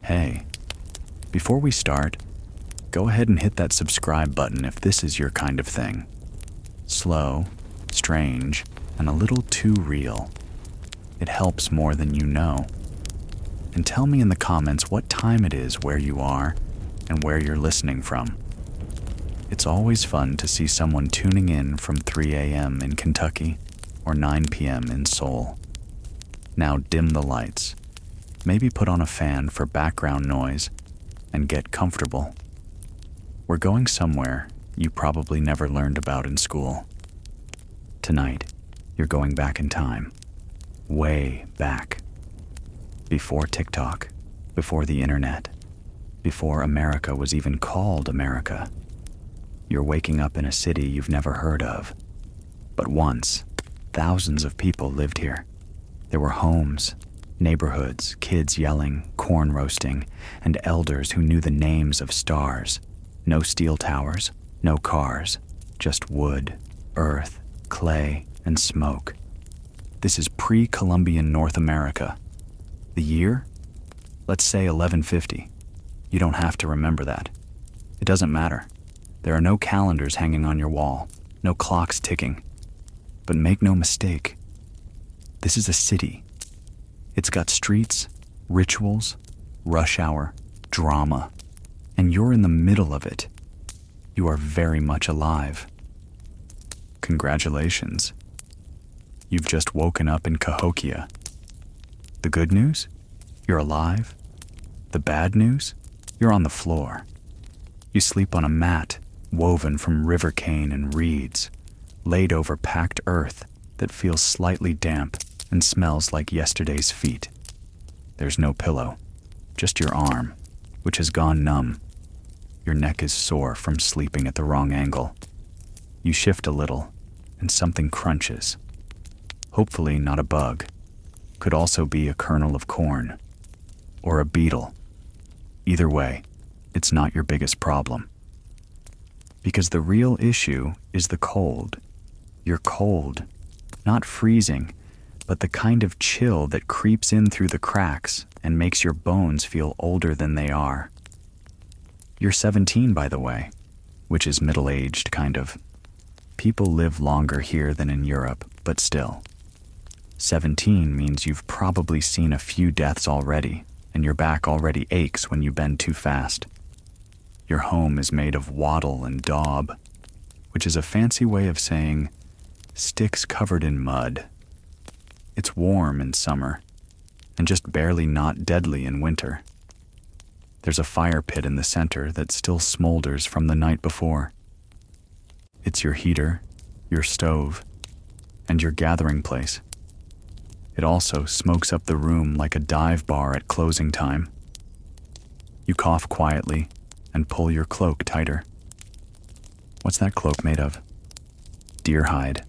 Hey, before we start, go ahead and hit that subscribe button if this is your kind of thing. Slow, strange, and a little too real. It helps more than you know. And tell me in the comments what time it is where you are and where you're listening from. It's always fun to see someone tuning in from 3 a.m. in Kentucky or 9 p.m. in Seoul. Now dim the lights, maybe put on a fan for background noise, and get comfortable. We're going somewhere you probably never learned about in school. Tonight, you're going back in time, way back. Before TikTok, before the internet, before America was even called America. You're waking up in a city you've never heard of. But once, thousands of people lived here. There were homes, neighborhoods, kids yelling, corn roasting, and elders who knew the names of stars. No steel towers, no cars, just wood, earth, clay, and smoke. This is pre-Columbian North America. The year? Let's say 1150. You don't have to remember that. It doesn't matter. There are no calendars hanging on your wall, no clocks ticking. But make no mistake, this is a city. It's got streets, rituals, rush hour, drama, and you're in the middle of it. You are very much alive. Congratulations. You've just woken up in Cahokia. The good news? You're alive. The bad news? You're on the floor. You sleep on a mat woven from river cane and reeds, laid over packed earth that feels slightly damp and smells like yesterday's feet. There's no pillow, just your arm, which has gone numb. Your neck is sore from sleeping at the wrong angle. You shift a little, and something crunches. Hopefully not a bug. Could also be a kernel of corn. Or a beetle. Either way, it's not your biggest problem. Because the real issue is the cold. You're cold, not freezing, but the kind of chill that creeps in through the cracks and makes your bones feel older than they are. You're 17, by the way, which is middle-aged, kind of. People live longer here than in Europe, but still. 17 means you've probably seen a few deaths already, and your back already aches when you bend too fast. Your home is made of wattle and daub, which is a fancy way of saying sticks covered in mud. It's warm in summer, and just barely not deadly in winter. There's a fire pit in the center that still smolders from the night before. It's your heater, your stove, and your gathering place. It also smokes up the room like a dive bar at closing time. You cough quietly and pull your cloak tighter. What's that cloak made of? Deer hide.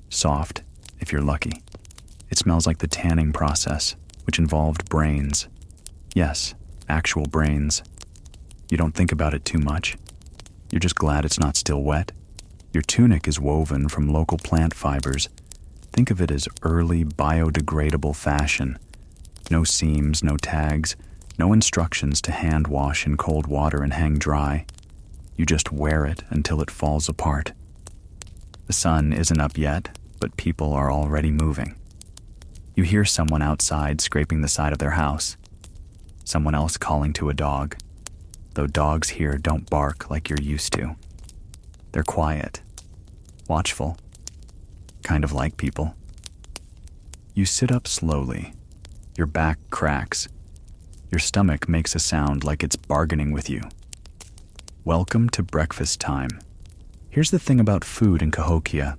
Soft, if you're lucky. It smells like the tanning process, which involved brains. Yes, actual brains. You don't think about it too much. You're just glad it's not still wet. Your tunic is woven from local plant fibers. Think of it as early biodegradable fashion. No seams, no tags, no instructions to hand wash in cold water and hang dry. You just wear it until it falls apart. The sun isn't up yet, but people are already moving. You hear someone outside scraping the side of their house. Someone else calling to a dog, though dogs here don't bark like you're used to. They're quiet, watchful, kind of like people. You sit up slowly. Your back cracks. Your stomach makes a sound like it's bargaining with you. Welcome to breakfast time. Here's the thing about food in Cahokia.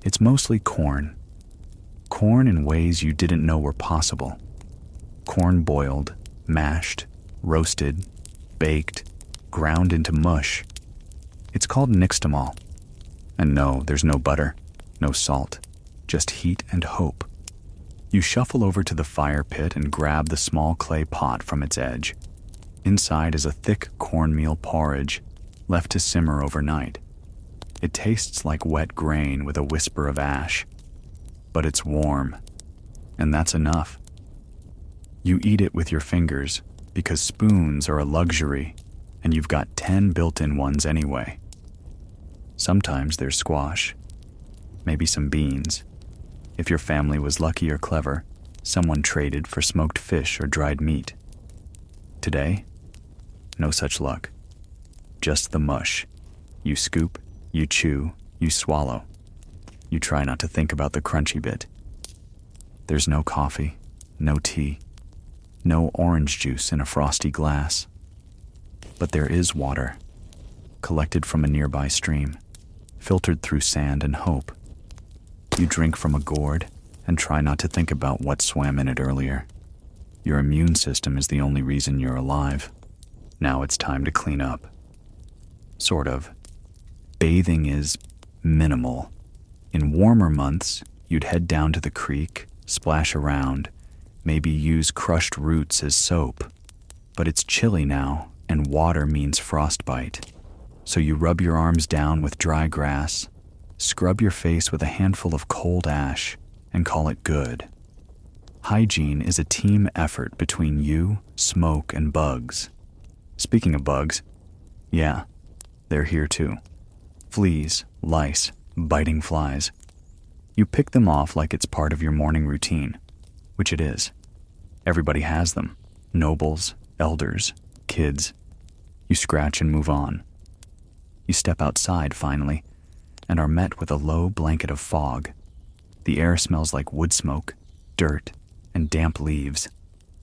It's mostly corn. Corn in ways you didn't know were possible. Corn boiled, mashed, roasted, baked, ground into mush. It's called nixtamal. And no, there's no butter, no salt, just heat and hope. You shuffle over to the fire pit and grab the small clay pot from its edge. Inside is a thick cornmeal porridge, left to simmer overnight. It tastes like wet grain with a whisper of ash. But it's warm, and that's enough. You eat it with your fingers, because spoons are a luxury and you've got 10 built-in ones anyway. Sometimes there's squash, maybe some beans. If your family was lucky or clever, someone traded for smoked fish or dried meat. Today, no such luck. Just the mush. You scoop, you chew, you swallow. You try not to think about the crunchy bit. There's no coffee, no tea, no orange juice in a frosty glass. But there is water, collected from a nearby stream, filtered through sand and hope. You drink from a gourd and try not to think about what swam in it earlier. Your immune system is the only reason you're alive. Now it's time to clean up. Sort of. Bathing is minimal. In warmer months, you'd head down to the creek, splash around, maybe use crushed roots as soap. But it's chilly now, and water means frostbite. So you rub your arms down with dry grass, scrub your face with a handful of cold ash, and call it good. Hygiene is a team effort between you, smoke, and bugs. Speaking of bugs, yeah, they're here too. Fleas, lice, biting flies. You pick them off like it's part of your morning routine, which it is. Everybody has them. Nobles, elders, kids. You scratch and move on. You step outside finally, and are met with a low blanket of fog. The air smells like wood smoke, dirt, and damp leaves.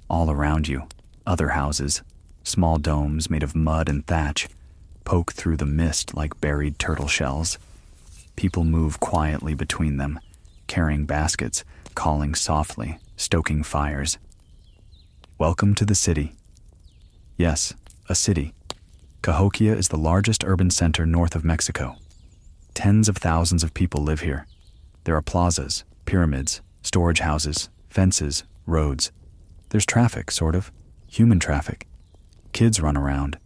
All around you, other houses, small domes made of mud and thatch, poke through the mist like buried turtle shells. People move quietly between them, carrying baskets, calling softly, stoking fires. Welcome to the city. Yes, a city. Cahokia is the largest urban center north of Mexico. Tens of thousands of people live here. There are plazas, pyramids, storage houses, fences, roads. There's traffic, sort of. Human traffic. Kids run around.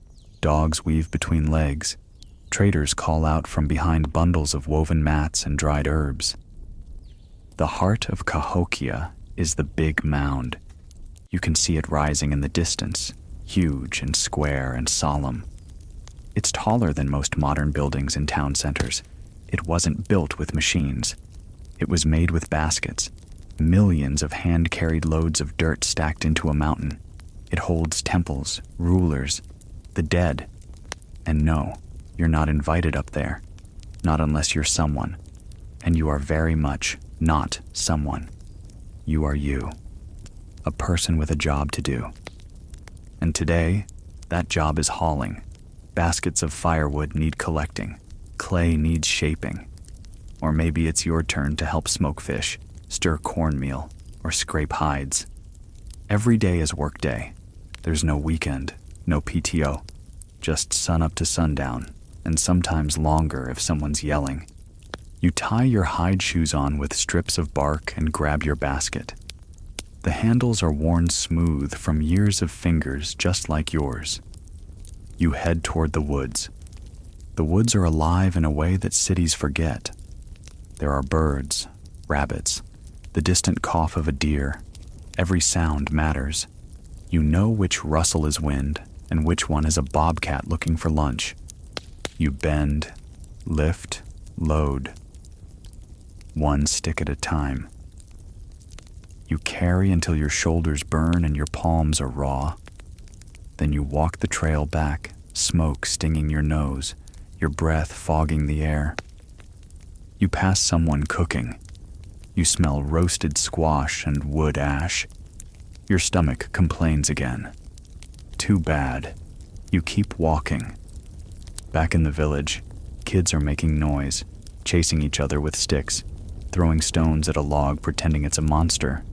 Dogs weave between legs. Traders call out from behind bundles of woven mats and dried herbs. The heart of Cahokia is the big mound. You can see it rising in the distance, huge and square and solemn. It's taller than most modern buildings in town centers. It wasn't built with machines. It was made with baskets, millions of hand-carried loads of dirt stacked into a mountain. It holds temples, rulers, the dead. And no, you're not invited up there, not unless you're someone. And you are very much not someone. You are you, a person with a job to do. And today, that job is hauling. Baskets of firewood need collecting. Clay needs shaping. Or maybe it's your turn to help smoke fish, stir cornmeal, or scrape hides. Every day is work day. There's no weekend, no PTO, just sun up to sundown, and sometimes longer if someone's yelling. You tie your hide shoes on with strips of bark and grab your basket. The handles are worn smooth from years of fingers just like yours. You head toward the woods. The woods are alive in a way that cities forget. There are birds, rabbits, the distant cough of a deer. Every sound matters. You know which rustle is wind and which one is a bobcat looking for lunch. You bend, lift, load. One stick at a time. You carry until your shoulders burn and your palms are raw. Then you walk the trail back, smoke stinging your nose, your breath fogging the air. You pass someone cooking. You smell roasted squash and wood ash. Your stomach complains again. Too bad. You keep walking. Back in the village, kids are making noise, chasing each other with sticks, throwing stones at a log pretending it's a monster.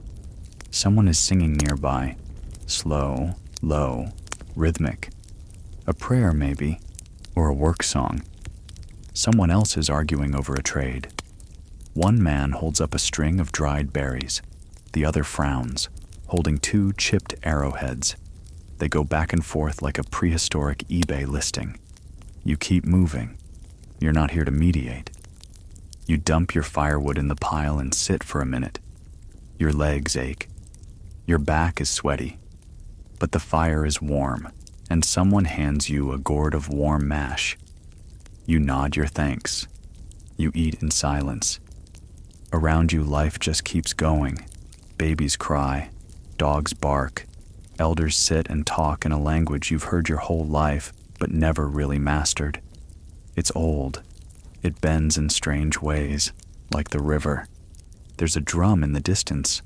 Someone is singing nearby, slow, low, rhythmic. A prayer maybe, or a work song. Someone else is arguing over a trade. One man holds up a string of dried berries. The other frowns, holding 2 chipped arrowheads. They go back and forth like a prehistoric eBay listing. You keep moving. You're not here to mediate. You dump your firewood in the pile and sit for a minute. Your legs ache. Your back is sweaty. but the fire is warm, and someone hands you a gourd of warm mash. You nod your thanks. You eat in silence. Around you, life just keeps going. Babies cry, dogs bark, elders sit and talk in a language you've heard your whole life but never really mastered. It's old. It bends in strange ways, like the river. There's a drum in the distance,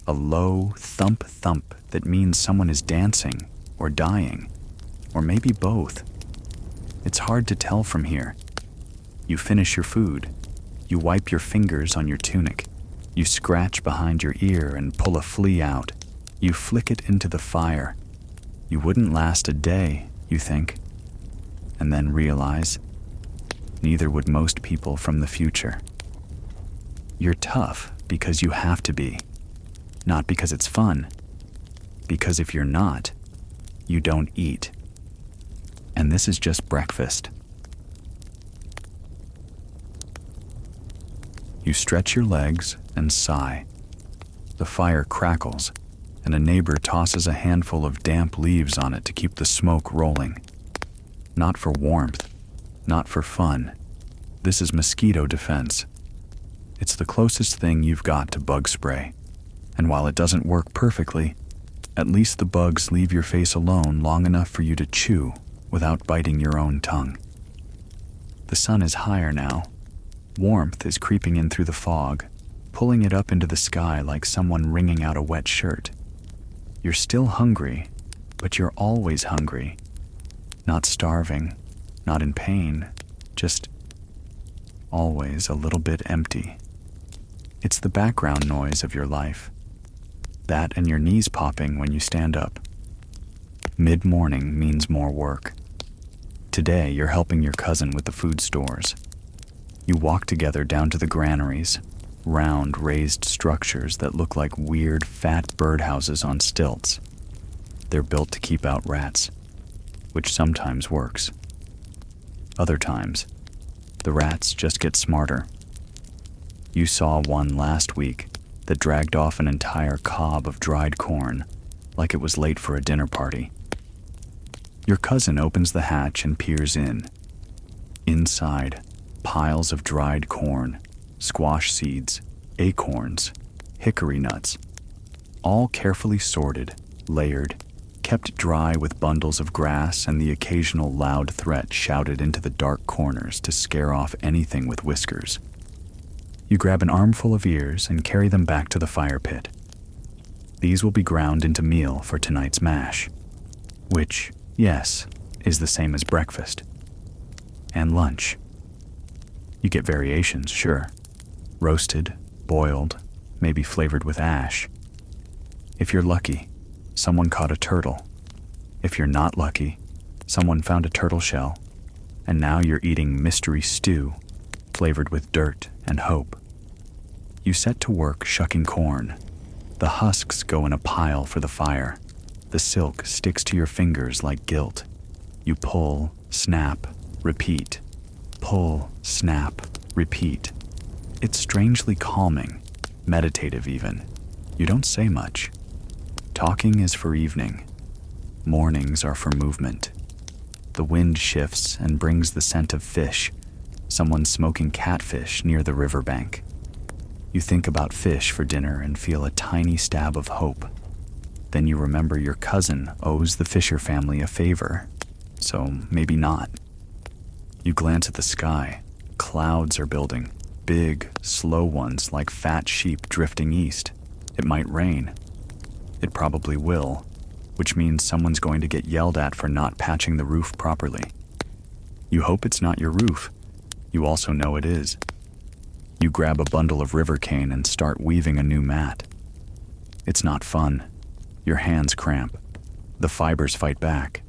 a low thump-thump that means someone is dancing or dying, or maybe both. It's hard to tell from here. You finish your food. You wipe your fingers on your tunic. You scratch behind your ear and pull a flea out. You flick it into the fire. You wouldn't last a day, you think, and then realize neither would most people from the future. You're tough because you have to be, not because it's fun, because if you're not, you don't eat. And this is just breakfast. You stretch your legs and sigh. The fire crackles, and a neighbor tosses a handful of damp leaves on it to keep the smoke rolling. Not for warmth, not for fun. This is mosquito defense. It's the closest thing you've got to bug spray. And while it doesn't work perfectly, at least the bugs leave your face alone long enough for you to chew without biting your own tongue. The sun is higher now. Warmth is creeping in through the fog, pulling it up into the sky like someone wringing out a wet shirt. You're still hungry, but you're always hungry. Not starving, not in pain, just always a little bit empty. It's the background noise of your life. That and your knees popping when you stand up. Mid-morning means more work. Today, you're helping your cousin with the food stores. You walk together down to the granaries, round raised structures that look like weird fat birdhouses on stilts. They're built to keep out rats, which sometimes works. Other times, the rats just get smarter. You saw one last week that dragged off an entire cob of dried corn, like it was late for a dinner party. Your cousin opens the hatch and peers in. Inside, piles of dried corn, squash seeds, acorns, hickory nuts, all carefully sorted, layered, kept dry with bundles of grass and the occasional loud threat shouted into the dark corners to scare off anything with whiskers. You grab an armful of ears and carry them back to the fire pit. These will be ground into meal for tonight's mash, which, yes, is the same as breakfast. And lunch. You get variations, sure. Roasted, boiled, maybe flavored with ash. If you're lucky, someone caught a turtle. If you're not lucky, someone found a turtle shell, and now you're eating mystery stew, flavored with dirt and hope. You set to work shucking corn. The husks go in a pile for the fire. The silk sticks to your fingers like guilt. You pull, snap, repeat. Pull, snap, repeat. It's strangely calming, meditative even. You don't say much. Talking is for evening. Mornings are for movement. The wind shifts and brings the scent of fish. Someone smoking catfish near the riverbank. You think about fish for dinner and feel a tiny stab of hope. Then you remember your cousin owes the Fisher family a favor, so maybe not. You glance at the sky. Clouds are building, big, slow ones like fat sheep drifting east. It might rain. It probably will, which means someone's going to get yelled at for not patching the roof properly. You hope it's not your roof. You also know it is. You grab a bundle of river cane and start weaving a new mat. It's not fun. Your hands cramp. The fibers fight back.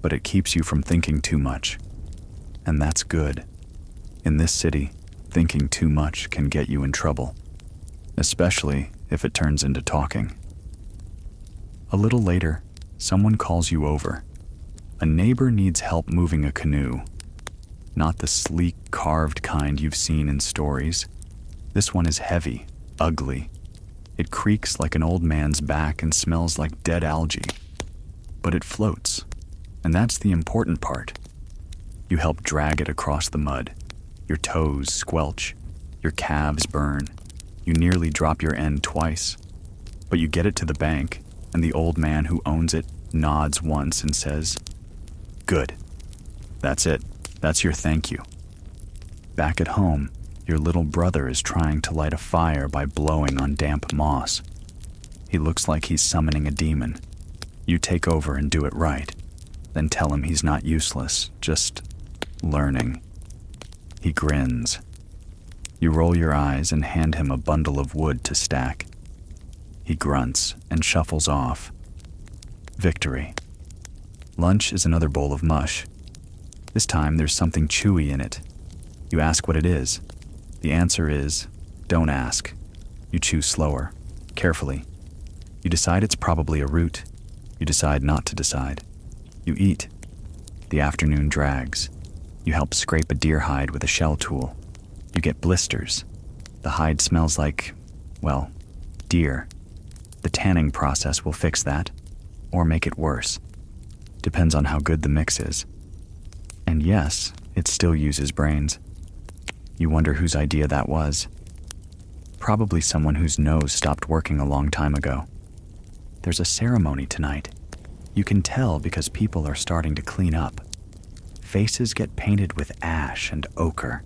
But it keeps you from thinking too much. And that's good. In this city, thinking too much can get you in trouble, especially if it turns into talking. A little later, someone calls you over. A neighbor needs help moving a canoe. Not the sleek, carved kind you've seen in stories. This one is heavy, ugly. It creaks like an old man's back and smells like dead algae. but it floats. And that's the important part. You help drag it across the mud. Your toes squelch. Your calves burn. You nearly drop your end twice. But you get it to the bank, and the old man who owns it nods once and says, "Good. That's it. That's your thank you." Back at home, your little brother is trying to light a fire by blowing on damp moss. He looks like he's summoning a demon. You take over and do it right, then tell him he's not useless, just learning. He grins. You roll your eyes and hand him a bundle of wood to stack. He grunts and shuffles off. Victory. Lunch is another bowl of mush. This time there's something chewy in it. You ask what it is. The answer is, don't ask. You chew slower, carefully. You decide it's probably a root. You decide not to decide. You eat. The afternoon drags. You help scrape a deer hide with a shell tool. You get blisters. The hide smells like, well, deer. The tanning process will fix that, or make it worse. Depends on how good the mix is. And yes, it still uses brains. You wonder whose idea that was. Probably someone whose nose stopped working a long time ago. There's a ceremony tonight. You can tell because people are starting to clean up. Faces get painted with ash and ochre.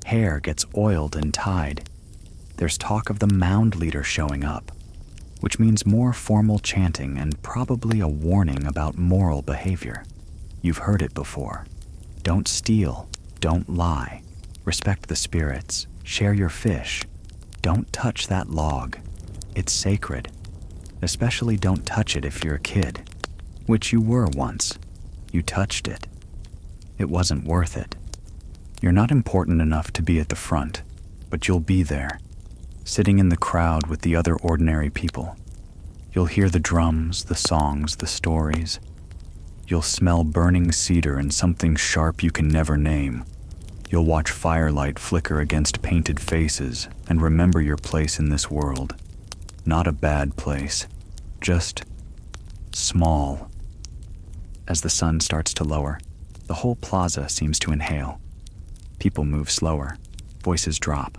Hair gets oiled and tied. There's talk of the mound leader showing up, which means more formal chanting and probably a warning about moral behavior. You've heard it before. Don't steal. Don't lie. Respect the spirits. Share your fish. Don't touch that log. It's sacred. Especially don't touch it if you're a kid, which you were once. You touched it. It wasn't worth it. You're not important enough to be at the front, but you'll be there, sitting in the crowd with the other ordinary people. You'll hear the drums, the songs, the stories. You'll smell burning cedar and something sharp you can never name. You'll watch firelight flicker against painted faces and remember your place in this world. Not a bad place, just small. As the sun starts to lower, the whole plaza seems to inhale. People move slower, voices drop,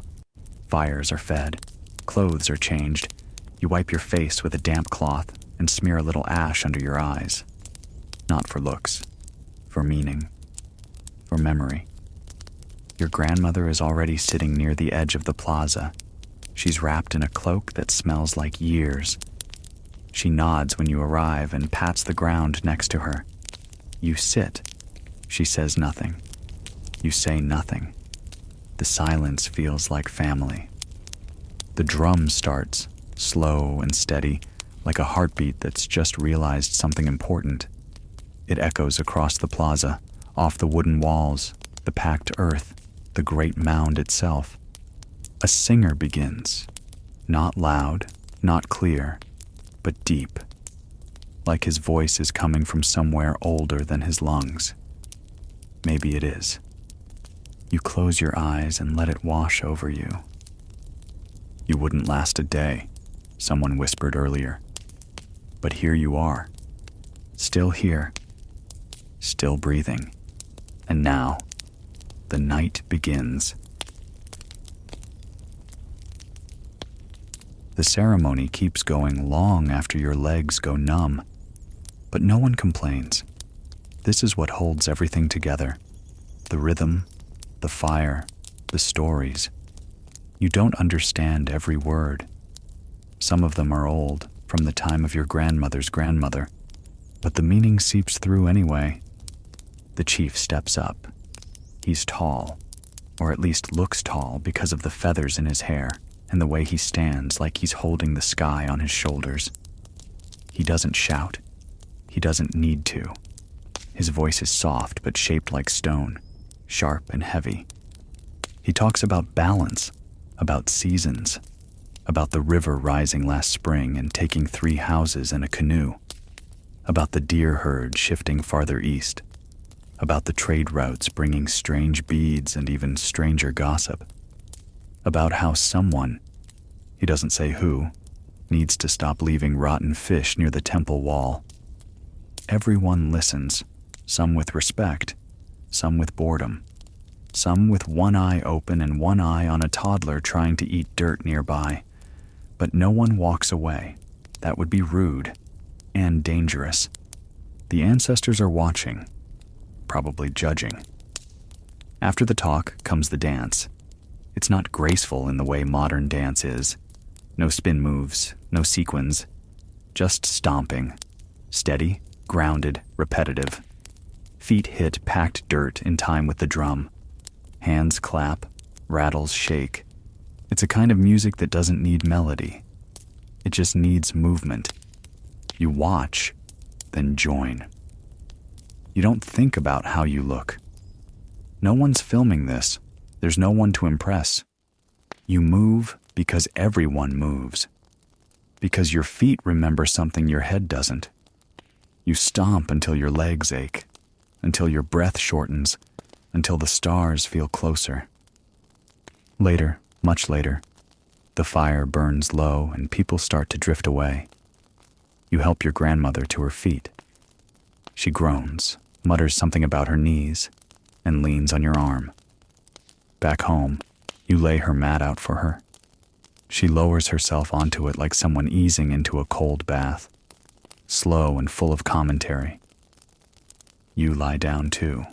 fires are fed, clothes are changed. You wipe your face with a damp cloth and smear a little ash under your eyes. Not for looks, for meaning, for memory. Your grandmother is already sitting near the edge of the plaza. She's wrapped in a cloak that smells like years. She nods when you arrive and pats the ground next to her. You sit. She says nothing. You say nothing. The silence feels like family. The drum starts, slow and steady, like a heartbeat that's just realized something important. It echoes across the plaza, off the wooden walls, the packed earth, the great mound itself. A singer begins, not loud, not clear, but deep, like his voice is coming from somewhere older than his lungs. Maybe it is. You close your eyes and let it wash over you. You wouldn't last a day, someone whispered earlier. But here you are, still here, still breathing. And now, the night begins. The ceremony keeps going long after your legs go numb, but no one complains. This is what holds everything together. The rhythm, the fire, the stories. You don't understand every word. Some of them are old, from the time of your grandmother's grandmother, but the meaning seeps through anyway. The chief steps up. He's tall, or at least looks tall because of the feathers in his hair and the way he stands like he's holding the sky on his shoulders. He doesn't shout. He doesn't need to. His voice is soft but shaped like stone, sharp and heavy. He talks about balance, about seasons, about the river rising last spring and taking 3 houses and a canoe, about the deer herd shifting farther east, about the trade routes bringing strange beads and even stranger gossip, about how someone, he doesn't say who, needs to stop leaving rotten fish near the temple wall. everyone listens, some with respect, some with boredom, some with one eye open and one eye on a toddler trying to eat dirt nearby. But no one walks away. That would be rude and dangerous. The ancestors are watching, probably judging. After the talk comes the dance. It's not graceful in the way modern dance is. No spin moves, no sequins, just stomping. Steady, grounded, repetitive. Feet hit packed dirt in time with the drum. Hands clap, rattles shake. It's a kind of music that doesn't need melody. It just needs movement. You watch, then join. You don't think about how you look. No one's filming this. There's no one to impress. You move because everyone moves. Because your feet remember something your head doesn't. You stomp until your legs ache, until your breath shortens, until the stars feel closer. Later, much later, the fire burns low and people start to drift away. You help your grandmother to her feet. She groans, mutters something about her knees, and leans on your arm. Back home, you lay her mat out for her. She lowers herself onto it like someone easing into a cold bath, slow and full of commentary. You lie down too.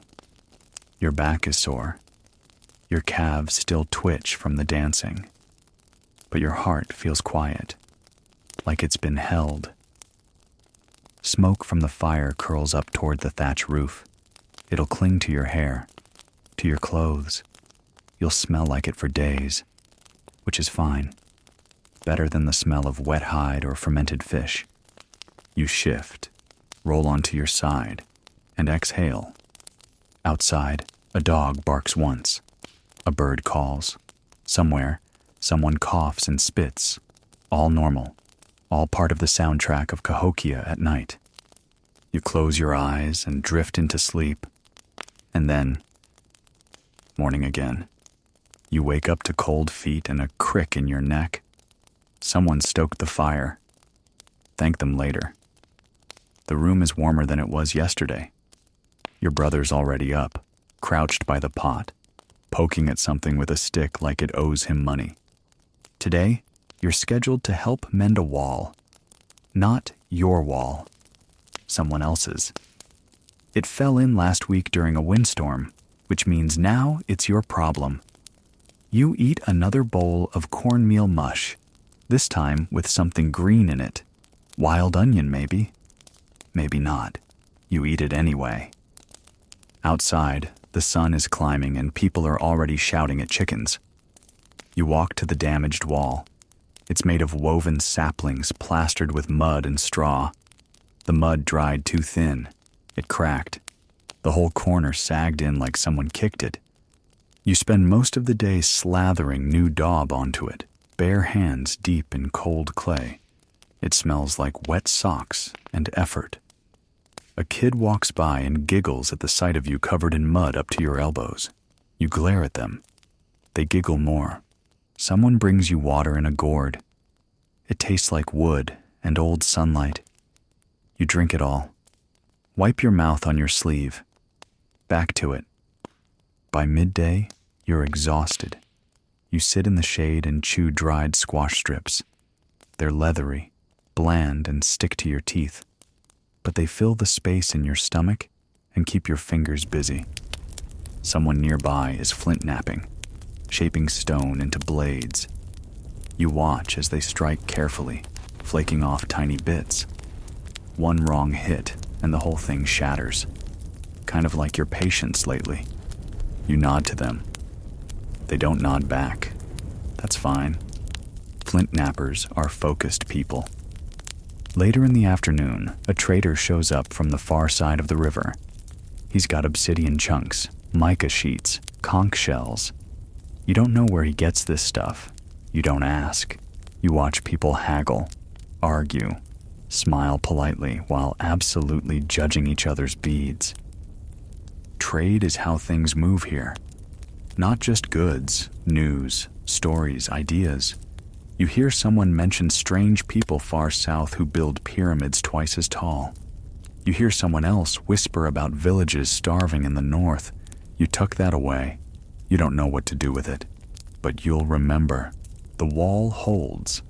Your back is sore. Your calves still twitch from the dancing. But your heart feels quiet, like it's been held. Smoke from the fire curls up toward the thatch roof. It'll cling to your hair, to your clothes. You'll smell like it for days, which is fine. Better than the smell of wet hide or fermented fish. You shift, roll onto your side, and exhale. Outside, a dog barks once. A bird calls. Somewhere, someone coughs and spits. All normal. All part of the soundtrack of Cahokia at night. You close your eyes and drift into sleep. And then, morning again. You wake up to cold feet and a crick in your neck. Someone stoked the fire. Thank them later. The room is warmer than it was yesterday. Your brother's already up, crouched by the pot, poking at something with a stick like it owes him money. Today, you're scheduled to help mend a wall. Not your wall. Someone else's. It fell in last week during a windstorm, which means now it's your problem. You eat another bowl of cornmeal mush, this time with something green in it. Wild onion, maybe. Maybe not. You eat it anyway. Outside, the sun is climbing and people are already shouting at chickens. You walk to the damaged wall. It's made of woven saplings plastered with mud and straw. The mud dried too thin. It cracked. The whole corner sagged in like someone kicked it. You spend most of the day slathering new daub onto it, bare hands deep in cold clay. It smells like wet socks and effort. A kid walks by and giggles at the sight of you covered in mud up to your elbows. You glare at them. They giggle more. Someone brings you water in a gourd. It tastes like wood and old sunlight. You drink it all. Wipe your mouth on your sleeve. Back to it. By midday, you're exhausted. You sit in the shade and chew dried squash strips. They're leathery, bland, and stick to your teeth. But they fill the space in your stomach and keep your fingers busy. Someone nearby is flint knapping, shaping stone into blades. You watch as they strike carefully, flaking off tiny bits. One wrong hit and the whole thing shatters. Kind of like your patients lately. You nod to them. They don't nod back. That's fine. Flint knappers are focused people. Later in the afternoon, a trader shows up from the far side of the river. He's got obsidian chunks, mica sheets, conch shells. You don't know where he gets this stuff. You don't ask. You watch people haggle, argue, smile politely while absolutely judging each other's beads. Trade is how things move here. Not just goods, news, stories, ideas. You hear someone mention strange people far south who build pyramids twice as tall. You hear someone else whisper about villages starving in the north. You tuck that away. You don't know what to do with it. But you'll remember. The wall holds.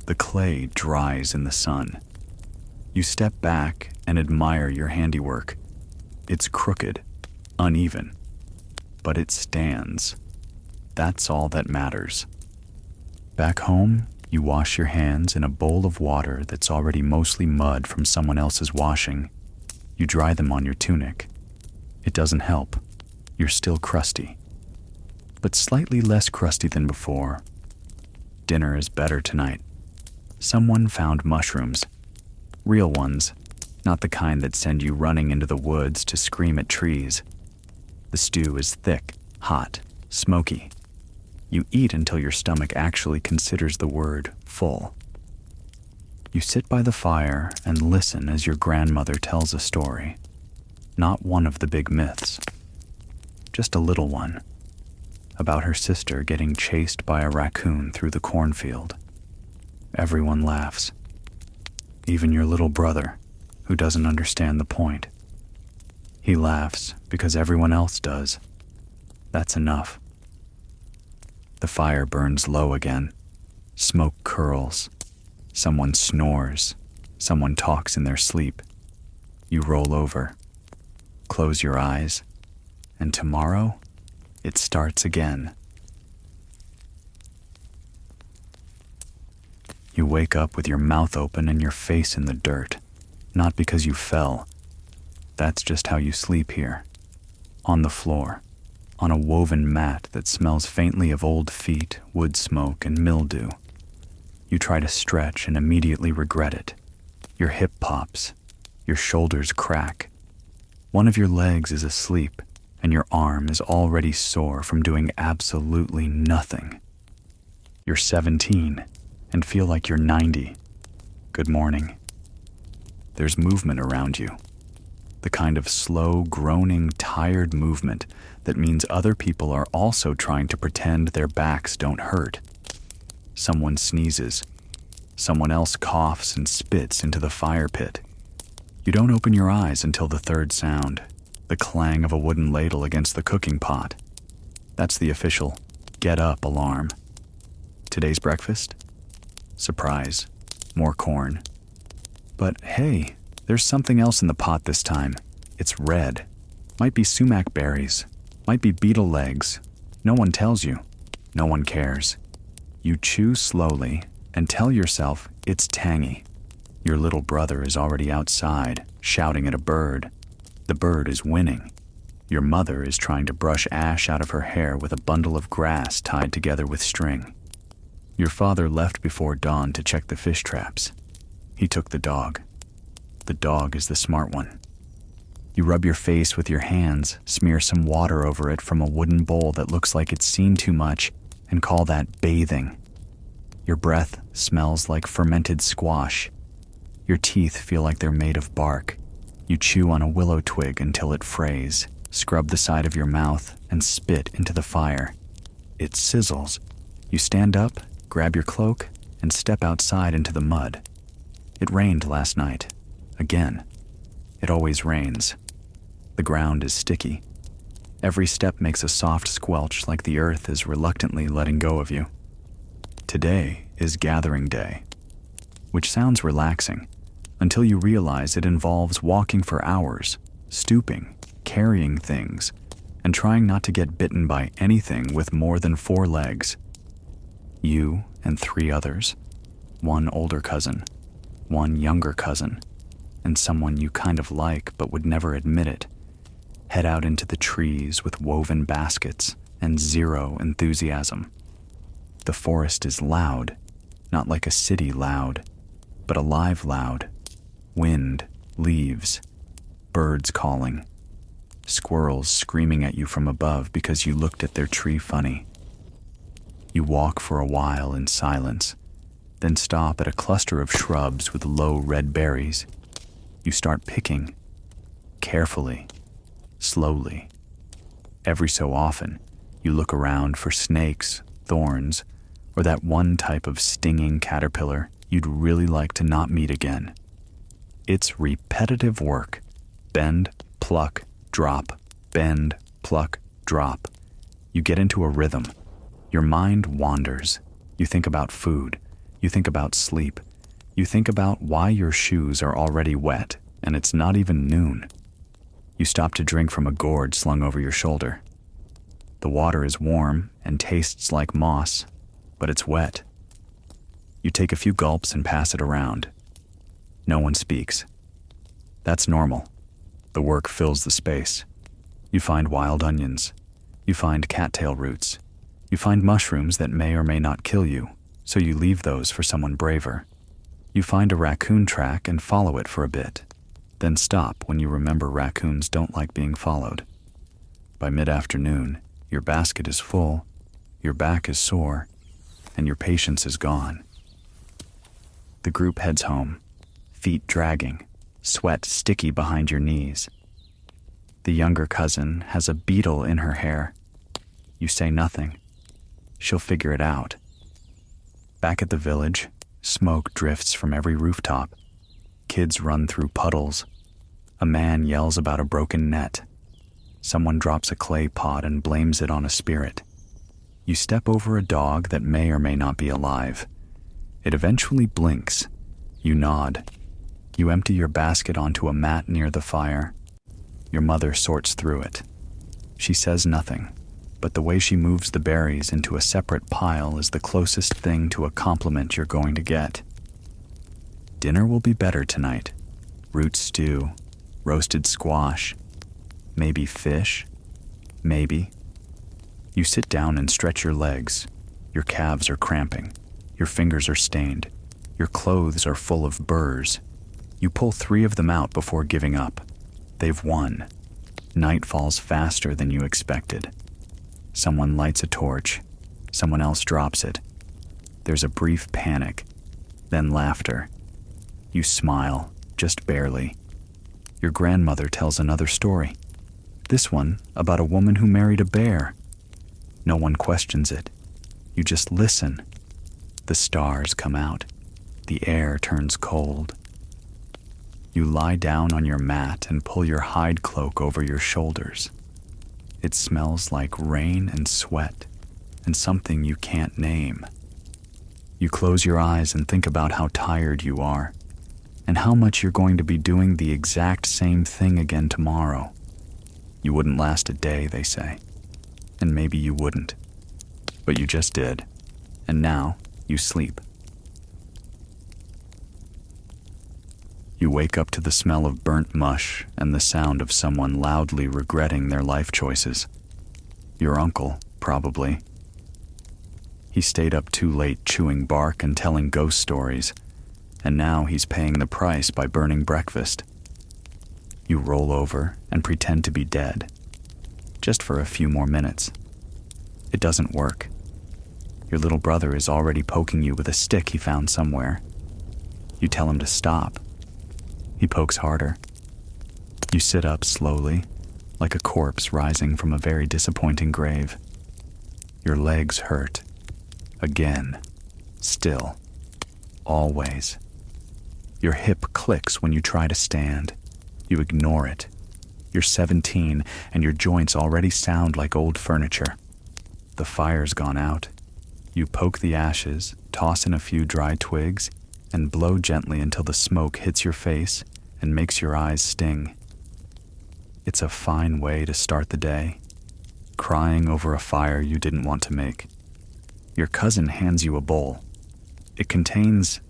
The clay dries in the sun. You step back and admire your handiwork. It's crooked, uneven, but it stands. That's all that matters. Back home, you wash your hands in a bowl of water that's already mostly mud from someone else's washing. You dry them on your tunic. It doesn't help. You're still crusty, but slightly less crusty than before. Dinner is better tonight. Someone found mushrooms. Real ones, not the kind that send you running into the woods to scream at trees. The stew is thick, hot, smoky. You eat until your stomach actually considers the word full. You sit by the fire and listen as your grandmother tells a story. Not one of the big myths, just a little one, about her sister getting chased by a raccoon through the cornfield. Everyone laughs. Even your little brother, who doesn't understand the point. He laughs because everyone else does. That's enough. The fire burns low again. Smoke curls. Someone snores. Someone talks in their sleep. You roll over. Close your eyes. And tomorrow, it starts again. You wake up with your mouth open and your face in the dirt. Not because you fell. That's just how you sleep here. On the floor. On a woven mat that smells faintly of old feet, wood smoke, and mildew. You try to stretch and immediately regret it. Your hip pops. Your shoulders crack. One of your legs is asleep, and your arm is already sore from doing absolutely nothing. You're 17 and feel like you're 90. Good morning. There's movement around you. The kind of slow, groaning, tired movement that means other people are also trying to pretend their backs don't hurt. Someone sneezes. Someone else coughs and spits into the fire pit. You don't open your eyes until the third sound, the clang of a wooden ladle against the cooking pot. That's the official get up alarm. Today's breakfast? Surprise. More corn. But hey, there's something else in the pot this time. It's red. Might be sumac berries. Might be beetle legs. No one tells you. No one cares. You chew slowly and tell yourself it's tangy. Your little brother is already outside, shouting at a bird. The bird is winning. Your mother is trying to brush ash out of her hair with a bundle of grass tied together with string. Your father left before dawn to check the fish traps. He took the dog. The dog is the smart one. You rub your face with your hands, smear some water over it from a wooden bowl that looks like it's seen too much, and call that bathing. Your breath smells like fermented squash. Your teeth feel like they're made of bark. You chew on a willow twig until it frays, scrub the side of your mouth, and spit into the fire. It sizzles. You stand up, grab your cloak, and step outside into the mud. It rained last night. Again. It always rains. The ground is sticky. Every step makes a soft squelch like the earth is reluctantly letting go of you. Today is gathering day, which sounds relaxing until you realize it involves walking for hours, stooping, carrying things, and trying not to get bitten by anything with more than 4 legs. You and 3 others, 1 older cousin, 1 younger cousin, and someone you kind of like but would never admit it, head out into the trees with woven baskets and 0 enthusiasm. The forest is loud, not like a city loud, but alive loud. Wind, leaves, birds calling, squirrels screaming at you from above because you looked at their tree funny. You walk for a while in silence, then stop at a cluster of shrubs with low red berries. You start picking, carefully, slowly. Every so often, you look around for snakes, thorns, or that one type of stinging caterpillar you'd really like to not meet again. It's repetitive work, Bend, pluck, drop, bend, pluck, drop. You get into a rhythm. Your mind wanders. You think about food. You think about sleep. You think about why your shoes are already wet and it's not even noon. You stop to drink from a gourd slung over your shoulder. The water is warm and tastes like moss, but it's wet. You take a few gulps and pass it around. No one speaks. That's normal. The work fills the space. You find wild onions. You find cattail roots. You find mushrooms that may or may not kill you, so you leave those for someone braver. You find a raccoon track and follow it for a bit, then stop when you remember raccoons don't like being followed. By mid-afternoon, your basket is full, your back is sore, and your patience is gone. The group heads home, feet dragging, sweat sticky behind your knees. The younger cousin has a beetle in her hair. You say nothing. She'll figure it out. Back at the village, smoke drifts from every rooftop. Kids run through puddles. A man yells about a broken net. Someone drops a clay pot and blames it on a spirit. You step over a dog that may or may not be alive. It eventually blinks. You nod. You empty your basket onto a mat near the fire. Your mother sorts through it. She says nothing, but the way she moves the berries into a separate pile is the closest thing to a compliment you're going to get. Dinner will be better tonight. Root stew, roasted squash, maybe fish, maybe. You sit down and stretch your legs. Your calves are cramping. Your fingers are stained. Your clothes are full of burrs. You pull 3 of them out before giving up. They've won. Night falls faster than you expected. Someone lights a torch. Someone else drops it. There's a brief panic, then laughter. You smile, just barely. Your grandmother tells another story. This one about a woman who married a bear. No one questions it. You just listen. The stars come out. The air turns cold. You lie down on your mat and pull your hide cloak over your shoulders. It smells like rain and sweat and something you can't name. You close your eyes and think about how tired you are and how much you're going to be doing the exact same thing again tomorrow. You wouldn't last a day, they say, and maybe you wouldn't, but you just did, and now you sleep. You wake up to the smell of burnt mush and the sound of someone loudly regretting their life choices. Your uncle, probably. He stayed up too late chewing bark and telling ghost stories, and now he's paying the price by burning breakfast. You roll over and pretend to be dead, just for a few more minutes. It doesn't work. Your little brother is already poking you with a stick he found somewhere. You tell him to stop. He pokes harder. You sit up slowly, like a corpse rising from a very disappointing grave. Your legs hurt. Again. Still. Always. Your hip clicks when you try to stand. You ignore it. You're 17, and your joints already sound like old furniture. The fire's gone out. You poke the ashes, toss in a few dry twigs, and blow gently until the smoke hits your face and makes your eyes sting. It's a fine way to start the day, crying over a fire you didn't want to make. Your cousin hands you a bowl. It contains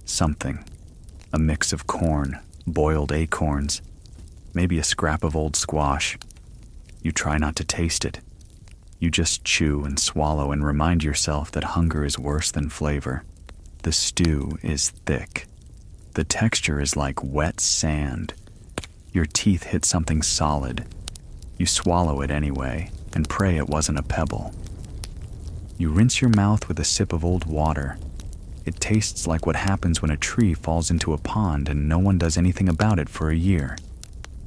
something, a mix of corn, boiled acorns, maybe a scrap of old squash. You try not to taste it. You just chew and swallow and remind yourself that hunger is worse than flavor. The stew is thick. The texture is like wet sand. Your teeth hit something solid. You swallow it anyway and pray it wasn't a pebble. You rinse your mouth with a sip of old water. It tastes like what happens when a tree falls into a pond and no one does anything about it for a year.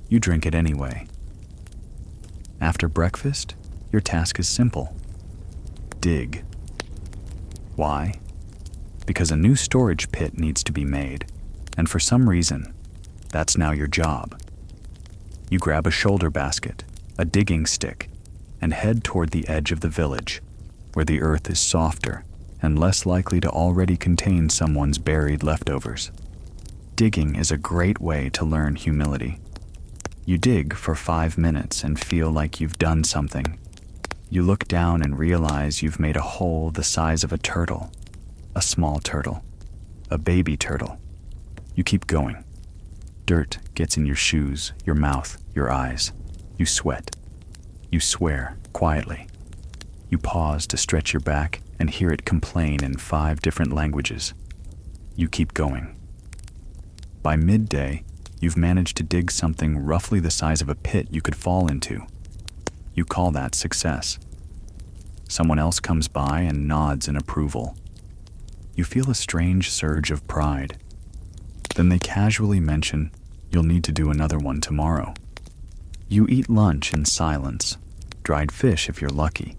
You drink it anyway. After breakfast, your task is simple. Dig. Why? Because a new storage pit needs to be made, and for some reason, that's now your job. You grab a shoulder basket, a digging stick, and head toward the edge of the village, where the earth is softer and less likely to already contain someone's buried leftovers. Digging is a great way to learn humility. You dig for 5 minutes and feel like you've done something. You look down and realize you've made a hole the size of a turtle, a small turtle, a baby turtle. You keep going. Dirt gets in your shoes, your mouth, your eyes. You sweat. You swear quietly. You pause to stretch your back and hear it complain in 5 different languages. You keep going. By midday, you've managed to dig something roughly the size of a pit you could fall into. You call that success. Someone else comes by and nods in approval. You feel a strange surge of pride. Then they casually mention you'll need to do another one tomorrow. You eat lunch in silence, dried fish if you're lucky.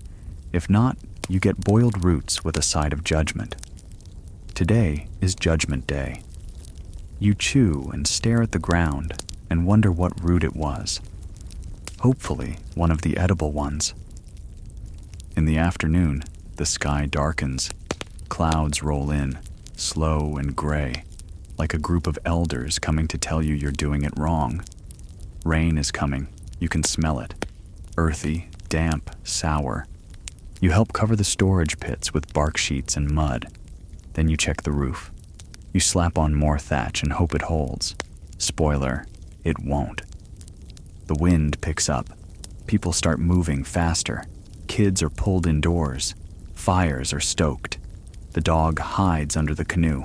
If not, you get boiled roots with a side of judgment. Today is Judgment Day. You chew and stare at the ground and wonder what root it was. Hopefully, one of the edible ones. In the afternoon, the sky darkens. Clouds roll in, slow and gray, like a group of elders coming to tell you you're doing it wrong. Rain is coming. You can smell it. Earthy, damp, sour. You help cover the storage pits with bark sheets and mud. Then you check the roof. You slap on more thatch and hope it holds. Spoiler, it won't. The wind picks up. People start moving faster. Kids are pulled indoors. Fires are stoked. The dog hides under the canoe.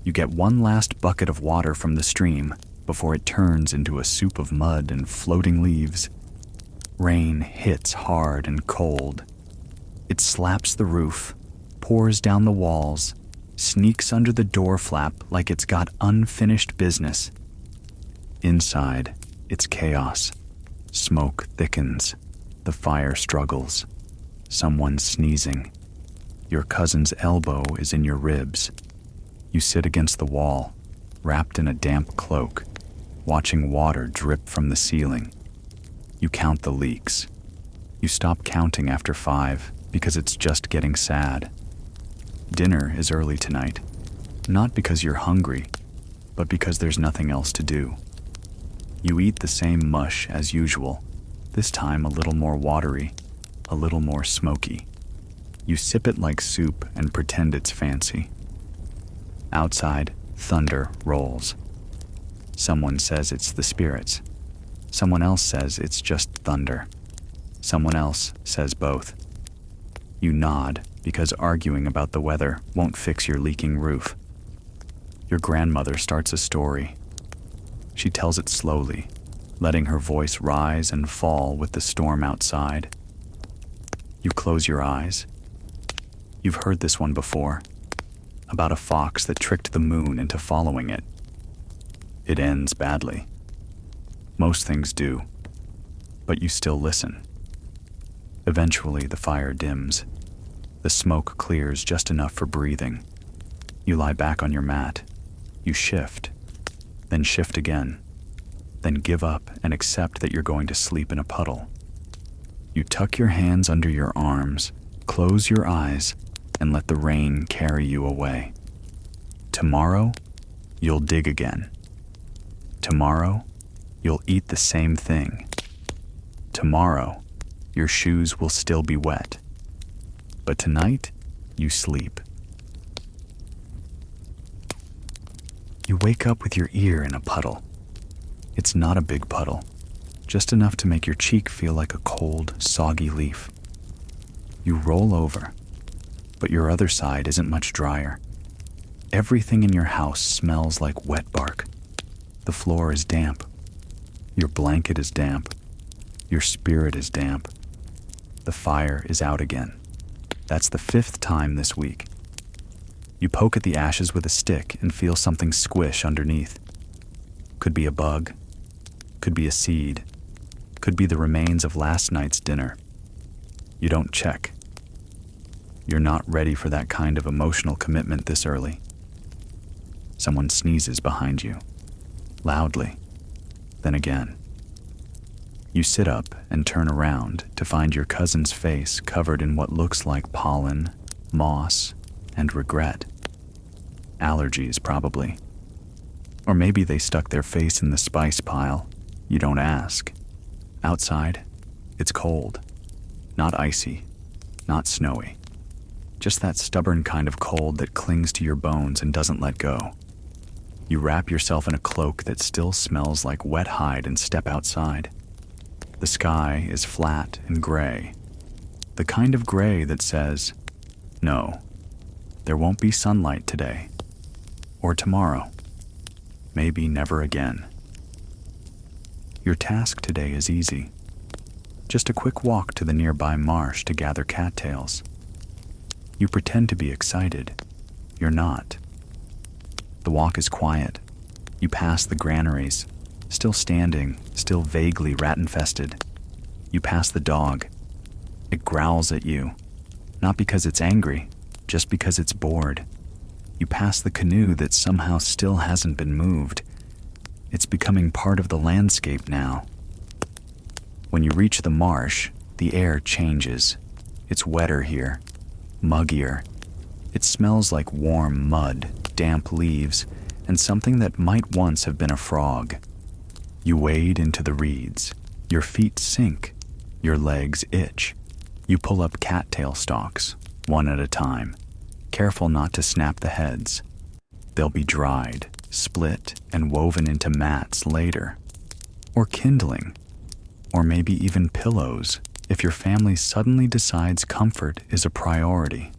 You get one last bucket of water from the stream before it turns into a soup of mud and floating leaves. Rain hits hard and cold. It slaps the roof, pours down the walls, sneaks under the door flap like it's got unfinished business. Inside, it's chaos. Smoke thickens. The fire struggles. Someone's sneezing. Your cousin's elbow is in your ribs. You sit against the wall, wrapped in a damp cloak, watching water drip from the ceiling. You count the leaks. You stop counting after 5 because it's just getting sad. Dinner is early tonight, not because you're hungry, but because there's nothing else to do. You eat the same mush as usual, this time a little more watery, a little more smoky. You sip it like soup and pretend it's fancy. Outside, thunder rolls. Someone says it's the spirits. Someone else says it's just thunder. Someone else says both. You nod because arguing about the weather won't fix your leaking roof. Your grandmother starts a story. She tells it slowly, letting her voice rise and fall with the storm outside. You close your eyes. You've heard this one before, about a fox that tricked the moon into following it. It ends badly. Most things do, but you still listen. Eventually, the fire dims. The smoke clears just enough for breathing. You lie back on your mat. You shift, then shift again, then give up and accept that you're going to sleep in a puddle. You tuck your hands under your arms, close your eyes, and let the rain carry you away. Tomorrow, you'll dig again. Tomorrow, you'll eat the same thing. Tomorrow, your shoes will still be wet. But tonight, you sleep. You wake up with your ear in a puddle. It's not a big puddle, just enough to make your cheek feel like a cold, soggy leaf. You roll over, but your other side isn't much drier. Everything in your house smells like wet bark. The floor is damp. Your blanket is damp. Your spirit is damp. The fire is out again. That's the 5th time this week. You poke at the ashes with a stick and feel something squish underneath. Could be a bug. Could be a seed. Could be the remains of last night's dinner. You don't check. You're not ready for that kind of emotional commitment this early. Someone sneezes behind you, loudly, then again. You sit up and turn around to find your cousin's face covered in what looks like pollen, moss, and regret. Allergies, probably. Or maybe they stuck their face in the spice pile. You don't ask. Outside, it's cold. Not icy, not snowy. Just that stubborn kind of cold that clings to your bones and doesn't let go. You wrap yourself in a cloak that still smells like wet hide and step outside. The sky is flat and gray. The kind of gray that says, no, there won't be sunlight today. Or tomorrow. Maybe never again. Your task today is easy. Just a quick walk to the nearby marsh to gather cattails. You pretend to be excited. You're not. The walk is quiet. You pass the granaries, still standing, still vaguely rat-infested. You pass the dog. It growls at you, not because it's angry, just because it's bored. You pass the canoe that somehow still hasn't been moved. It's becoming part of the landscape now. When you reach the marsh, the air changes. It's wetter here, muggier. It smells like warm mud, damp leaves, and something that might once have been a frog. You wade into the reeds. Your feet sink. Your legs itch. You pull up cattail stalks, one at a time, careful not to snap the heads. They'll be dried, split, and woven into mats later. Or kindling. Or maybe even pillows, if your family suddenly decides comfort is a priority.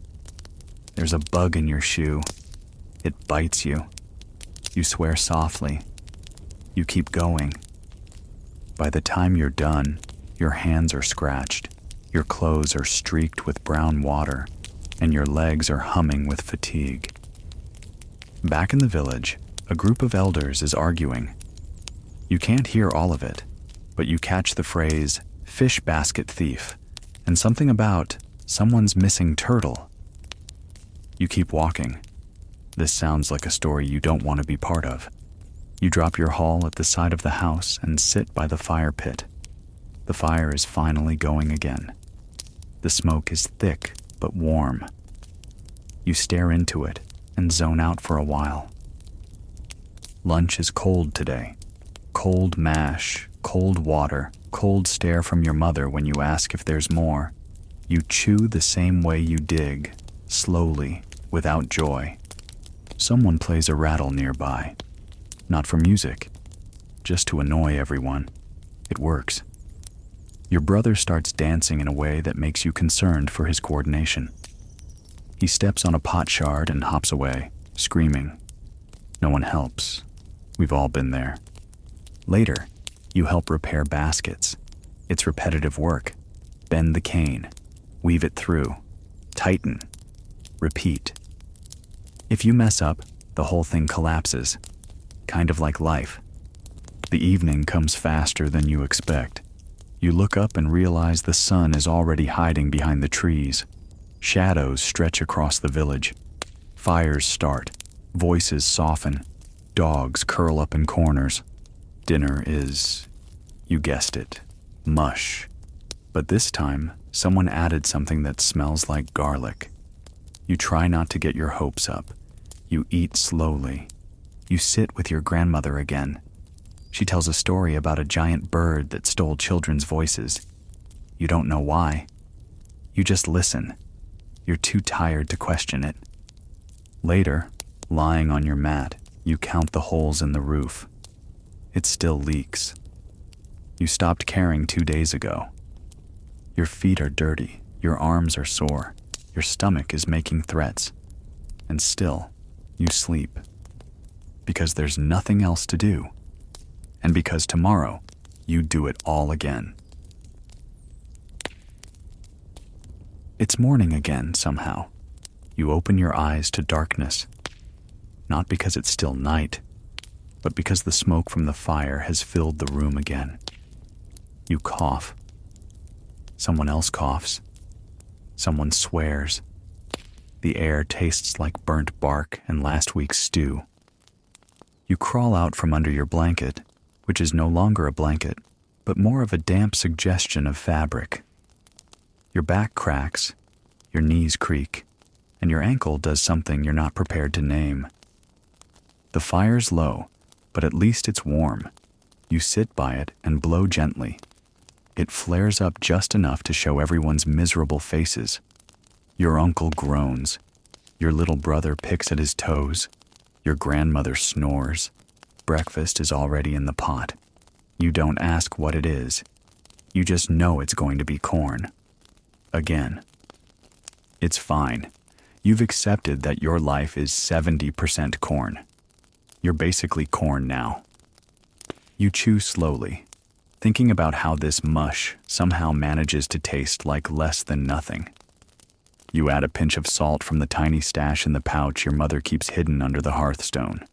There's a bug in your shoe. It bites you. You swear softly. You keep going. By the time you're done, your hands are scratched, your clothes are streaked with brown water, and your legs are humming with fatigue. Back in the village, a group of elders is arguing. You can't hear all of it, but you catch the phrase, fish basket thief, and something about someone's missing turtle. You keep walking. This sounds like a story you don't want to be part of. You drop your haul at the side of the house and sit by the fire pit. The fire is finally going again. The smoke is thick but warm. You stare into it and zone out for a while. Lunch is cold today. Cold mash, cold water, cold stare from your mother when you ask if there's more. You chew the same way you dig, slowly, without joy. Someone plays a rattle nearby. Not for music, just to annoy everyone. It works. Your brother starts dancing in a way that makes you concerned for his coordination. He steps on a pot shard and hops away, screaming. No one helps. We've all been there. Later, you help repair baskets. It's repetitive work. Bend the cane, weave it through, tighten, repeat. If you mess up, the whole thing collapses. Kind of like life. The evening comes faster than you expect. You look up and realize the sun is already hiding behind the trees. Shadows stretch across the village. Fires start. Voices soften. Dogs curl up in corners. Dinner is, you guessed it, mush. But this time, someone added something that smells like garlic. You try not to get your hopes up. You eat slowly. You sit with your grandmother again. She tells a story about a giant bird that stole children's voices. You don't know why. You just listen. You're too tired to question it. Later, lying on your mat, you count the holes in the roof. It still leaks. You stopped caring 2 days ago. Your feet are dirty. Your arms are sore. Your stomach is making threats. And still, you sleep. Because there's nothing else to do. And because tomorrow, you do it all again. It's morning again somehow. You open your eyes to darkness. Not because it's still night, but because the smoke from the fire has filled the room again. You cough. Someone else coughs. Someone swears. The air tastes like burnt bark and last week's stew. You crawl out from under your blanket, which is no longer a blanket. but more of a damp suggestion of fabric. Your back cracks, your knees creak, and your ankle does something you're not prepared to name. The fire's low, but at least it's warm. You sit by it and blow gently. It flares up just enough to show everyone's miserable faces. Your uncle groans. Your little brother picks at his toes. Your grandmother snores. Breakfast is already in the pot. You don't ask what it is. You just know it's going to be corn. Again. It's fine. You've accepted that your life is 70% corn. You're basically corn now. You chew slowly, thinking about how this mush somehow manages to taste like less than nothing. You add a pinch of salt from the tiny stash in the pouch your mother keeps hidden under the hearthstone.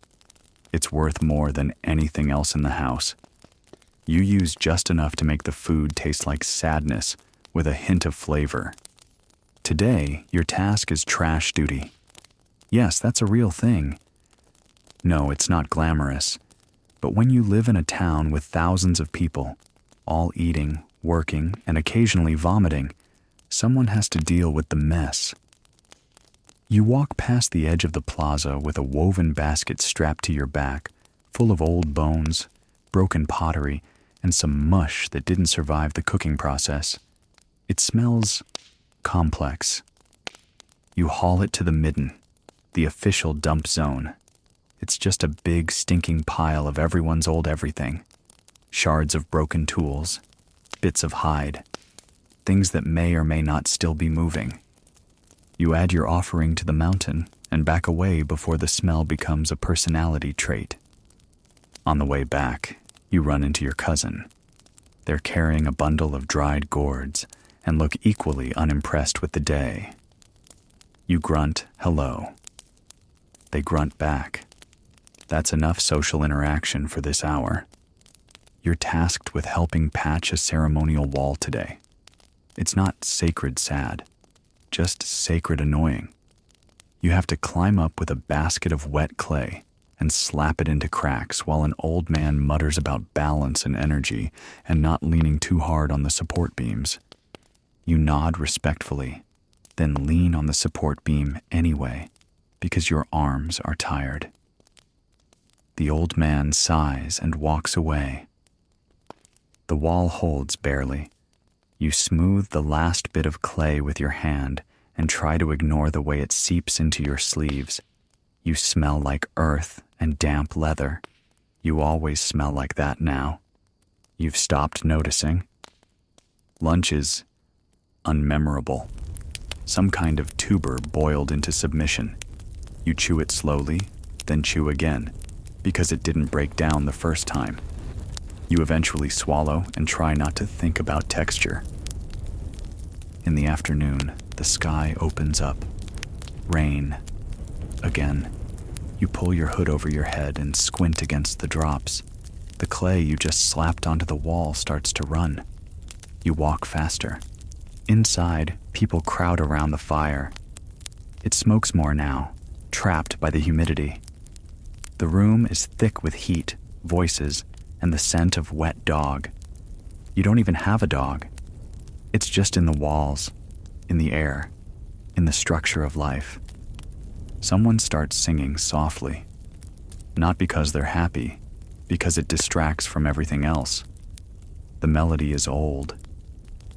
It's worth more than anything else in the house. You use just enough to make the food taste like sadness with a hint of flavor. Today, your task is trash duty. Yes, that's a real thing. No, it's not glamorous. But when you live in a town with thousands of people, all eating, working, and occasionally vomiting, someone has to deal with the mess. You walk past the edge of the plaza with a woven basket strapped to your back, full of old bones, broken pottery, and some mush that didn't survive the cooking process. It smells complex. You haul it to the midden, the official dump zone. It's just a big stinking pile of everyone's old everything. Shards of broken tools, bits of hide, things that may or may not still be moving. You add your offering to the mountain and back away before the smell becomes a personality trait. On the way back, you run into your cousin. They're carrying a bundle of dried gourds and look equally unimpressed with the day. You grunt, hello. They grunt back. That's enough social interaction for this hour. You're tasked with helping patch a ceremonial wall today. It's not sacred sad, just sacred annoying. You have to climb up with a basket of wet clay and slap it into cracks while an old man mutters about balance and energy and not leaning too hard on the support beams. You nod respectfully, then lean on the support beam anyway, because your arms are tired. The old man sighs and walks away. The wall holds barely. You smooth the last bit of clay with your hand and try to ignore the way it seeps into your sleeves. You smell like earth and damp leather. You always smell like that now. You've stopped noticing. Lunch is unmemorable. Some kind of tuber boiled into submission. You chew it slowly, then chew again, because it didn't break down the first time. You eventually swallow and try not to think about texture. In the afternoon, the sky opens up. Rain. Again. You pull your hood over your head and squint against the drops. The clay you just slapped onto the wall starts to run. You walk faster. Inside, people crowd around the fire. It smokes more now, trapped by the humidity. The room is thick with heat, voices, and the scent of wet dog. You don't even have a dog. It's just in the walls, in the air, in the structure of life. Someone starts singing softly. Not because they're happy, because it distracts from everything else. The melody is old.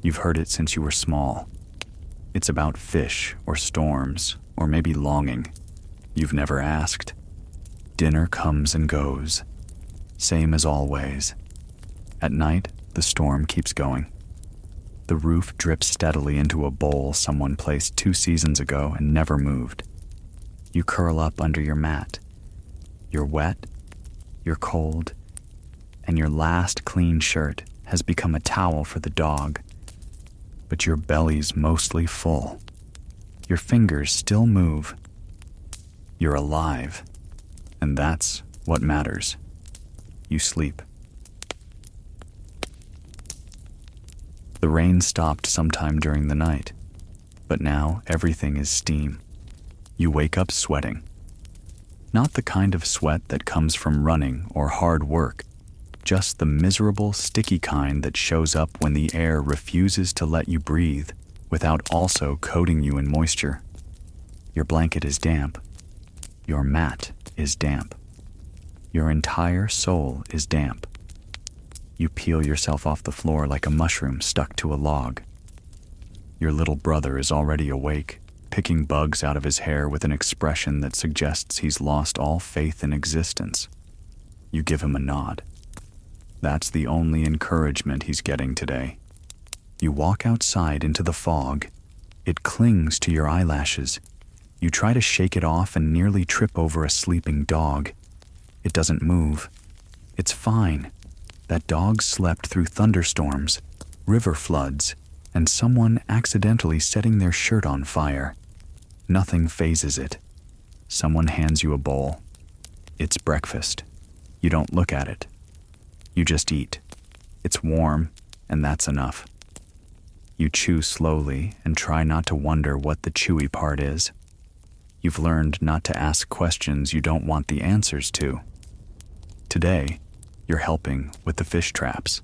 You've heard it since you were small. It's about fish or storms or maybe longing. You've never asked. Dinner comes and goes. Same as always. At night, the storm keeps going. The roof drips steadily into a bowl someone placed 2 seasons ago and never moved. You curl up under your mat. You're wet, you're cold, and your last clean shirt has become a towel for the dog. But your belly's mostly full. Your fingers still move. You're alive, and that's what matters. You sleep. The rain stopped sometime during the night, but now everything is steam. You wake up sweating. Not the kind of sweat that comes from running or hard work, just the miserable, sticky kind that shows up when the air refuses to let you breathe without also coating you in moisture. Your blanket is damp. Your mat is damp. Your entire soul is damp. You peel yourself off the floor like a mushroom stuck to a log. Your little brother is already awake, picking bugs out of his hair with an expression that suggests he's lost all faith in existence. You give him a nod. That's the only encouragement he's getting today. You walk outside into the fog. It clings to your eyelashes. You try to shake it off and nearly trip over a sleeping dog. It doesn't move. It's fine. That dog slept through thunderstorms, river floods, and someone accidentally setting their shirt on fire. Nothing phases it. Someone hands you a bowl. It's breakfast. You don't look at it. You just eat. It's warm, and that's enough. You chew slowly and try not to wonder what the chewy part is. You've learned not to ask questions you don't want the answers to. Today, you're helping with the fish traps.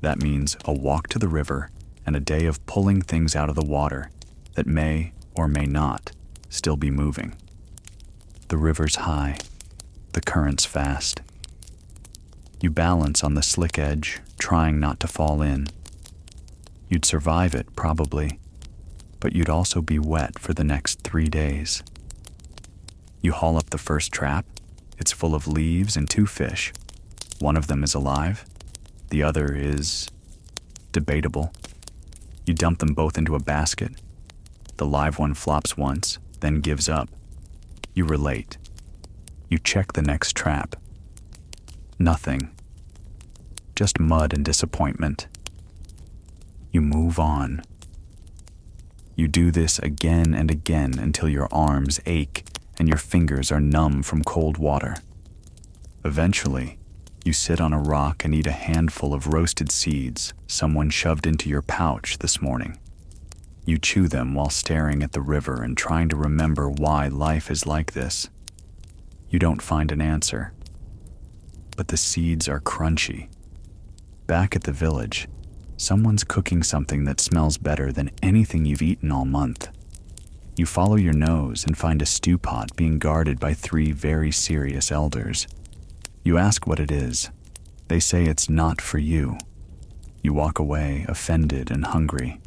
That means a walk to the river and a day of pulling things out of the water that may or may not still be moving. The river's high, the current's fast. You balance on the slick edge, trying not to fall in. You'd survive it, probably, but you'd also be wet for the next 3 days. You haul up the first trap. It's full of leaves and 2 fish. One of them is alive. The other is debatable. You dump them both into a basket. The live one flops once, then gives up. You relate. You check the next trap. Nothing. Just mud and disappointment. You move on. You do this again and again until your arms ache and your fingers are numb from cold water. Eventually, you sit on a rock and eat a handful of roasted seeds someone shoved into your pouch this morning. You chew them while staring at the river and trying to remember why life is like this. You don't find an answer, but the seeds are crunchy. Back at the village, someone's cooking something that smells better than anything you've eaten all month. You follow your nose and find a stew pot being guarded by 3 very serious elders. You ask what it is. They say it's not for you. You walk away, offended and hungry.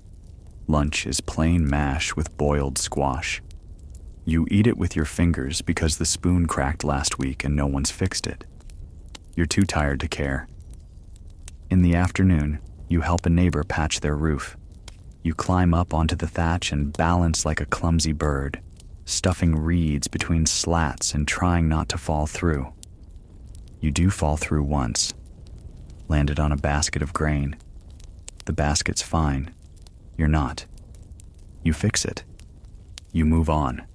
Lunch is plain mash with boiled squash. You eat it with your fingers because the spoon cracked last week and no one's fixed it. You're too tired to care. In the afternoon, you help a neighbor patch their roof. You climb up onto the thatch and balance like a clumsy bird, stuffing reeds between slats and trying not to fall through. You do fall through once, landed on a basket of grain. The basket's fine. You're not. You fix it. You move on.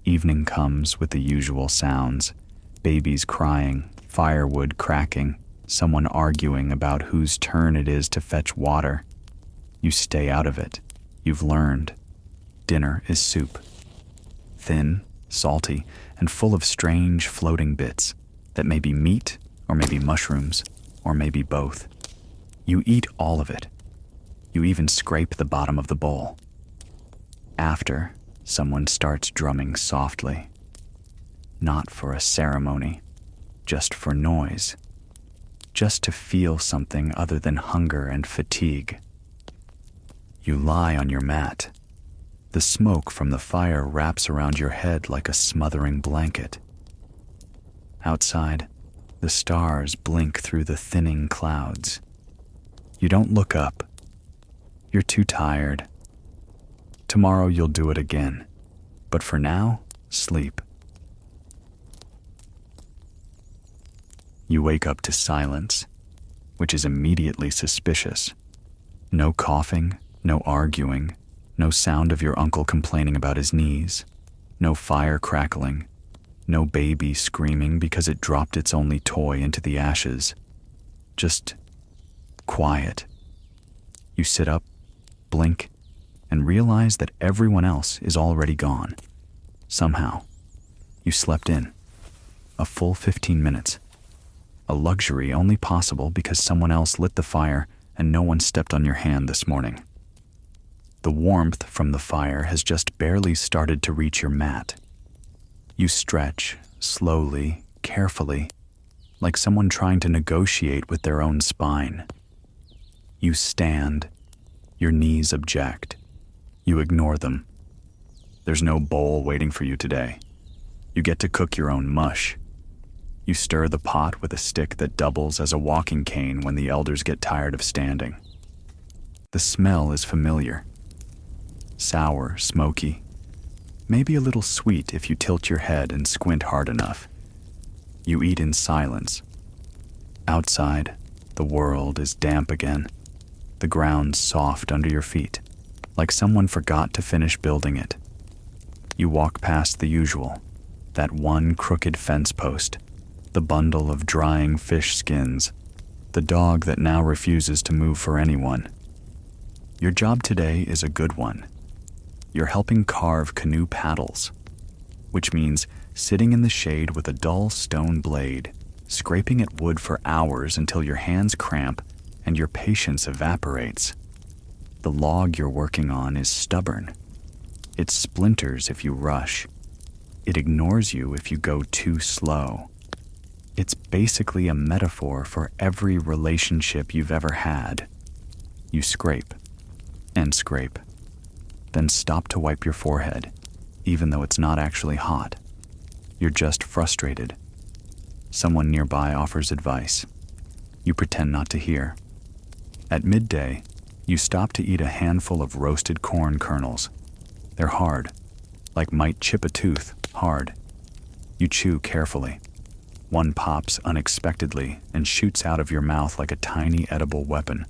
Evening comes with the usual sounds: babies crying, firewood cracking, someone arguing about whose turn it is to fetch water. You stay out of it. You've learned. Dinner is soup. Thin, salty, and full of strange floating bits that may be meat, or maybe mushrooms, or maybe both. You eat all of it. You even scrape the bottom of the bowl. After, someone starts drumming softly. Not for a ceremony, just for noise. Just to feel something other than hunger and fatigue. You lie on your mat. The smoke from the fire wraps around your head like a smothering blanket. Outside, the stars blink through the thinning clouds. You don't look up. You're too tired. Tomorrow you'll do it again. But for now, sleep. You wake up to silence, which is immediately suspicious. No coughing, no arguing, no sound of your uncle complaining about his knees, no fire crackling, no baby screaming because it dropped its only toy into the ashes. Just quiet. You sit up, blink, and realize that everyone else is already gone. Somehow, you slept in. A full 15 minutes. a luxury only possible because someone else lit the fire and no one stepped on your hand this morning. The warmth from the fire has just barely started to reach your mat. You stretch, slowly, carefully, like someone trying to negotiate with their own spine. You stand, your knees object. You ignore them. There's no bowl waiting for you today. You get to cook your own mush. You stir the pot with a stick that doubles as a walking cane when the elders get tired of standing. The smell is familiar. Sour, smoky, maybe a little sweet if you tilt your head and squint hard enough. You eat in silence. Outside, the world is damp again, the ground soft under your feet, like someone forgot to finish building it. You walk past the usual, that one crooked fence post, the bundle of drying fish skins, the dog that now refuses to move for anyone. Your job today is a good one. You're helping carve canoe paddles, which means sitting in the shade with a dull stone blade, scraping at wood for hours until your hands cramp and your patience evaporates. The log you're working on is stubborn. It splinters if you rush. It ignores you if you go too slow. It's basically a metaphor for every relationship you've ever had. You scrape and scrape, then stop to wipe your forehead, even though it's not actually hot. You're just frustrated. Someone nearby offers advice. You pretend not to hear. At midday, you stop to eat a handful of roasted corn kernels. They're hard, like might chip a tooth, hard. You chew carefully. One pops unexpectedly and shoots out of your mouth like a tiny edible weapon.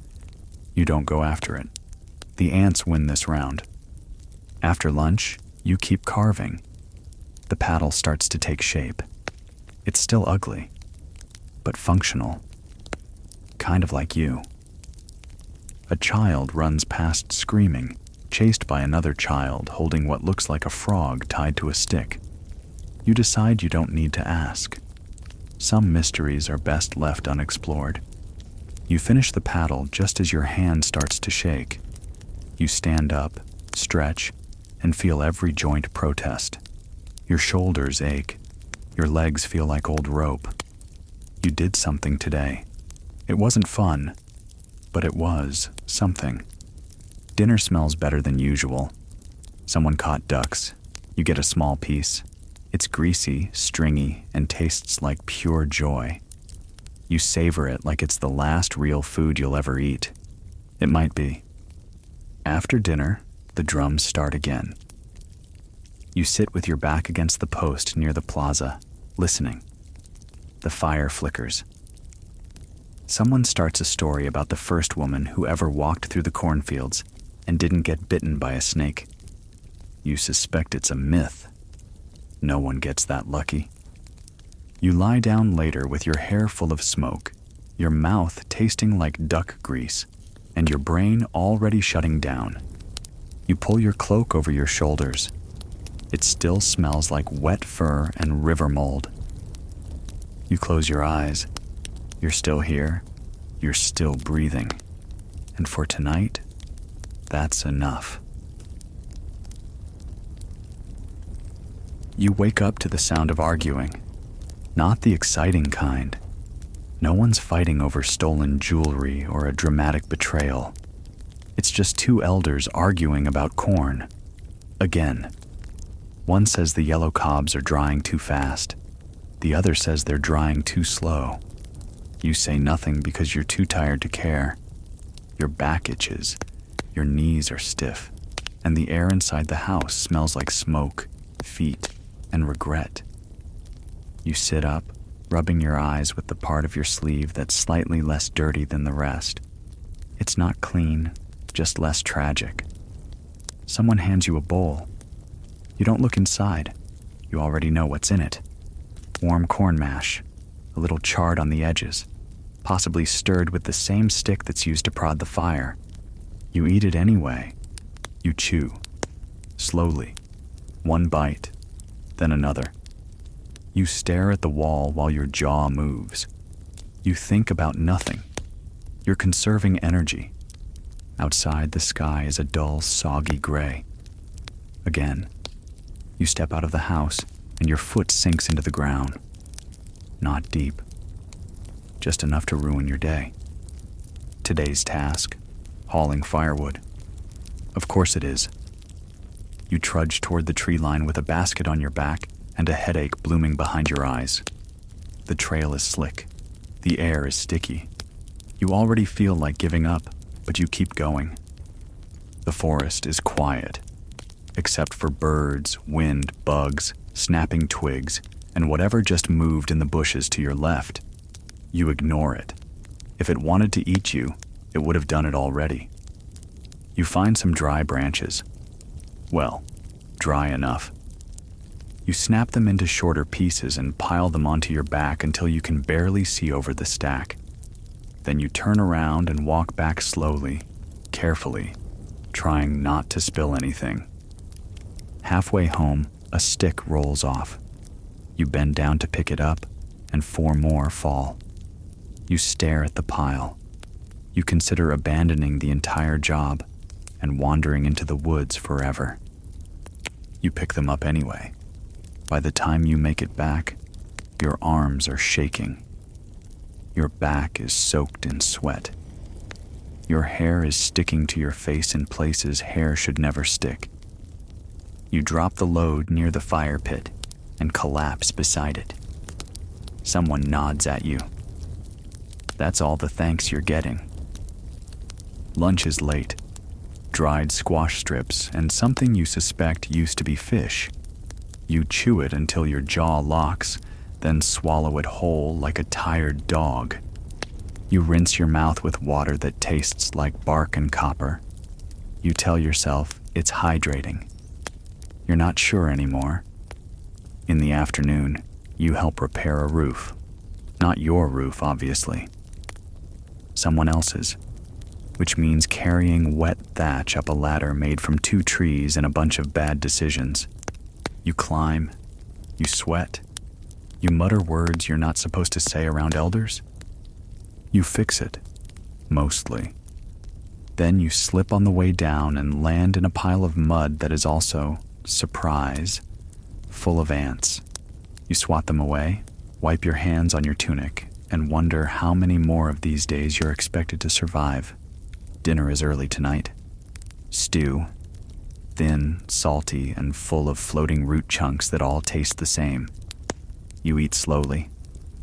You don't go after it. The ants win this round. After lunch, you keep carving. The paddle starts to take shape. It's still ugly, but functional. Kind of like you. A child runs past screaming, chased by another child holding what looks like a frog tied to a stick. You decide you don't need to ask. Some mysteries are best left unexplored. You finish the paddle just as your hand starts to shake. You stand up, stretch, and feel every joint protest. Your shoulders ache. Your legs feel like old rope. You did something today. It wasn't fun, but it was something. Dinner smells better than usual. Someone caught ducks. You get a small piece. It's greasy, stringy, and tastes like pure joy. You savor it like it's the last real food you'll ever eat. It might be. After dinner, the drums start again. You sit with your back against the post near the plaza, listening. The fire flickers. Someone starts a story about the first woman who ever walked through the cornfields and didn't get bitten by a snake. You suspect it's a myth. No one gets that lucky. You lie down later with your hair full of smoke, your mouth tasting like duck grease, and your brain already shutting down. You pull your cloak over your shoulders. It still smells like wet fur and river mold. You close your eyes. You're still here. You're still breathing. And for tonight, that's enough. You wake up to the sound of arguing. Not the exciting kind. No one's fighting over stolen jewelry or a dramatic betrayal. It's just two elders arguing about corn. Again. One says the yellow cobs are drying too fast. The other says they're drying too slow. You say nothing because you're too tired to care. Your back itches. Your knees are stiff. And the air inside the house smells like smoke, feet, and regret. You sit up, rubbing your eyes with the part of your sleeve that's slightly less dirty than the rest. It's not clean, just less tragic. Someone hands you a bowl. You don't look inside. You already know what's in it. Warm corn mash, a little charred on the edges, possibly stirred with the same stick that's used to prod the fire. You eat it anyway. You chew. Slowly. One bite, then another. You stare at the wall while your jaw moves. You think about nothing. You're conserving energy. Outside, the sky is a dull, soggy gray. Again, you step out of the house and your foot sinks into the ground. Not deep, just enough to ruin your day. Today's task, hauling firewood. Of course it is. You trudge toward the tree line with a basket on your back and a headache blooming behind your eyes. The trail is slick. The air is sticky. You already feel like giving up, but you keep going. The forest is quiet, except for birds, wind, bugs, snapping twigs, and whatever just moved in the bushes to your left. You ignore it. If it wanted to eat you, it would have done it already. You find some dry branches. Well, dry enough. You snap them into shorter pieces and pile them onto your back until you can barely see over the stack. Then you turn around and walk back slowly, carefully, trying not to spill anything. Halfway home, a stick rolls off. You bend down to pick it up, and 4 more fall. You stare at the pile. You consider abandoning the entire job and wandering into the woods forever. You pick them up anyway. By the time you make it back, your arms are shaking. Your back is soaked in sweat. Your hair is sticking to your face in places hair should never stick. You drop the load near the fire pit and collapse beside it. Someone nods at you. That's all the thanks you're getting. Lunch is late. Dried squash strips and something you suspect used to be fish. You chew it until your jaw locks, then swallow it whole like a tired dog. You rinse your mouth with water that tastes like bark and copper. You tell yourself it's hydrating. You're not sure anymore. In the afternoon, you help repair a roof. Not your roof, obviously. Someone else's, which means carrying wet thatch up a ladder made from 2 trees and a bunch of bad decisions. You climb. You sweat. You mutter words you're not supposed to say around elders. You fix it, mostly. Then you slip on the way down and land in a pile of mud that is also, surprise, full of ants. You swat them away, wipe your hands on your tunic, and wonder how many more of these days you're expected to survive. Dinner is early tonight. Stew. Thin, salty, and full of floating root chunks that all taste the same. You eat slowly,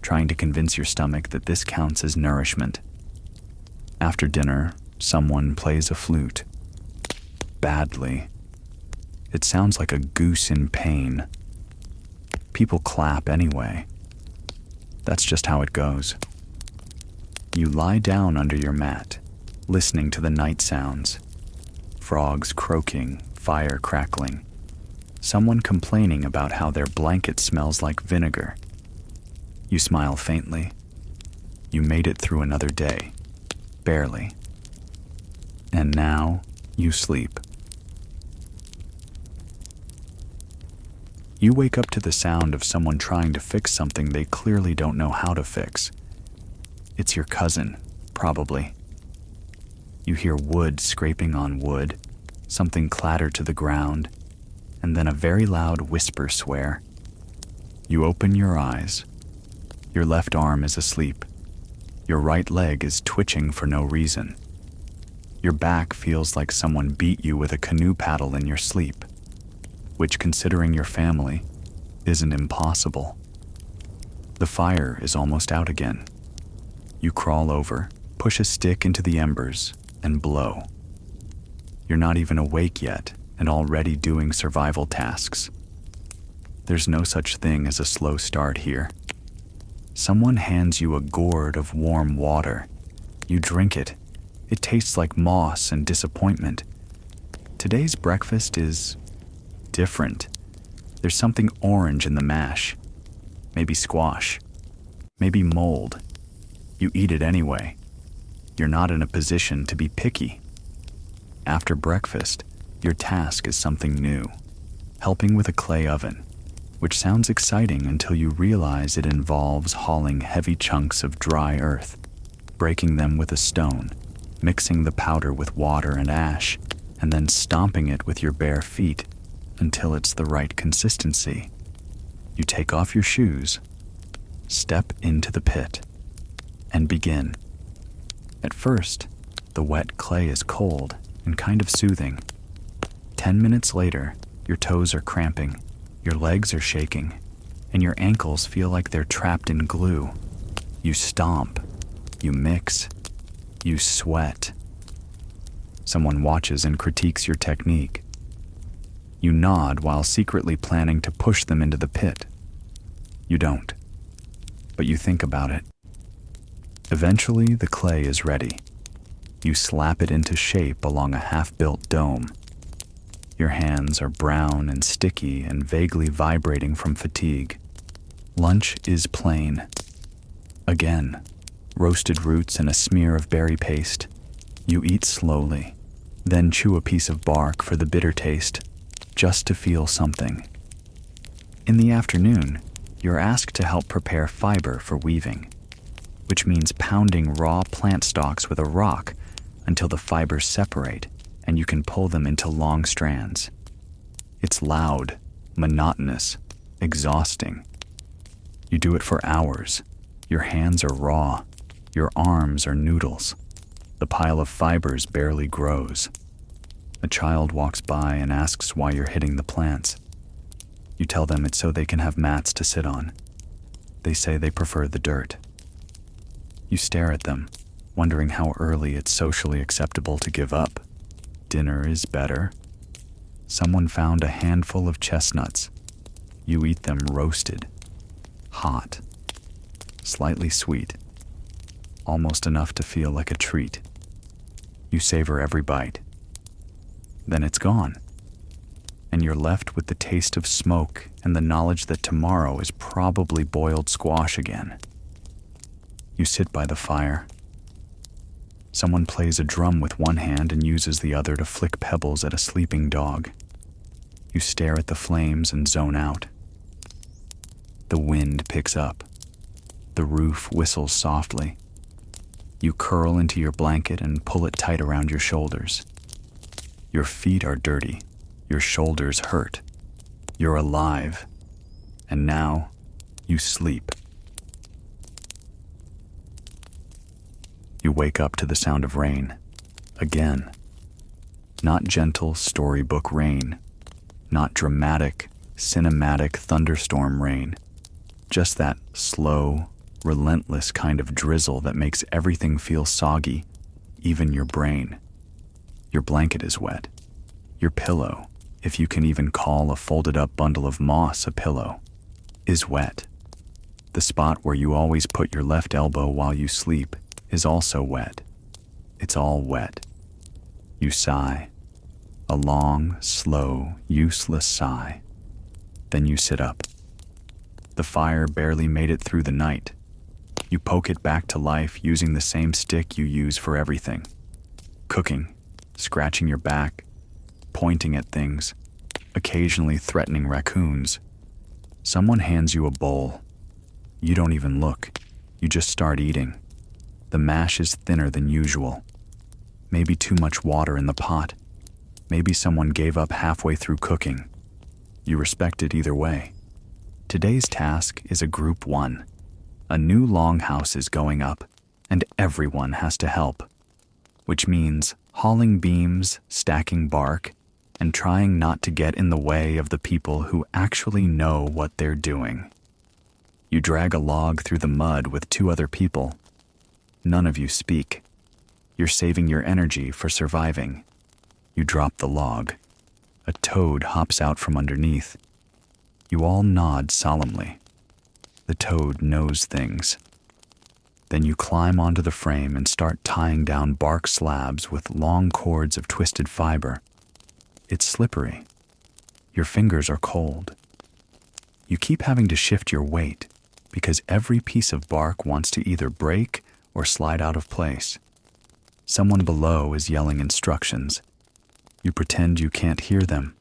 trying to convince your stomach that this counts as nourishment. After dinner, someone plays a flute. Badly. It sounds like a goose in pain. People clap anyway. That's just how it goes. You lie down under your mat, listening to the night sounds. Frogs croaking, fire crackling. Someone complaining about how their blanket smells like vinegar. You smile faintly. You made it through another day. Barely. And now, you sleep. You wake up to the sound of someone trying to fix something they clearly don't know how to fix. It's your cousin, probably. You hear wood scraping on wood, something clatter to the ground, and then a very loud whisper swear. You open your eyes. Your left arm is asleep. Your right leg is twitching for no reason. Your back feels like someone beat you with a canoe paddle in your sleep, which, considering your family, isn't impossible. The fire is almost out again. You crawl over, push a stick into the embers, and blow. You're not even awake yet, and already doing survival tasks. There's no such thing as a slow start here. Someone hands you a gourd of warm water. You drink it. It tastes like moss and disappointment. Today's breakfast is different. There's something orange in the mash. Maybe squash. Maybe mold. You eat it anyway. You're not in a position to be picky. After breakfast, your task is something new. Helping with a clay oven. which sounds exciting until you realize it involves hauling heavy chunks of dry earth, breaking them with a stone, mixing the powder with water and ash, and then stomping it with your bare feet until it's the right consistency. You take off your shoes, step into the pit, and begin. At first, the wet clay is cold and kind of soothing. 10 minutes later, your toes are cramping, your legs are shaking, and your ankles feel like they're trapped in glue. You stomp, you mix, you sweat. Someone watches and critiques your technique. You nod while secretly planning to push them into the pit. You don't, but you think about it. Eventually, the clay is ready. You slap it into shape along a half-built dome. Your hands are brown and sticky and vaguely vibrating from fatigue. Lunch is plain. Again, roasted roots and a smear of berry paste. You eat slowly, then chew a piece of bark for the bitter taste, just to feel something. In the afternoon, you're asked to help prepare fiber for weaving, which means pounding raw plant stalks with a rock until the fibers separate and you can pull them into long strands. It's loud, monotonous, exhausting. You do it for hours. Your hands are raw. Your arms are noodles. The pile of fibers barely grows. A child walks by and asks why you're hitting the plants. You tell them it's so they can have mats to sit on. They say they prefer the dirt. You stare at them, wondering how early it's socially acceptable to give up. Dinner is better. Someone found a handful of chestnuts. You eat them roasted, hot, slightly sweet, almost enough to feel like a treat. You savor every bite. Then it's gone, and you're left with the taste of smoke and the knowledge that tomorrow is probably boiled squash again. You sit by the fire. Someone plays a drum with one hand and uses the other to flick pebbles at a sleeping dog. You stare at the flames and zone out. The wind picks up. The roof whistles softly. You curl into your blanket and pull it tight around your shoulders. Your feet are dirty. Your shoulders hurt. You're alive. And now, you sleep. You wake up to the sound of rain. Again. Not gentle storybook rain. Not dramatic, cinematic thunderstorm rain. Just that slow, relentless kind of drizzle that makes everything feel soggy, even your brain. Your blanket is wet. Your pillow, if you can even call a folded-up bundle of moss a pillow, is wet. The spot where you always put your left elbow while you sleep is also wet. It's all wet. You sigh. A long, slow, useless sigh. Then you sit up. The fire barely made it through the night. You poke it back to life using the same stick you use for everything. Cooking, scratching your back, pointing at things, occasionally threatening raccoons. Someone hands you a bowl. You don't even look. You just start eating. The mash is thinner than usual. Maybe too much water in the pot. Maybe someone gave up halfway through cooking. You respect it either way. Today's task is a group 1. A new longhouse is going up, and everyone has to help. Which means hauling beams, stacking bark, and trying not to get in the way of the people who actually know what they're doing. You drag a log through the mud with 2 other people. None of you speak. You're saving your energy for surviving. You drop the log. A toad hops out from underneath. You all nod solemnly. The toad knows things. Then you climb onto the frame and start tying down bark slabs with long cords of twisted fiber. It's slippery. Your fingers are cold. You keep having to shift your weight because every piece of bark wants to either break or slide out of place. Someone below is yelling instructions. You pretend you can't hear them.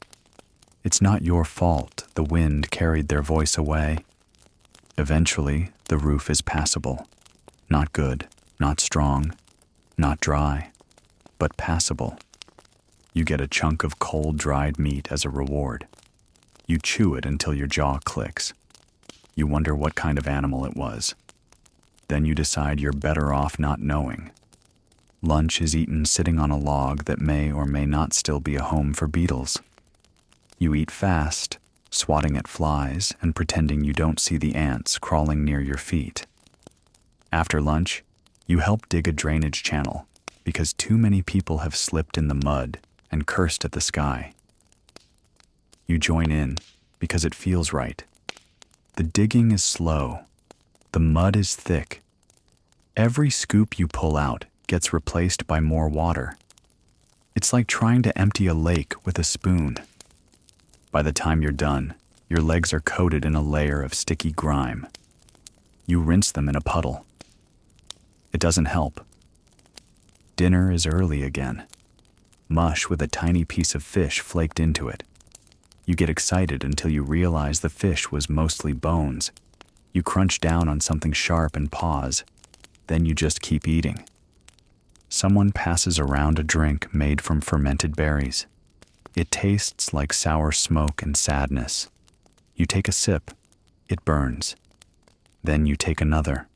It's not your fault the wind carried their voice away. Eventually, the roof is passable. Not good, not strong, not dry, but passable. You get a chunk of cold, dried meat as a reward. You chew it until your jaw clicks. You wonder what kind of animal it was. Then you decide you're better off not knowing. Lunch is eaten sitting on a log that may or may not still be a home for beetles. You eat fast, swatting at flies and pretending you don't see the ants crawling near your feet. After lunch, you help dig a drainage channel because too many people have slipped in the mud and cursed at the sky. You join in because it feels right. The digging is slow. The mud is thick. Every scoop you pull out gets replaced by more water. It's like trying to empty a lake with a spoon. By the time you're done, your legs are coated in a layer of sticky grime. You rinse them in a puddle. It doesn't help. Dinner is early again. Mush with a tiny piece of fish flaked into it. You get excited until you realize the fish was mostly bones. You crunch down on something sharp and pause. Then you just keep eating. Someone passes around a drink made from fermented berries. It tastes like sour smoke and sadness. You take a sip. It burns. Then you take another.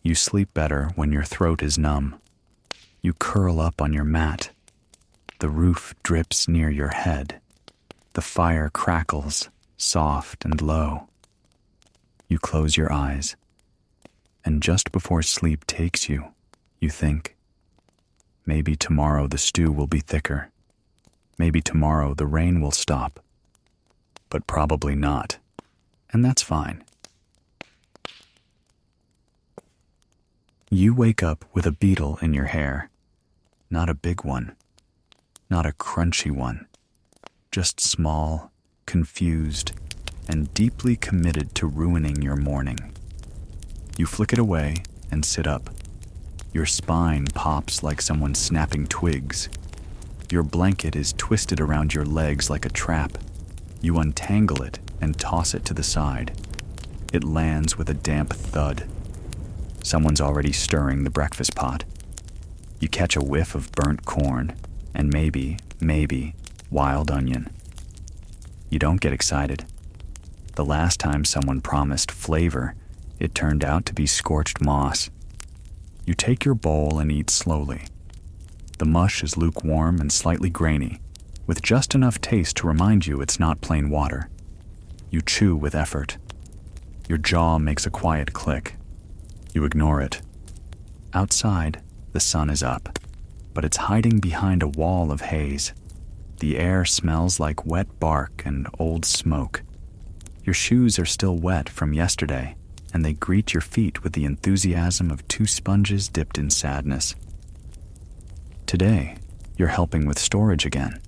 You sleep better when your throat is numb. You curl up on your mat. The roof drips near your head. The fire crackles, soft and low. You close your eyes. And just before sleep takes you, you think, maybe tomorrow the stew will be thicker. Maybe tomorrow the rain will stop. But probably not. And that's fine. You wake up with a beetle in your hair. Not a big one. Not a crunchy one. Just small, confused, and deeply committed to ruining your morning. You flick it away and sit up. Your spine pops like someone snapping twigs. Your blanket is twisted around your legs like a trap. You untangle it and toss it to the side. It lands with a damp thud. Someone's already stirring the breakfast pot. You catch a whiff of burnt corn and maybe, wild onion. You don't get excited. The last time someone promised flavor, it turned out to be scorched moss. You take your bowl and eat slowly. The mush is lukewarm and slightly grainy, with just enough taste to remind you it's not plain water. You chew with effort. Your jaw makes a quiet click. You ignore it. Outside, the sun is up, but it's hiding behind a wall of haze. The air smells like wet bark and old smoke. Your shoes are still wet from yesterday, and they greet your feet with the enthusiasm of two sponges dipped in sadness. Today, you're helping with storage again.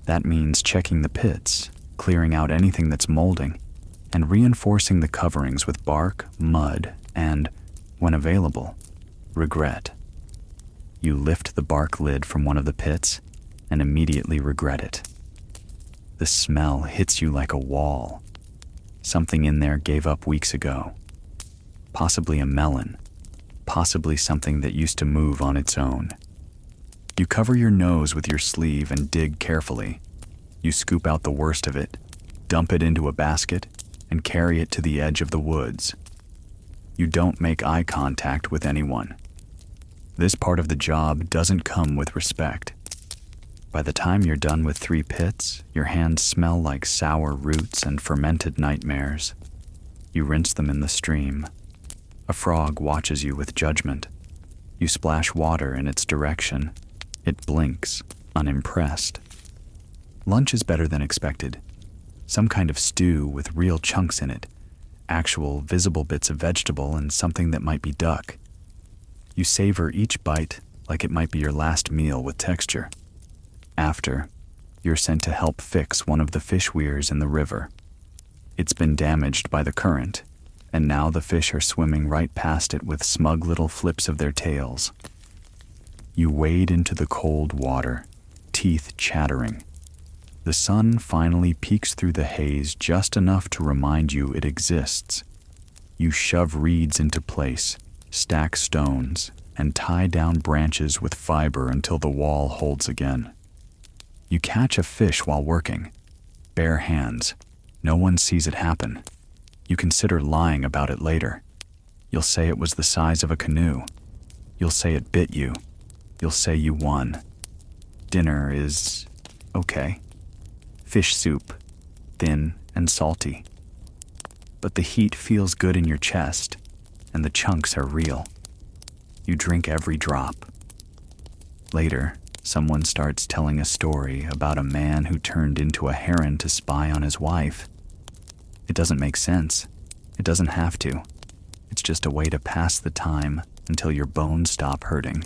That means checking the pits, clearing out anything that's molding, and reinforcing the coverings with bark, mud, and, when available, regret. You lift the bark lid from one of the pits and immediately regret it. The smell hits you like a wall. Something in there gave up weeks ago. Possibly a melon. Possibly something that used to move on its own. You cover your nose with your sleeve and dig carefully. You scoop out the worst of it, dump it into a basket, and carry it to the edge of the woods. You don't make eye contact with anyone. This part of the job doesn't come with respect. By the time you're done with 3 pits, your hands smell like sour roots and fermented nightmares. You rinse them in the stream. A frog watches you with judgment. You splash water in its direction. It blinks, unimpressed. Lunch is better than expected. Some kind of stew with real chunks in it. Actual, visible bits of vegetable and something that might be duck. You savor each bite like it might be your last meal with texture. After, you're sent to help fix one of the fish weirs in the river. It's been damaged by the current, and now the fish are swimming right past it with smug little flips of their tails. You wade into the cold water, teeth chattering. The sun finally peeks through the haze just enough to remind you it exists. You shove reeds into place, stack stones, and tie down branches with fiber until the wall holds again. You catch a fish while working. Bare hands. No one sees it happen. You consider lying about it later. You'll say it was the size of a canoe. You'll say it bit you. You'll say you won. Dinner is okay. Fish soup, thin and salty. But the heat feels good in your chest, and the chunks are real. You drink every drop. Later, someone starts telling a story about a man who turned into a heron to spy on his wife. It doesn't make sense. It doesn't have to. It's just a way to pass the time until your bones stop hurting.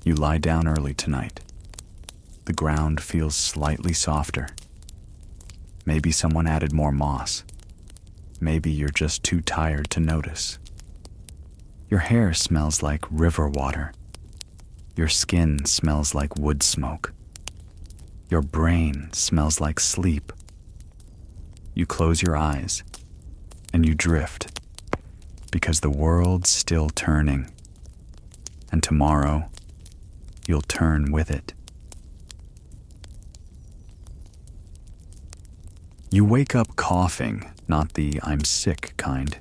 You lie down early tonight. The ground feels slightly softer. Maybe someone added more moss. Maybe you're just too tired to notice. Your hair smells like river water. Your skin smells like wood smoke. Your brain smells like sleep. You close your eyes and you drift because the world's still turning. And tomorrow, you'll turn with it. You wake up coughing, not the I'm sick kind,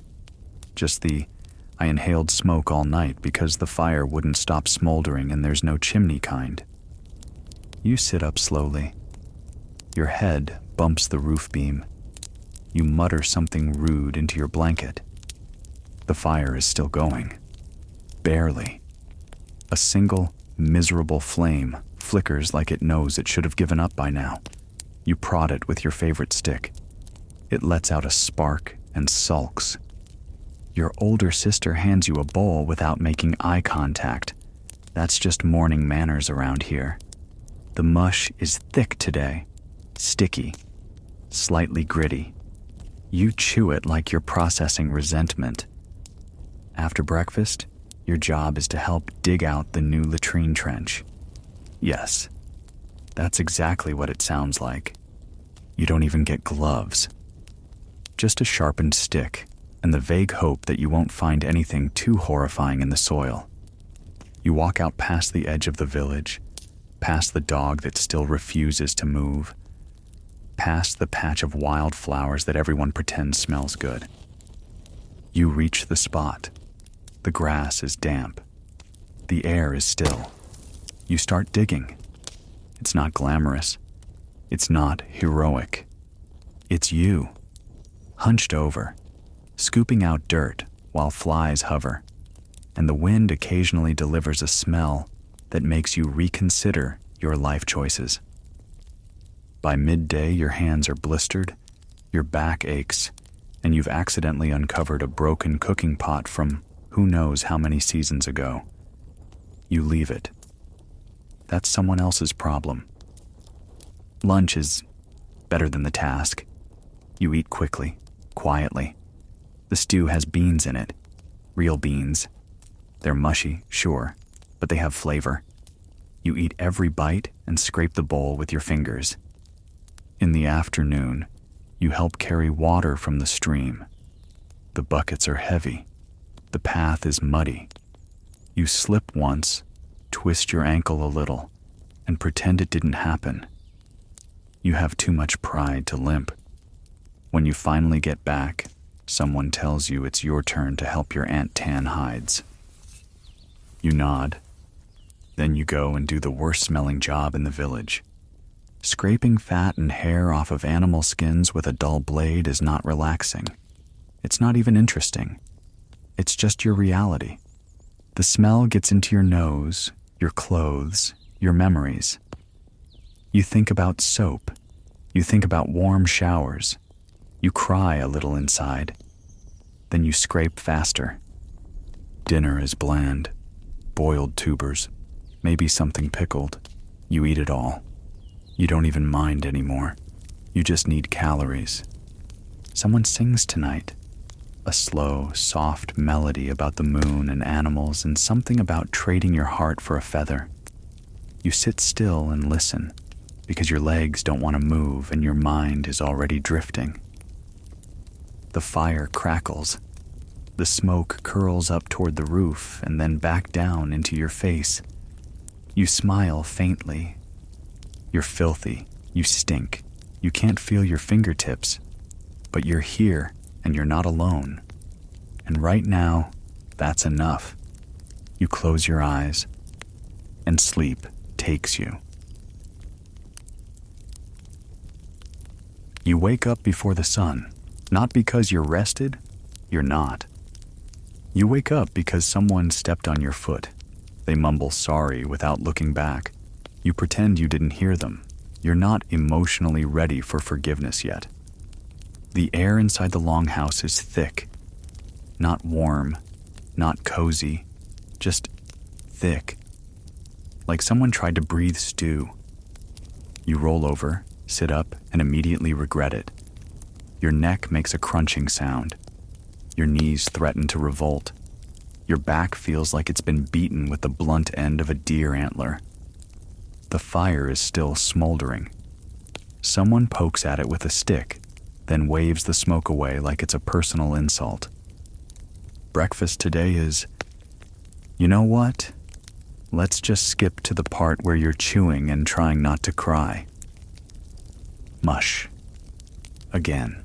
just the I inhaled smoke all night because the fire wouldn't stop smoldering and there's no chimney kind. You sit up slowly. Your head bumps the roof beam. You mutter something rude into your blanket. The fire is still going. Barely. A single, miserable flame flickers like it knows it should have given up by now. You prod it with your favorite stick. It lets out a spark and sulks. Your older sister hands you a bowl without making eye contact. That's just morning manners around here. The mush is thick today, sticky, slightly gritty. You chew it like you're processing resentment. After breakfast, your job is to help dig out the new latrine trench. Yes, that's exactly what it sounds like. You don't even get gloves. Just a sharpened stick and the vague hope that you won't find anything too horrifying in the soil. You walk out past the edge of the village, past the dog that still refuses to move, past the patch of wildflowers that everyone pretends smells good. You reach the spot. The grass is damp. The air is still. You start digging. It's not glamorous. It's not heroic. It's you, hunched over, scooping out dirt while flies hover, and the wind occasionally delivers a smell that makes you reconsider your life choices. By midday, your hands are blistered, your back aches, and you've accidentally uncovered a broken cooking pot from who knows how many seasons ago. You leave it. That's someone else's problem. Lunch is better than the task. You eat quickly, quietly. The stew has beans in it. Real beans. They're mushy, sure, but they have flavor. You eat every bite and scrape the bowl with your fingers. In the afternoon, you help carry water from the stream. The buckets are heavy. The path is muddy. You slip once, twist your ankle a little, and pretend it didn't happen. You have too much pride to limp. When you finally get back, someone tells you it's your turn to help your aunt tan hides. You nod. Then you go and do the worst-smelling job in the village. Scraping fat and hair off of animal skins with a dull blade is not relaxing. It's not even interesting. It's just your reality. The smell gets into your nose, your clothes, your memories. You think about soap. You think about warm showers. You cry a little inside. Then you scrape faster. Dinner is bland. Boiled tubers. Maybe something pickled. You eat it all. You don't even mind anymore. You just need calories. Someone sings tonight. A slow, soft melody about the moon and animals and something about trading your heart for a feather. You sit still and listen. because your legs don't want to move and your mind is already drifting. The fire crackles. The smoke curls up toward the roof and then back down into your face. You smile faintly. You're filthy. You stink. You can't feel your fingertips. But you're here and you're not alone. And right now, that's enough. You close your eyes and sleep takes you. You wake up before the sun, not because you're rested, you're not. You wake up because someone stepped on your foot. They mumble sorry without looking back. You pretend you didn't hear them. You're not emotionally ready for forgiveness yet. The air inside the longhouse is thick, not warm, not cozy, just thick, like someone tried to breathe stew. You roll over, sit up, and immediately regret it. Your neck makes a crunching sound. Your knees threaten to revolt. Your back feels like it's been beaten with the blunt end of a deer antler. The fire is still smoldering. Someone pokes at it with a stick, then waves the smoke away like it's a personal insult. Breakfast today is, you know what? Let's just skip to the part where you're chewing and trying not to cry. Mush. Again.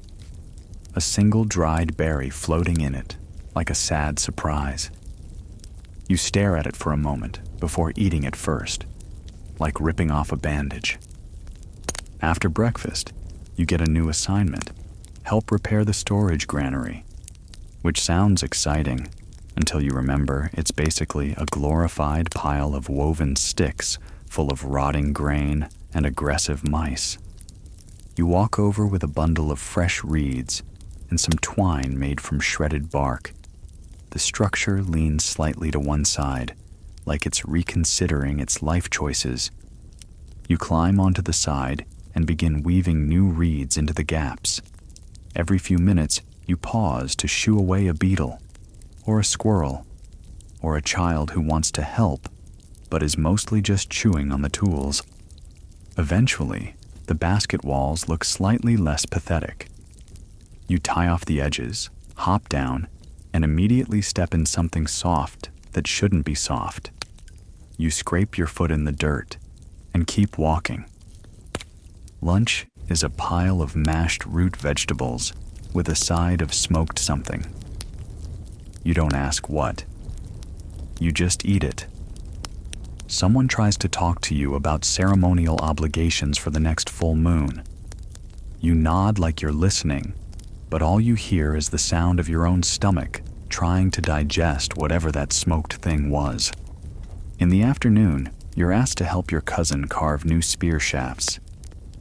A single dried berry floating in it, like a sad surprise. You stare at it for a moment before eating it first, like ripping off a bandage. After breakfast, you get a new assignment: help repair the storage granary, which sounds exciting until you remember it's basically a glorified pile of woven sticks full of rotting grain and aggressive mice. You walk over with a bundle of fresh reeds and some twine made from shredded bark. The structure leans slightly to one side, like it's reconsidering its life choices. You climb onto the side and begin weaving new reeds into the gaps. Every few minutes, you pause to shoo away a beetle, or a squirrel, or a child who wants to help, but is mostly just chewing on the tools. Eventually, the basket walls look slightly less pathetic. You tie off the edges, hop down, and immediately step in something soft that shouldn't be soft. You scrape your foot in the dirt and keep walking. Lunch is a pile of mashed root vegetables with a side of smoked something. You don't ask what. You just eat it. Someone tries to talk to you about ceremonial obligations for the next full moon. You nod like you're listening, but all you hear is the sound of your own stomach trying to digest whatever that smoked thing was. In the afternoon, you're asked to help your cousin carve new spear shafts.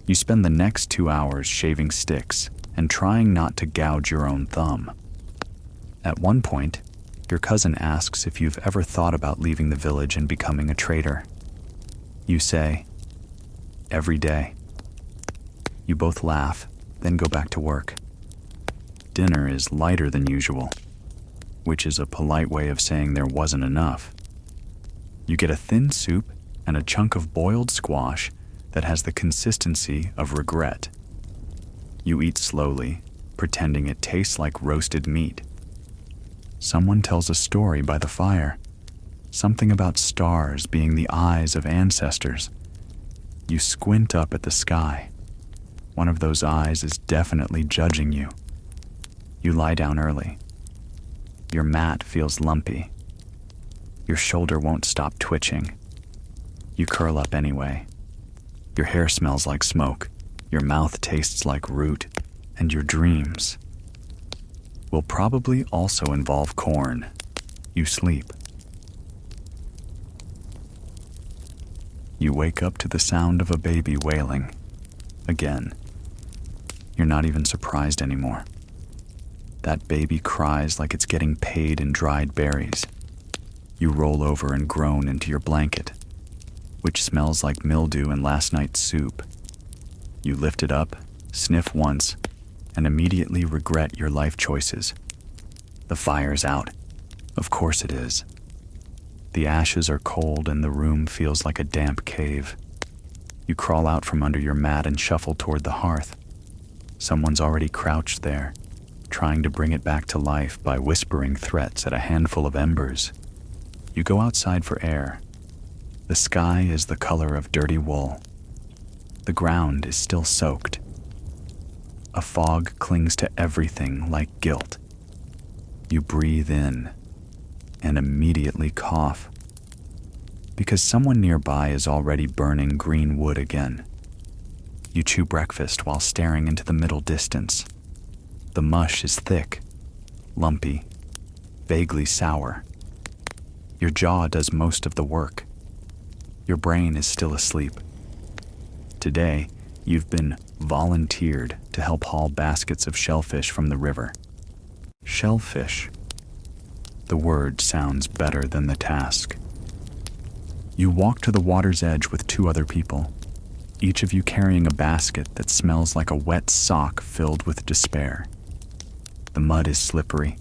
You spend the next 2 hours shaving sticks and trying not to gouge your own thumb. At one point, your cousin asks if you've ever thought about leaving the village and becoming a trader. You say, every day. You both laugh, then go back to work. Dinner is lighter than usual, which is a polite way of saying there wasn't enough. You get a thin soup and a chunk of boiled squash that has the consistency of regret. You eat slowly, pretending it tastes like roasted meat. Someone tells a story by the fire, something about stars being the eyes of ancestors. You squint up at the sky. One of those eyes is definitely judging you. You lie down early. Your mat feels lumpy. Your shoulder won't stop twitching. You curl up anyway. Your hair smells like smoke. Your mouth tastes like root. And your dreams will probably also involve corn. You sleep. You wake up to the sound of a baby wailing. Again. You're not even surprised anymore. That baby cries like it's getting paid in dried berries. You roll over and groan into your blanket, which smells like mildew and last night's soup. You lift it up, sniff once, and immediately regret your life choices. The fire's out. Of course it is. The ashes are cold and the room feels like a damp cave. You crawl out from under your mat and shuffle toward the hearth. Someone's already crouched there, trying to bring it back to life by whispering threats at a handful of embers. You go outside for air. The sky is the color of dirty wool. The ground is still soaked. A fog clings to everything like guilt. You breathe in and immediately cough, because someone nearby is already burning green wood again. You chew breakfast while staring into the middle distance. The mush is thick, lumpy, vaguely sour. Your jaw does most of the work. Your brain is still asleep. Today, you've been volunteered to help haul baskets of shellfish from the river. Shellfish. The word sounds better than the task. You walk to the water's edge with 2 other people, each of you carrying a basket that smells like a wet sock filled with despair. The mud is slippery.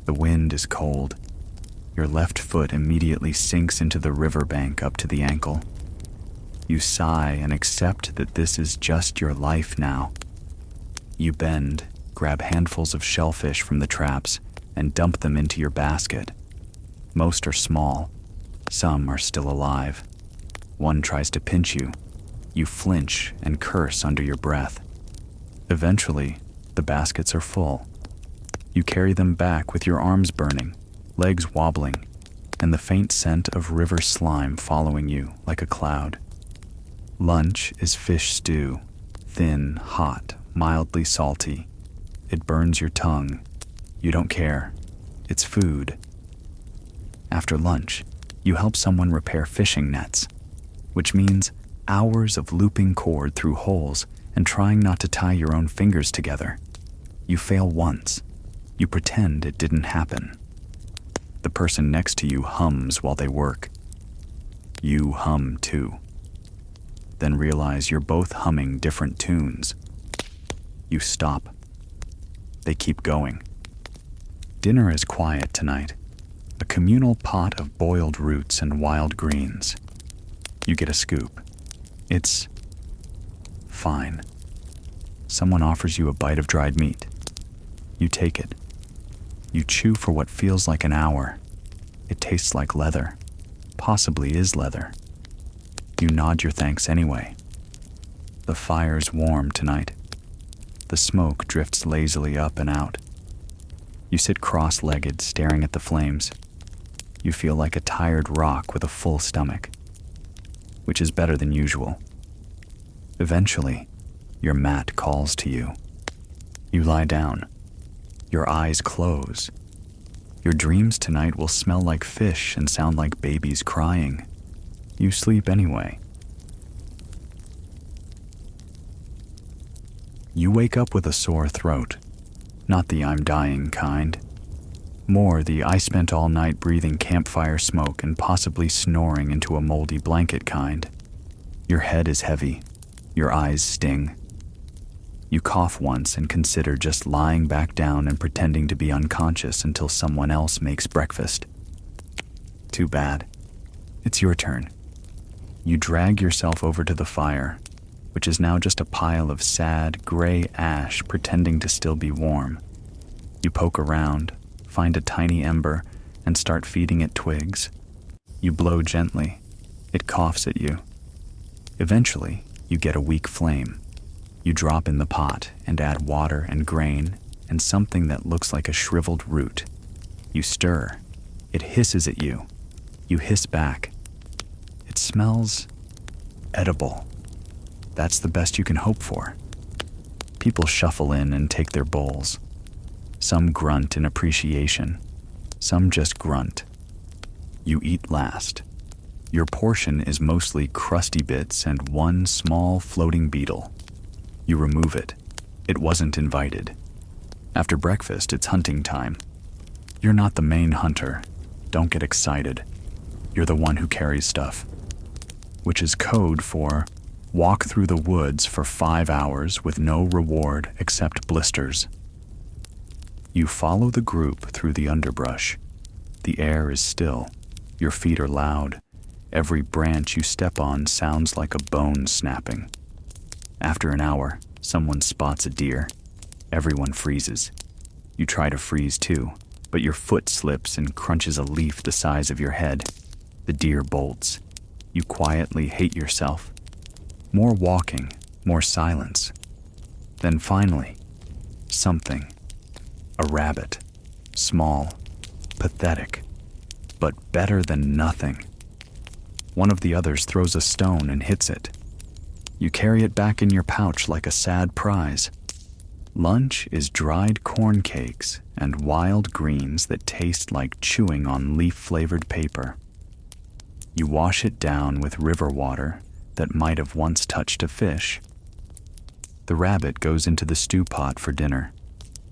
The wind is cold. Your left foot immediately sinks into the riverbank up to the ankle. You sigh and accept that this is just your life now. You bend, grab handfuls of shellfish from the traps, and dump them into your basket. Most are small. Some are still alive. One tries to pinch you. You flinch and curse under your breath. Eventually, the baskets are full. You carry them back with your arms burning, legs wobbling, and the faint scent of river slime following you like a cloud. Lunch is fish stew, thin, hot, mildly salty. It burns your tongue. You don't care. It's food. After lunch, you help someone repair fishing nets, which means hours of looping cord through holes and trying not to tie your own fingers together. You fail once. You pretend it didn't happen. The person next to you hums while they work. You hum too. Then realize you're both humming different tunes. You stop. They keep going. Dinner is quiet tonight. A communal pot of boiled roots and wild greens. You get a scoop. It's fine. Someone offers you a bite of dried meat. You take it. You chew for what feels like an hour. It tastes like leather. Possibly is leather. You nod your thanks anyway. The fire's warm tonight. The smoke drifts lazily up and out. You sit cross-legged, staring at the flames. You feel like a tired rock with a full stomach, which is better than usual. Eventually, your mat calls to you. You lie down. Your eyes close. Your dreams tonight will smell like fish and sound like babies crying. You sleep anyway. You wake up with a sore throat. Not the I'm dying kind. More the I spent all night breathing campfire smoke and possibly snoring into a moldy blanket kind. Your head is heavy. Your eyes sting. You cough once and consider just lying back down and pretending to be unconscious until someone else makes breakfast. Too bad. It's your turn. You drag yourself over to the fire, which is now just a pile of sad, gray ash pretending to still be warm. You poke around, find a tiny ember, and start feeding it twigs. You blow gently. It coughs at you. Eventually, you get a weak flame. You drop in the pot and add water and grain and something that looks like a shriveled root. You stir. It hisses at you. You hiss back. It smells edible. That's the best you can hope for. People shuffle in and take their bowls. Some grunt in appreciation. Some just grunt. You eat last. Your portion is mostly crusty bits and one small floating beetle. You remove it. It wasn't invited. After breakfast, it's hunting time. You're not the main hunter. Don't get excited. You're the one who carries stuff, which is code for walk through the woods for 5 hours with no reward except blisters. You follow the group through the underbrush. The air is still. Your feet are loud. Every branch you step on sounds like a bone snapping. After an hour, someone spots a deer. Everyone freezes. You try to freeze too, but your foot slips and crunches a leaf the size of your head. The deer bolts. You quietly hate yourself. More walking, more silence. Then finally, something. A rabbit. Small, pathetic, but better than nothing. One of the others throws a stone and hits it. You carry it back in your pouch like a sad prize. Lunch is dried corn cakes and wild greens that taste like chewing on leaf-flavored paper. You wash it down with river water that might have once touched a fish. The rabbit goes into the stew pot for dinner.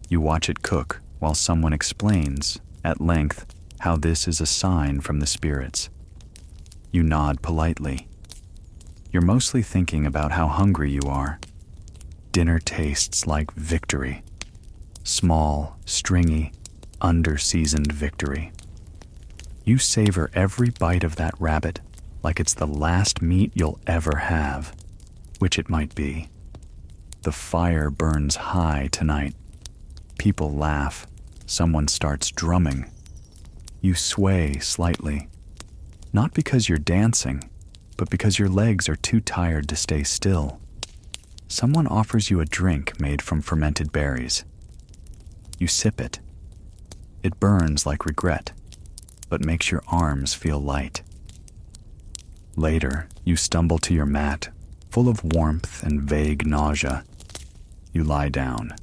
You watch it cook while someone explains, at length, how this is a sign from the spirits. You nod politely. You're mostly thinking about how hungry you are. Dinner tastes like victory. Small, stringy, under-seasoned victory. You savor every bite of that rabbit like it's the last meat you'll ever have, which it might be. The fire burns high tonight. People laugh. Someone starts drumming. You sway slightly. Not because you're dancing, but because your legs are too tired to stay still. Someone offers you a drink made from fermented berries. You sip it. It burns like regret, but makes your arms feel light. Later, you stumble to your mat, full of warmth and vague nausea. You lie down.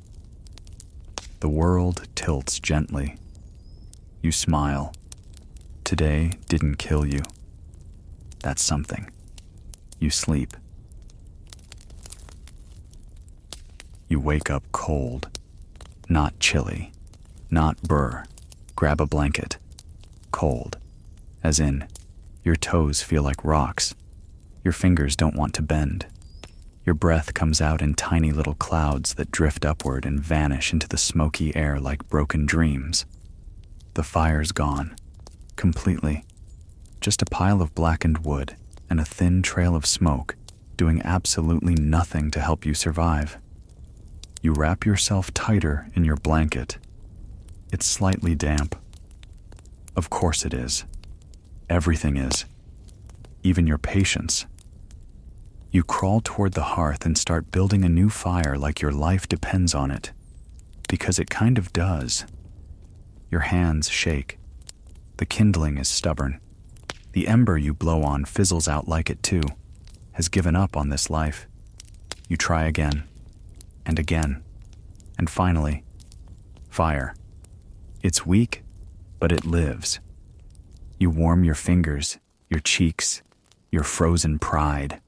The world tilts gently. You smile. Today didn't kill you. That's something. You sleep. You wake up cold. Not chilly. Not burr. Grab a blanket. Cold. As in, your toes feel like rocks. Your fingers don't want to bend. Your breath comes out in tiny little clouds that drift upward and vanish into the smoky air like broken dreams. The fire's gone. Completely. Just a pile of blackened wood and a thin trail of smoke, doing absolutely nothing to help you survive. You wrap yourself tighter in your blanket. It's slightly damp. Of course it is. Everything is. Even your patience. You crawl toward the hearth and start building a new fire like your life depends on it. Because it kind of does. Your hands shake. The kindling is stubborn. The ember you blow on fizzles out like it too, has given up on this life. You try again, and again, and finally, fire. It's weak, but it lives. You warm your fingers, your cheeks, your frozen pride.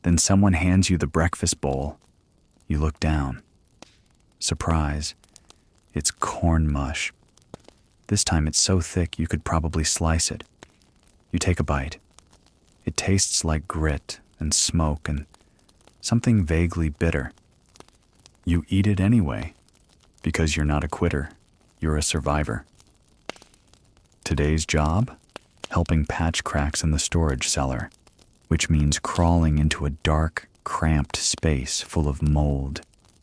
Then someone hands you the breakfast bowl. You look down. Surprise. It's corn mush. This time it's so thick you could probably slice it. You take a bite. It tastes like grit and smoke and something vaguely bitter. You eat it anyway, because you're not a quitter, you're a survivor. Today's job? Helping patch cracks in the storage cellar, which means crawling into a dark, cramped space full of mold,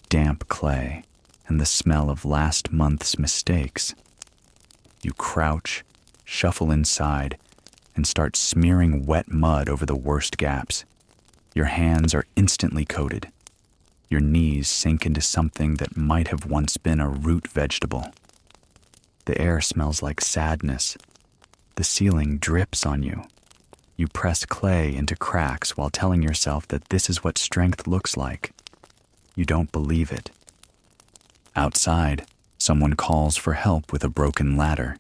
damp clay, and the smell of last month's mistakes. You crouch, shuffle inside, and start smearing wet mud over the worst gaps. Your hands are instantly coated. Your knees sink into something that might have once been a root vegetable. The air smells like sadness. The ceiling drips on you. You press clay into cracks while telling yourself that this is what strength looks like. You don't believe it. Outside, someone calls for help with a broken ladder.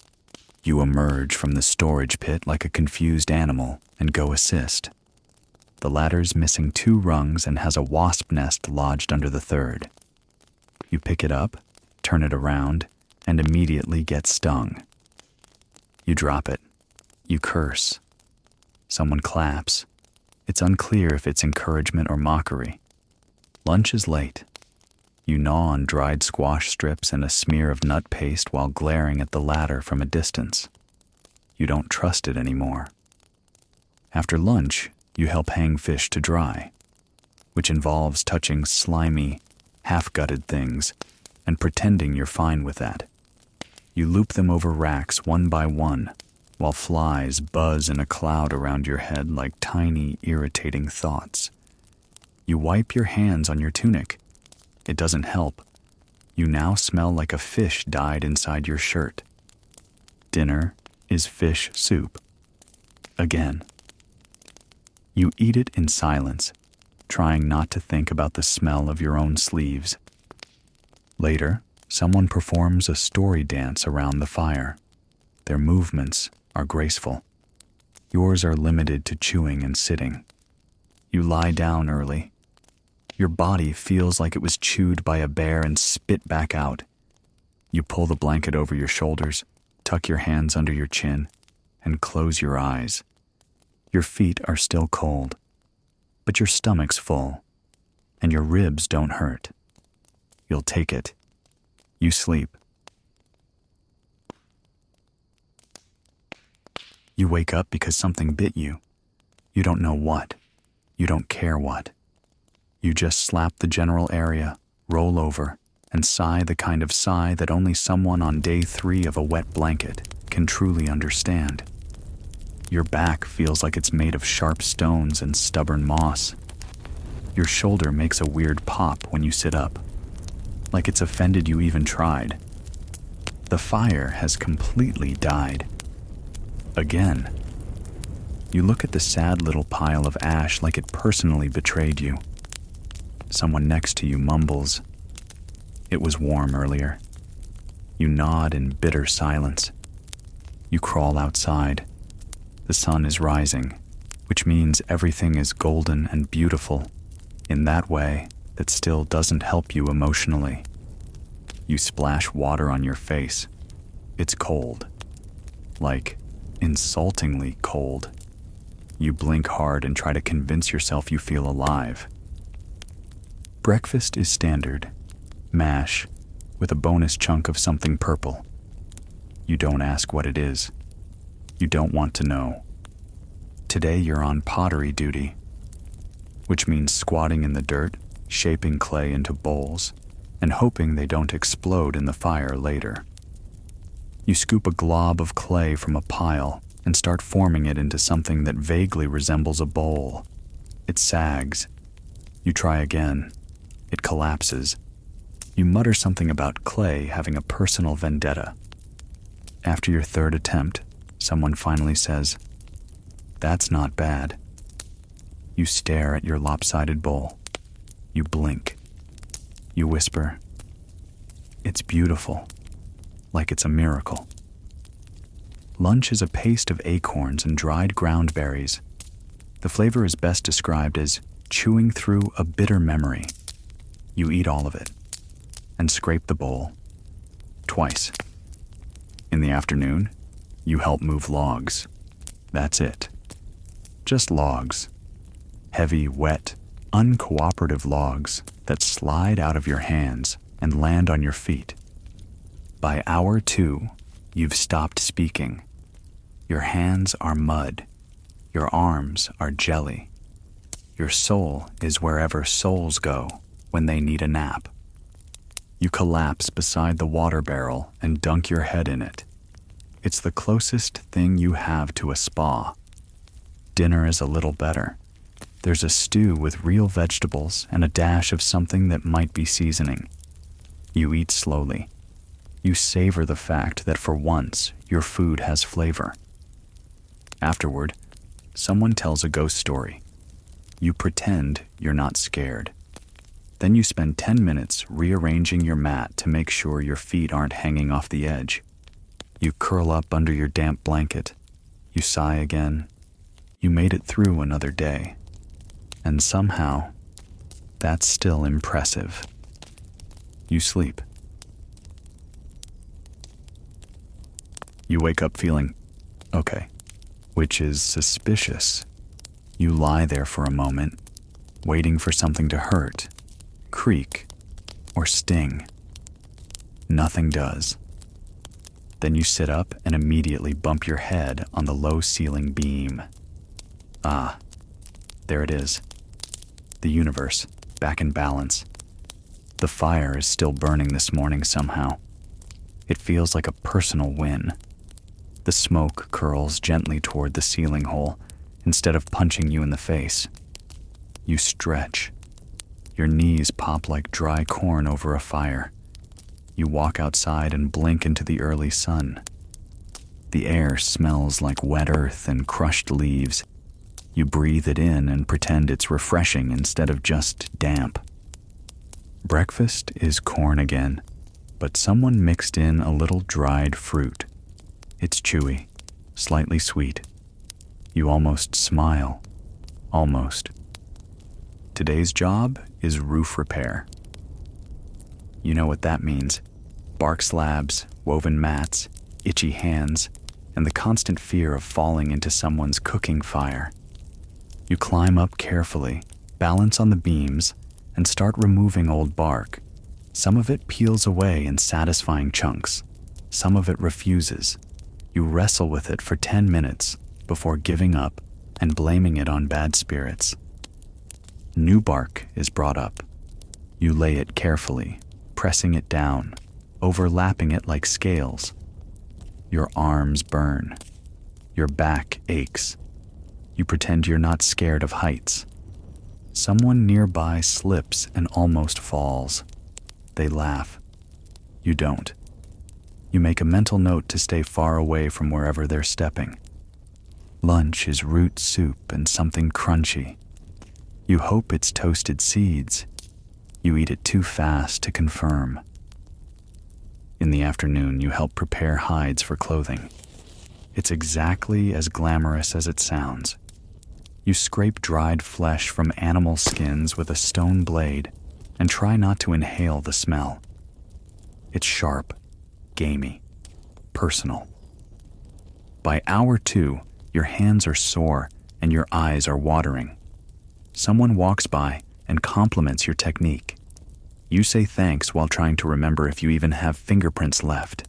You emerge from the storage pit like a confused animal and go assist. The ladder's missing 2 rungs and has a wasp nest lodged under the 3rd. You pick it up, turn it around, and immediately get stung. You drop it. You curse. Someone claps. It's unclear if it's encouragement or mockery. Lunch is late. You gnaw on dried squash strips and a smear of nut paste while glaring at the ladder from a distance. You don't trust it anymore. After lunch, you help hang fish to dry, which involves touching slimy, half-gutted things and pretending you're fine with that. You loop them over racks one by one, while flies buzz in a cloud around your head like tiny, irritating thoughts. You wipe your hands on your tunic. It doesn't help. You now smell like a fish died inside your shirt. Dinner is fish soup. Again. You eat it in silence, trying not to think about the smell of your own sleeves. Later, someone performs a story dance around the fire. Their movements are graceful. Yours are limited to chewing and sitting. You lie down early. Your body feels like it was chewed by a bear and spit back out. You pull the blanket over your shoulders, tuck your hands under your chin, and close your eyes. Your feet are still cold, but your stomach's full, and your ribs don't hurt. You'll take it. You sleep. You wake up because something bit you. You don't know what. You don't care what. You just slap the general area, roll over, and sigh the kind of sigh that only someone on day 3 of a wet blanket can truly understand. Your back feels like it's made of sharp stones and stubborn moss. Your shoulder makes a weird pop when you sit up, like it's offended you even tried. The fire has completely died. Again. You look at the sad little pile of ash like it personally betrayed you. Someone next to you mumbles, "It was warm earlier." You nod in bitter silence. You crawl outside. The sun is rising, which means everything is golden and beautiful in that way that still doesn't help you emotionally. You splash water on your face. It's cold. Like, insultingly cold. You blink hard and try to convince yourself you feel alive. Breakfast is standard. Mash, with a bonus chunk of something purple. You don't ask what it is. You don't want to know. Today you're on pottery duty, which means squatting in the dirt, shaping clay into bowls, and hoping they don't explode in the fire later. You scoop a glob of clay from a pile and start forming it into something that vaguely resembles a bowl. It sags. You try again. It collapses. You mutter something about clay having a personal vendetta. After your third attempt, someone finally says, "That's not bad." You stare at your lopsided bowl. You blink. You whisper, "It's beautiful," like it's a miracle. Lunch is a paste of acorns and dried ground berries. The flavor is best described as chewing through a bitter memory. You eat all of it and scrape the bowl twice. In the afternoon, you help move logs. That's it. Just logs. Heavy, wet, uncooperative logs that slide out of your hands and land on your feet. By hour 2, you've stopped speaking. Your hands are mud. Your arms are jelly. Your soul is wherever souls go when they need a nap. You collapse beside the water barrel and dunk your head in it. It's the closest thing you have to a spa. Dinner is a little better. There's a stew with real vegetables and a dash of something that might be seasoning. You eat slowly. You savor the fact that for once your food has flavor. Afterward, someone tells a ghost story. You pretend you're not scared. Then you spend 10 minutes rearranging your mat to make sure your feet aren't hanging off the edge. You curl up under your damp blanket. You sigh again. You made it through another day. And somehow, that's still impressive. You sleep. You wake up feeling okay, which is suspicious. You lie there for a moment, waiting for something to hurt, creak, or sting. Nothing does. Then you sit up and immediately bump your head on the low ceiling beam. Ah, there it is. The universe, back in balance. The fire is still burning this morning somehow. It feels like a personal win. The smoke curls gently toward the ceiling hole instead of punching you in the face. You stretch. Your knees pop like dry corn over a fire. You walk outside and blink into the early sun. The air smells like wet earth and crushed leaves. You breathe it in and pretend it's refreshing instead of just damp. Breakfast is corn again, but someone mixed in a little dried fruit. It's chewy, slightly sweet. You almost smile. Almost. Today's job is roof repair. You know what that means. Bark slabs, woven mats, itchy hands, and the constant fear of falling into someone's cooking fire. You climb up carefully, balance on the beams, and start removing old bark. Some of it peels away in satisfying chunks. Some of it refuses. You wrestle with it for 10 minutes before giving up and blaming it on bad spirits. New bark is brought up. You lay it carefully, pressing it down, overlapping it like scales. Your arms burn. Your back aches. You pretend you're not scared of heights. Someone nearby slips and almost falls. They laugh. You don't. You make a mental note to stay far away from wherever they're stepping. Lunch is root soup and something crunchy. You hope it's toasted seeds. You eat it too fast to confirm. In the afternoon, you help prepare hides for clothing. It's exactly as glamorous as it sounds. You scrape dried flesh from animal skins with a stone blade and try not to inhale the smell. It's sharp, gamey, personal. By hour 2, your hands are sore and your eyes are watering. Someone walks by and compliments your technique. You say thanks while trying to remember if you even have fingerprints left.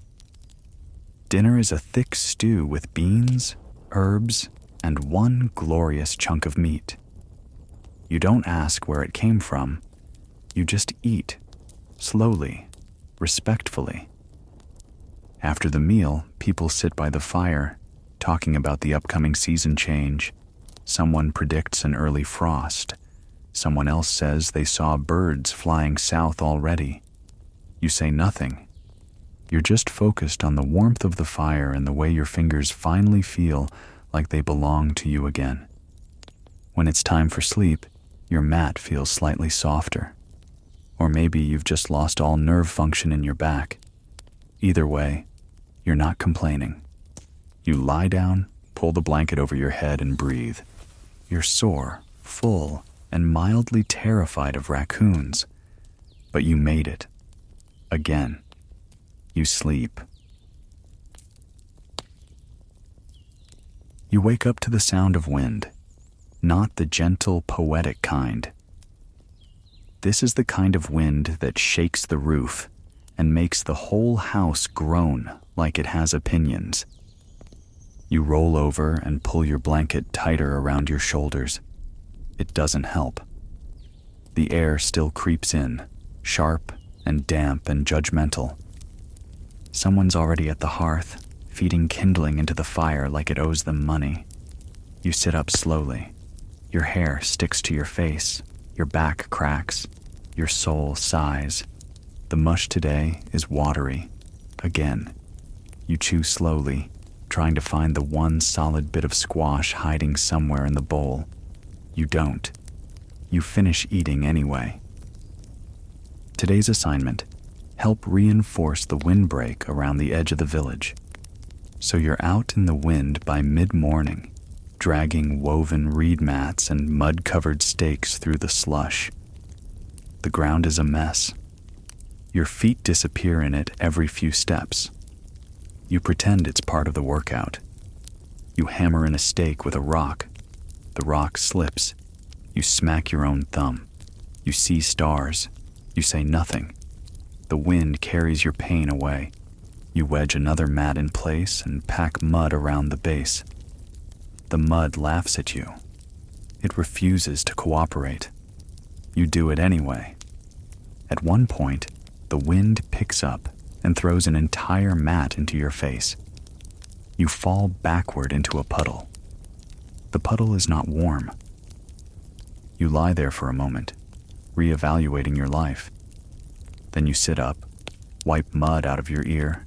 Dinner is a thick stew with beans, herbs, and one glorious chunk of meat. You don't ask where it came from. You just eat, slowly, respectfully. After the meal, people sit by the fire, talking about the upcoming season change. Someone predicts an early frost. Someone else says they saw birds flying south already. You say nothing. You're just focused on the warmth of the fire and the way your fingers finally feel like they belong to you again. When it's time for sleep, your mat feels slightly softer. Or maybe you've just lost all nerve function in your back. Either way, you're not complaining. You lie down, pull the blanket over your head, and breathe. You're sore, full, and mildly terrified of raccoons. But you made it. Again. You sleep. You wake up to the sound of wind, not the gentle, poetic kind. This is the kind of wind that shakes the roof and makes the whole house groan like it has opinions. You roll over and pull your blanket tighter around your shoulders. It doesn't help. The air still creeps in, sharp and damp and judgmental. Someone's already at the hearth, feeding kindling into the fire like it owes them money. You sit up slowly. Your hair sticks to your face. Your back cracks. Your soul sighs. The mush today is watery. Again. You chew slowly, trying to find the one solid bit of squash hiding somewhere in the bowl. You don't. You finish eating anyway. Today's assignment: help reinforce the windbreak around the edge of the village. So you're out in the wind by mid-morning, dragging woven reed mats and mud-covered stakes through the slush. The ground is a mess. Your feet disappear in it every few steps. You pretend it's part of the workout. You hammer in a stake with a rock. The rock slips. You smack your own thumb. You see stars. You say nothing. The wind carries your pain away. You wedge another mat in place and pack mud around the base. The mud laughs at you. it refuses to cooperate. You do it anyway. At one point, the wind picks up and throws an entire mat into your face. You fall backward into a puddle. The puddle is not warm. You lie there for a moment, reevaluating your life. Then you sit up, wipe mud out of your ear,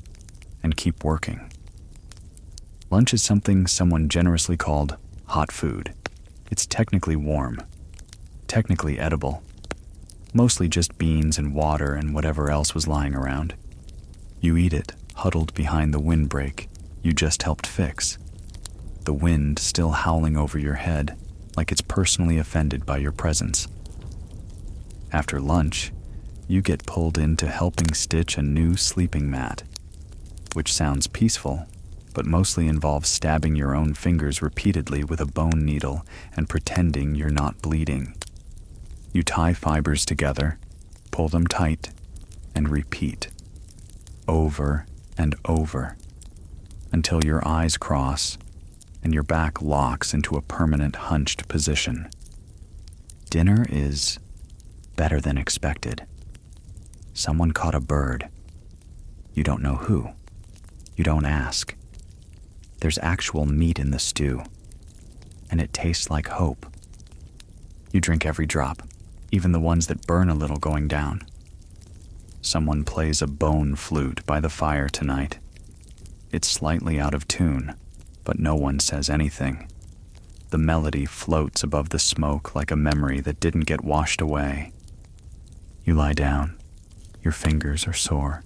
and keep working. Lunch is something someone generously called hot food. It's technically warm, technically edible, mostly just beans and water and whatever else was lying around. You eat it, huddled behind the windbreak you just helped fix. The wind still howling over your head like it's personally offended by your presence. After lunch, you get pulled into helping stitch a new sleeping mat, which sounds peaceful, but mostly involves stabbing your own fingers repeatedly with a bone needle and pretending you're not bleeding. You tie fibers together, pull them tight, and repeat, over and over, until your eyes cross and your back locks into a permanent hunched position. Dinner is better than expected. Someone caught a bird. You don't know who. You don't ask. There's actual meat in the stew, and it tastes like hope. You drink every drop, even the ones that burn a little going down. Someone plays a bone flute by the fire tonight. It's slightly out of tune, but no one says anything. The melody floats above the smoke like a memory that didn't get washed away. You lie down. Your fingers are sore.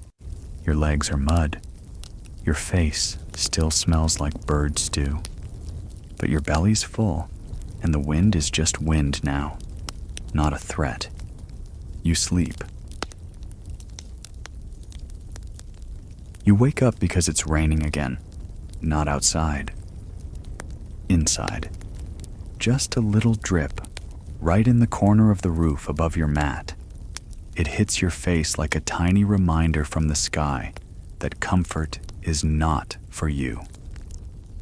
Your legs are mud. Your face still smells like bird stew. But your belly's full, and the wind is just wind now, not a threat. You sleep. You wake up because it's raining again. Not outside. Inside. Just a little drip, right in the corner of the roof above your mat. It hits your face like a tiny reminder from the sky that comfort is not for you.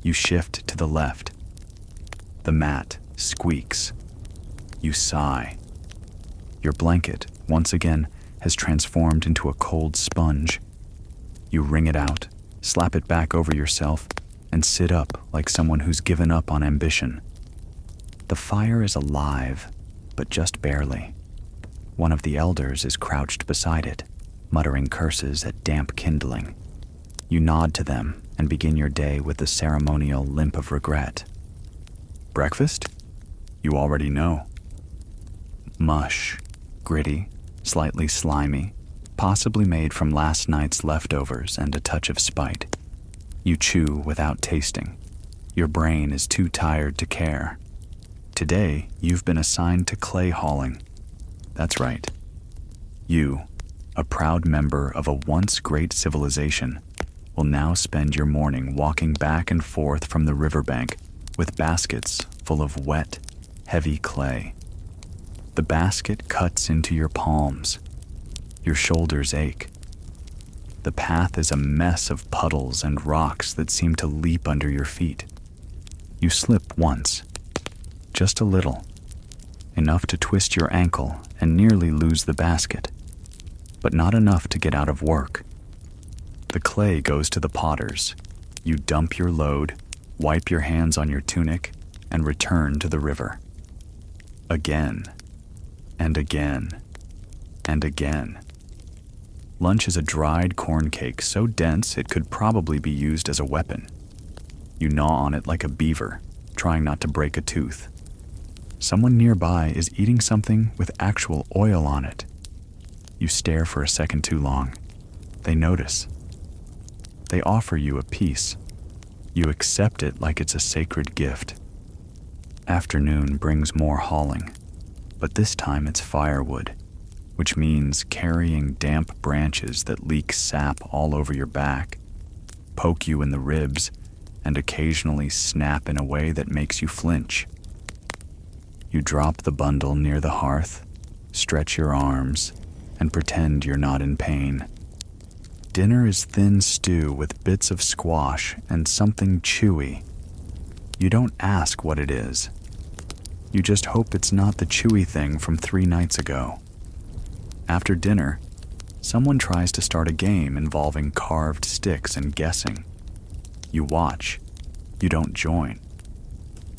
You shift to the left. The mat squeaks. You sigh. Your blanket, once again, has transformed into a cold sponge. You wring it out, slap it back over yourself, and sit up like someone who's given up on ambition. The fire is alive, but just barely. One of the elders is crouched beside it, muttering curses at damp kindling. You nod to them and begin your day with the ceremonial limp of regret. Breakfast? You already know. Mush, gritty, slightly slimy, possibly made from last night's leftovers and a touch of spite. You chew without tasting. Your brain is too tired to care. Today, you've been assigned to clay hauling. That's right. You, a proud member of a once great civilization, will now spend your morning walking back and forth from the riverbank with baskets full of wet, heavy clay. The basket cuts into your palms. Your shoulders ache. The path is a mess of puddles and rocks that seem to leap under your feet. You slip once, just a little, enough to twist your ankle and nearly lose the basket, but not enough to get out of work. The clay goes to the potters. You dump your load, wipe your hands on your tunic, and return to the river. Again, and again, and again. Lunch is a dried corn cake so dense it could probably be used as a weapon. You gnaw on it like a beaver, trying not to break a tooth. Someone nearby is eating something with actual oil on it. You stare for a second too long. They notice. They offer you a piece. You accept it like it's a sacred gift. Afternoon brings more hauling, but this time it's firewood, which means carrying damp branches that leak sap all over your back, poke you in the ribs, and occasionally snap in a way that makes you flinch. You drop the bundle near the hearth, stretch your arms, and pretend you're not in pain. Dinner is thin stew with bits of squash and something chewy. You don't ask what it is. You just hope it's not the chewy thing from 3 nights ago. After dinner, someone tries to start a game involving carved sticks and guessing. You watch. You don't join.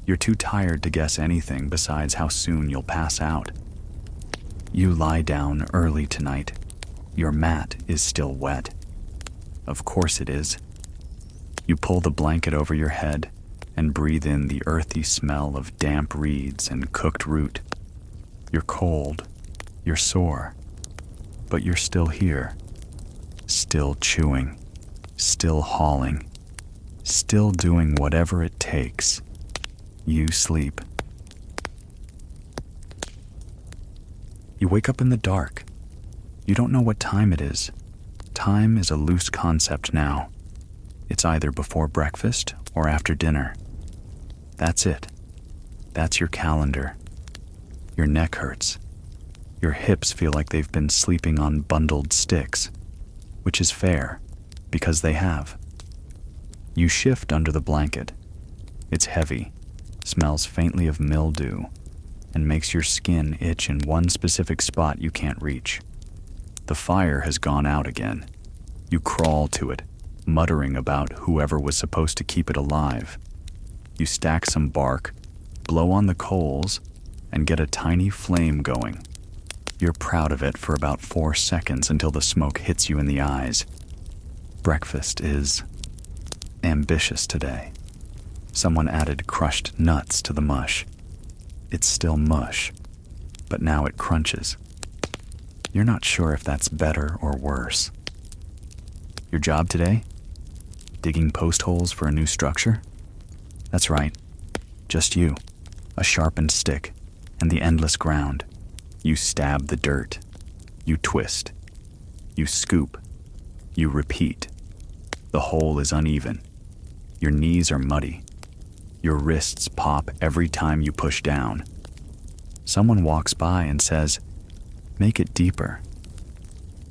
You're too tired to guess anything besides how soon you'll pass out. You lie down early tonight. Your mat is still wet. Of course it is. You pull the blanket over your head and breathe in the earthy smell of damp reeds and cooked root. You're cold. You're sore. But you're still here. Still chewing. Still hauling. Still doing whatever it takes. You sleep. You wake up in the dark. You don't know what time it is. Time is a loose concept now. It's either before breakfast or after dinner. That's it. That's your calendar. Your neck hurts. Your hips feel like they've been sleeping on bundled sticks, which is fair, because they have. You shift under the blanket. It's heavy, smells faintly of mildew, and makes your skin itch in one specific spot you can't reach. The fire has gone out again. You crawl to it, muttering about whoever was supposed to keep it alive. You stack some bark, blow on the coals, and get a tiny flame going. You're proud of it for about 4 seconds until the smoke hits you in the eyes. Breakfast is ambitious today. Someone added crushed nuts to the mush. It's still mush, but now it crunches. You're not sure if that's better or worse. Your job today? Digging post holes for a new structure? That's right. Just you, a sharpened stick, and the endless ground. You stab the dirt. You twist. You scoop. You repeat. The hole is uneven. Your knees are muddy. Your wrists pop every time you push down. Someone walks by and says, "Make it deeper."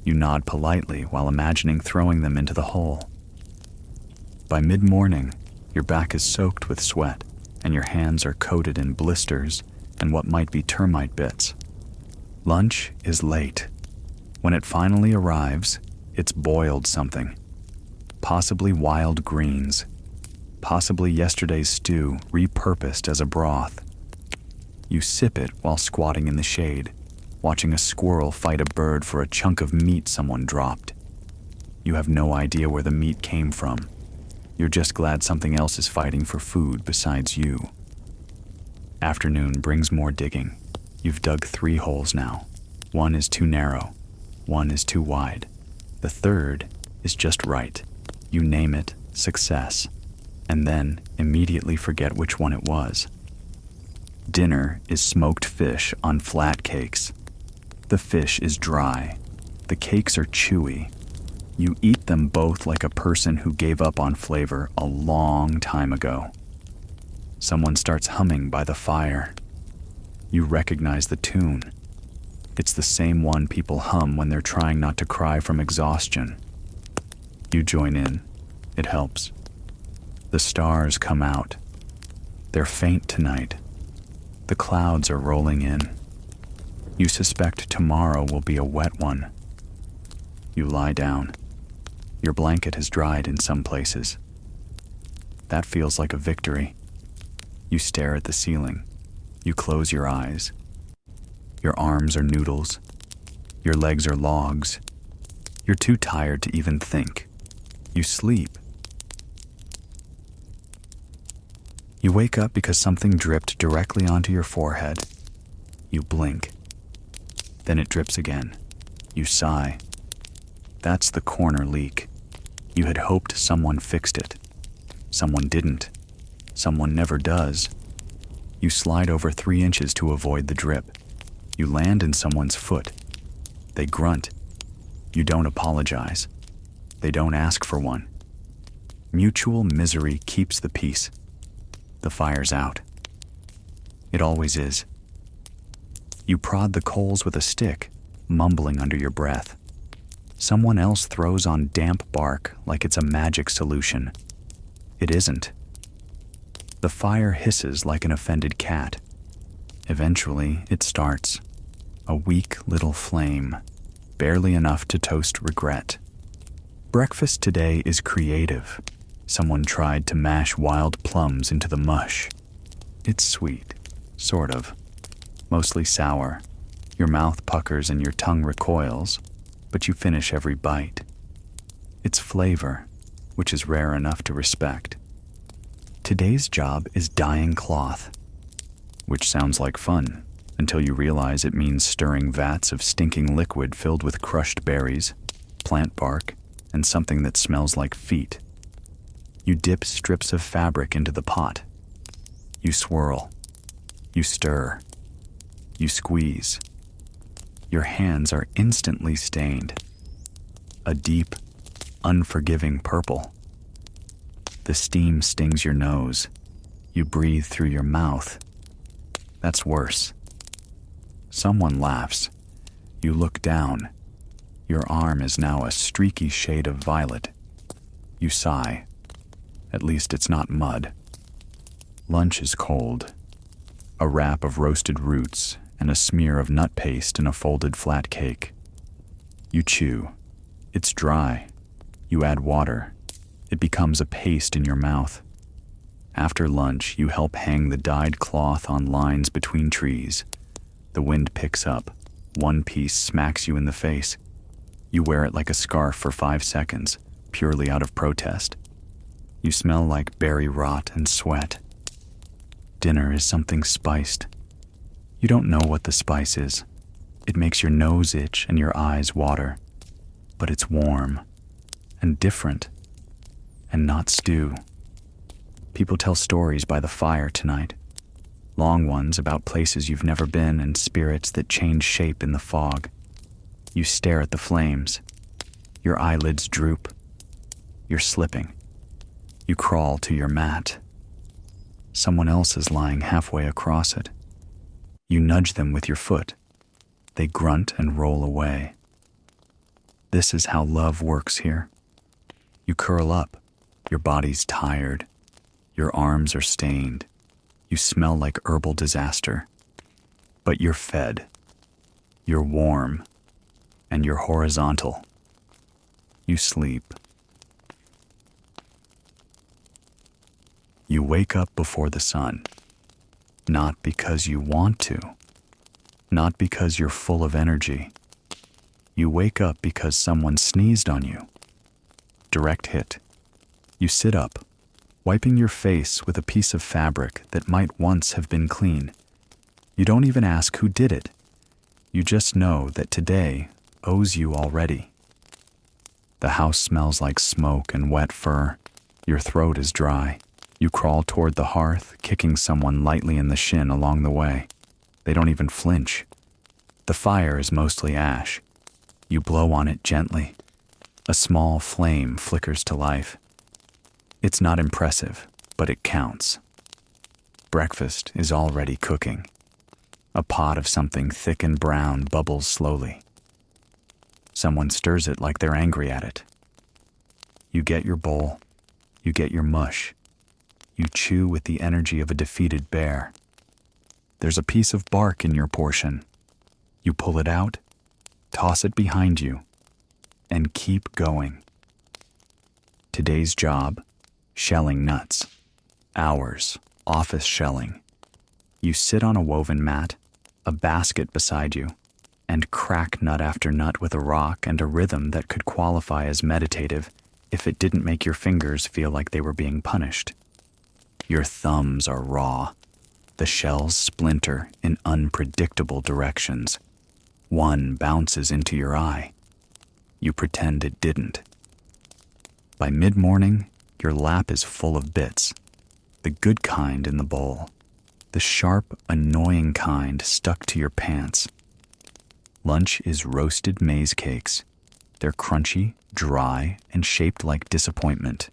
You nod politely while imagining throwing them into the hole. By mid-morning, your back is soaked with sweat, and your hands are coated in blisters and what might be termite bits. Lunch is late. When it finally arrives, it's boiled something. Possibly wild greens. Possibly yesterday's stew repurposed as a broth. You sip it while squatting in the shade, watching a squirrel fight a bird for a chunk of meat someone dropped. You have no idea where the meat came from. You're just glad something else is fighting for food besides you. Afternoon brings more digging. You've dug 3 holes now. 1 is too narrow. 1 is too wide. The third is just right. You name it success, and then immediately forget which one it was. Dinner is smoked fish on flat cakes. The fish is dry. The cakes are chewy. You eat them both like a person who gave up on flavor a long time ago. Someone starts humming by the fire. You recognize the tune. It's the same one people hum when they're trying not to cry from exhaustion. You join in. It helps. The stars come out. They're faint tonight. The clouds are rolling in. You suspect tomorrow will be a wet one. You lie down. Your blanket has dried in some places. That feels like a victory. You stare at the ceiling. You close your eyes. Your arms are noodles. Your legs are logs. You're too tired to even think. You sleep. You wake up because something dripped directly onto your forehead. You blink. Then it drips again. You sigh. That's the corner leak. You had hoped someone fixed it. Someone didn't. Someone never does. You slide over 3 inches to avoid the drip. You land in someone's foot. They grunt. You don't apologize. They don't ask for one. Mutual misery keeps the peace. The fire's out. It always is. You prod the coals with a stick, mumbling under your breath. Someone else throws on damp bark like it's a magic solution. It isn't. The fire hisses like an offended cat. Eventually, it starts. A weak little flame, barely enough to toast regret. Breakfast today is creative. Someone tried to mash wild plums into the mush. It's sweet, sort of. Mostly sour. Your mouth puckers and your tongue recoils, but you finish every bite. It's flavor, which is rare enough to respect. Today's job is dyeing cloth, which sounds like fun until you realize it means stirring vats of stinking liquid filled with crushed berries, plant bark, and something that smells like feet. You dip strips of fabric into the pot. You swirl. You stir. You squeeze. Your hands are instantly stained. A deep, unforgiving purple. The steam stings your nose. You breathe through your mouth. That's worse. Someone laughs. You look down. Your arm is now a streaky shade of violet. You sigh. At least it's not mud. Lunch is cold. A wrap of roasted roots and a smear of nut paste in a folded flat cake. You chew. It's dry. You add water. It becomes a paste in your mouth. After lunch, you help hang the dyed cloth on lines between trees. The wind picks up. One piece smacks you in the face. You wear it like a scarf for 5 seconds, purely out of protest. You smell like berry rot and sweat. Dinner is something spiced. You don't know what the spice is. It makes your nose itch and your eyes water. But it's warm and different and not stew. People tell stories by the fire tonight. Long ones about places you've never been and spirits that change shape in the fog. You stare at the flames. Your eyelids droop. You're slipping. You crawl to your mat. Someone else is lying halfway across it. You nudge them with your foot. They grunt and roll away. This is how love works here. You curl up. Your body's tired. Your arms are stained. You smell like herbal disaster. But you're fed. You're warm. And you're horizontal. You sleep. You wake up before the sun. Not because you want to. Not because you're full of energy. You wake up because someone sneezed on you. Direct hit. You sit up, wiping your face with a piece of fabric that might once have been clean. You don't even ask who did it. You just know that today owes you already. The house smells like smoke and wet fur. Your throat is dry. You crawl toward the hearth, kicking someone lightly in the shin along the way. They don't even flinch. The fire is mostly ash. You blow on it gently. A small flame flickers to life. It's not impressive, but it counts. Breakfast is already cooking. A pot of something thick and brown bubbles slowly. Someone stirs it like they're angry at it. You get your bowl. You get your mush. You chew with the energy of a defeated bear. There's a piece of bark in your portion. You pull it out, toss it behind you, and keep going. Today's job, shelling nuts. Hours, office shelling. You sit on a woven mat, a basket beside you, and crack nut after nut with a rock and a rhythm that could qualify as meditative if it didn't make your fingers feel like they were being punished. Your thumbs are raw. The shells splinter in unpredictable directions. One bounces into your eye. You pretend it didn't. By mid-morning, your lap is full of bits. The good kind in the bowl. The sharp, annoying kind stuck to your pants. Lunch is roasted maize cakes. They're crunchy, dry, and shaped like disappointment.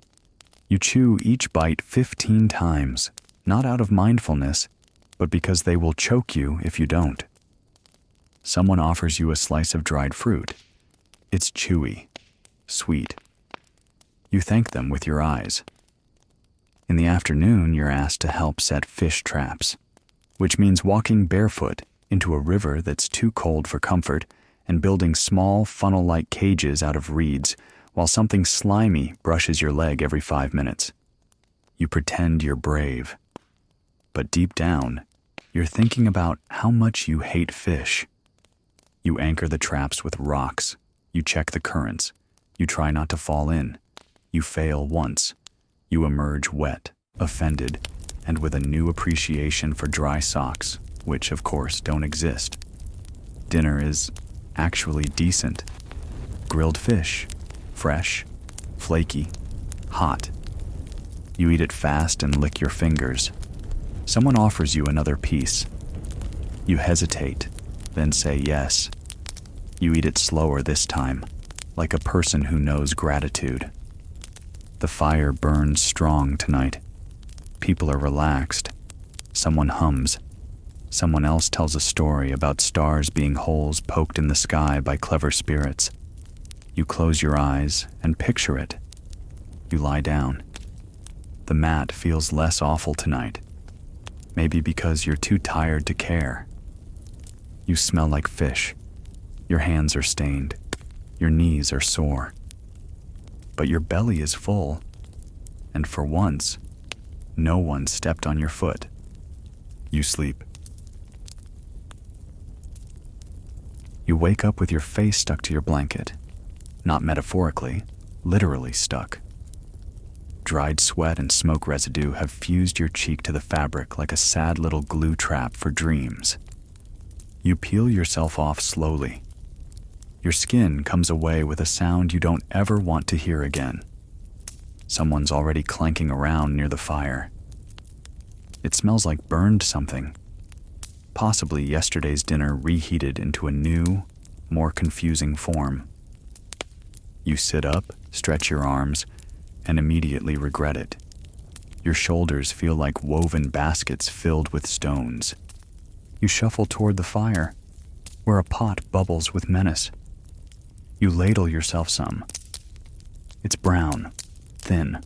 You chew each bite 15 times, not out of mindfulness, but because they will choke you if you don't. Someone offers you a slice of dried fruit. It's chewy, sweet. You thank them with your eyes. In the afternoon, you're asked to help set fish traps, which means walking barefoot into a river that's too cold for comfort and building small funnel-like cages out of reeds while something slimy brushes your leg every 5 minutes. You pretend you're brave, but deep down, you're thinking about how much you hate fish. You anchor the traps with rocks. You check the currents. You try not to fall in. You fail once. You emerge wet, offended, and with a new appreciation for dry socks, which, of course, don't exist. Dinner is actually decent. Grilled fish, fresh, flaky, hot. You eat it fast and lick your fingers. Someone offers you another piece. You hesitate, then say yes. You eat it slower this time, like a person who knows gratitude. The fire burns strong tonight. People are relaxed. Someone hums. Someone else tells a story about stars being holes poked in the sky by clever spirits. You close your eyes and picture it. You lie down. The mat feels less awful tonight. Maybe because you're too tired to care. You smell like fish. Your hands are stained. Your knees are sore. But your belly is full. And for once, no one stepped on your foot. You sleep. You wake up with your face stuck to your blanket. Not metaphorically, literally stuck. Dried sweat and smoke residue have fused your cheek to the fabric like a sad little glue trap for dreams. You peel yourself off slowly. Your skin comes away with a sound you don't ever want to hear again. Someone's already clanking around near the fire. It smells like burned something. Possibly yesterday's dinner reheated into a new, more confusing form. You sit up, stretch your arms, and immediately regret it. Your shoulders feel like woven baskets filled with stones. You shuffle toward the fire, where a pot bubbles with menace. You ladle yourself some. It's brown, thin.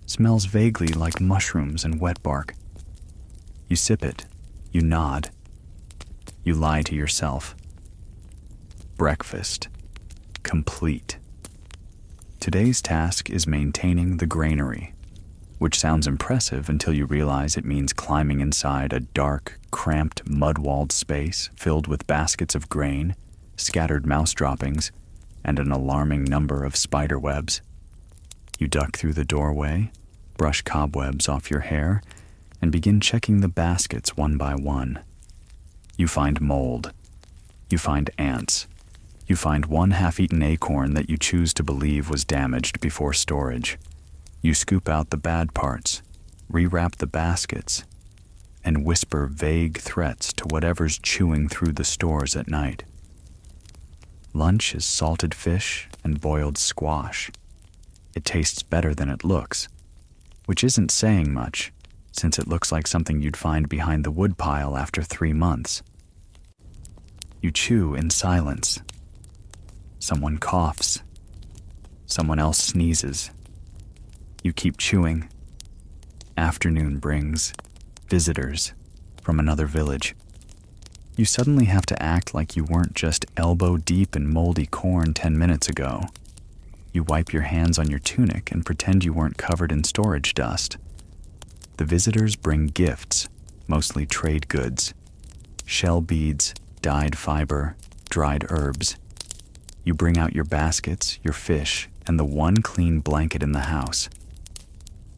Smells vaguely like mushrooms and wet bark. You sip it. You nod. You lie to yourself. Breakfast. Complete. Today's task is maintaining the granary, which sounds impressive until you realize it means climbing inside a dark, cramped, mud-walled space filled with baskets of grain, scattered mouse droppings, and an alarming number of spider webs. You duck through the doorway, brush cobwebs off your hair, and begin checking the baskets one by one. You find mold. You find ants. You find one half-eaten acorn that you choose to believe was damaged before storage. You scoop out the bad parts, rewrap the baskets, and whisper vague threats to whatever's chewing through the stores at night. Lunch is salted fish and boiled squash. It tastes better than it looks, which isn't saying much, since it looks like something you'd find behind the woodpile after 3 months. You chew in silence. Someone coughs. Someone else sneezes. You keep chewing. Afternoon brings visitors from another village. You suddenly have to act like you weren't just elbow deep in moldy corn 10 minutes ago. You wipe your hands on your tunic and pretend you weren't covered in storage dust. The visitors bring gifts, mostly trade goods. Shell beads, dyed fiber, dried herbs. You bring out your baskets, your fish, and the one clean blanket in the house.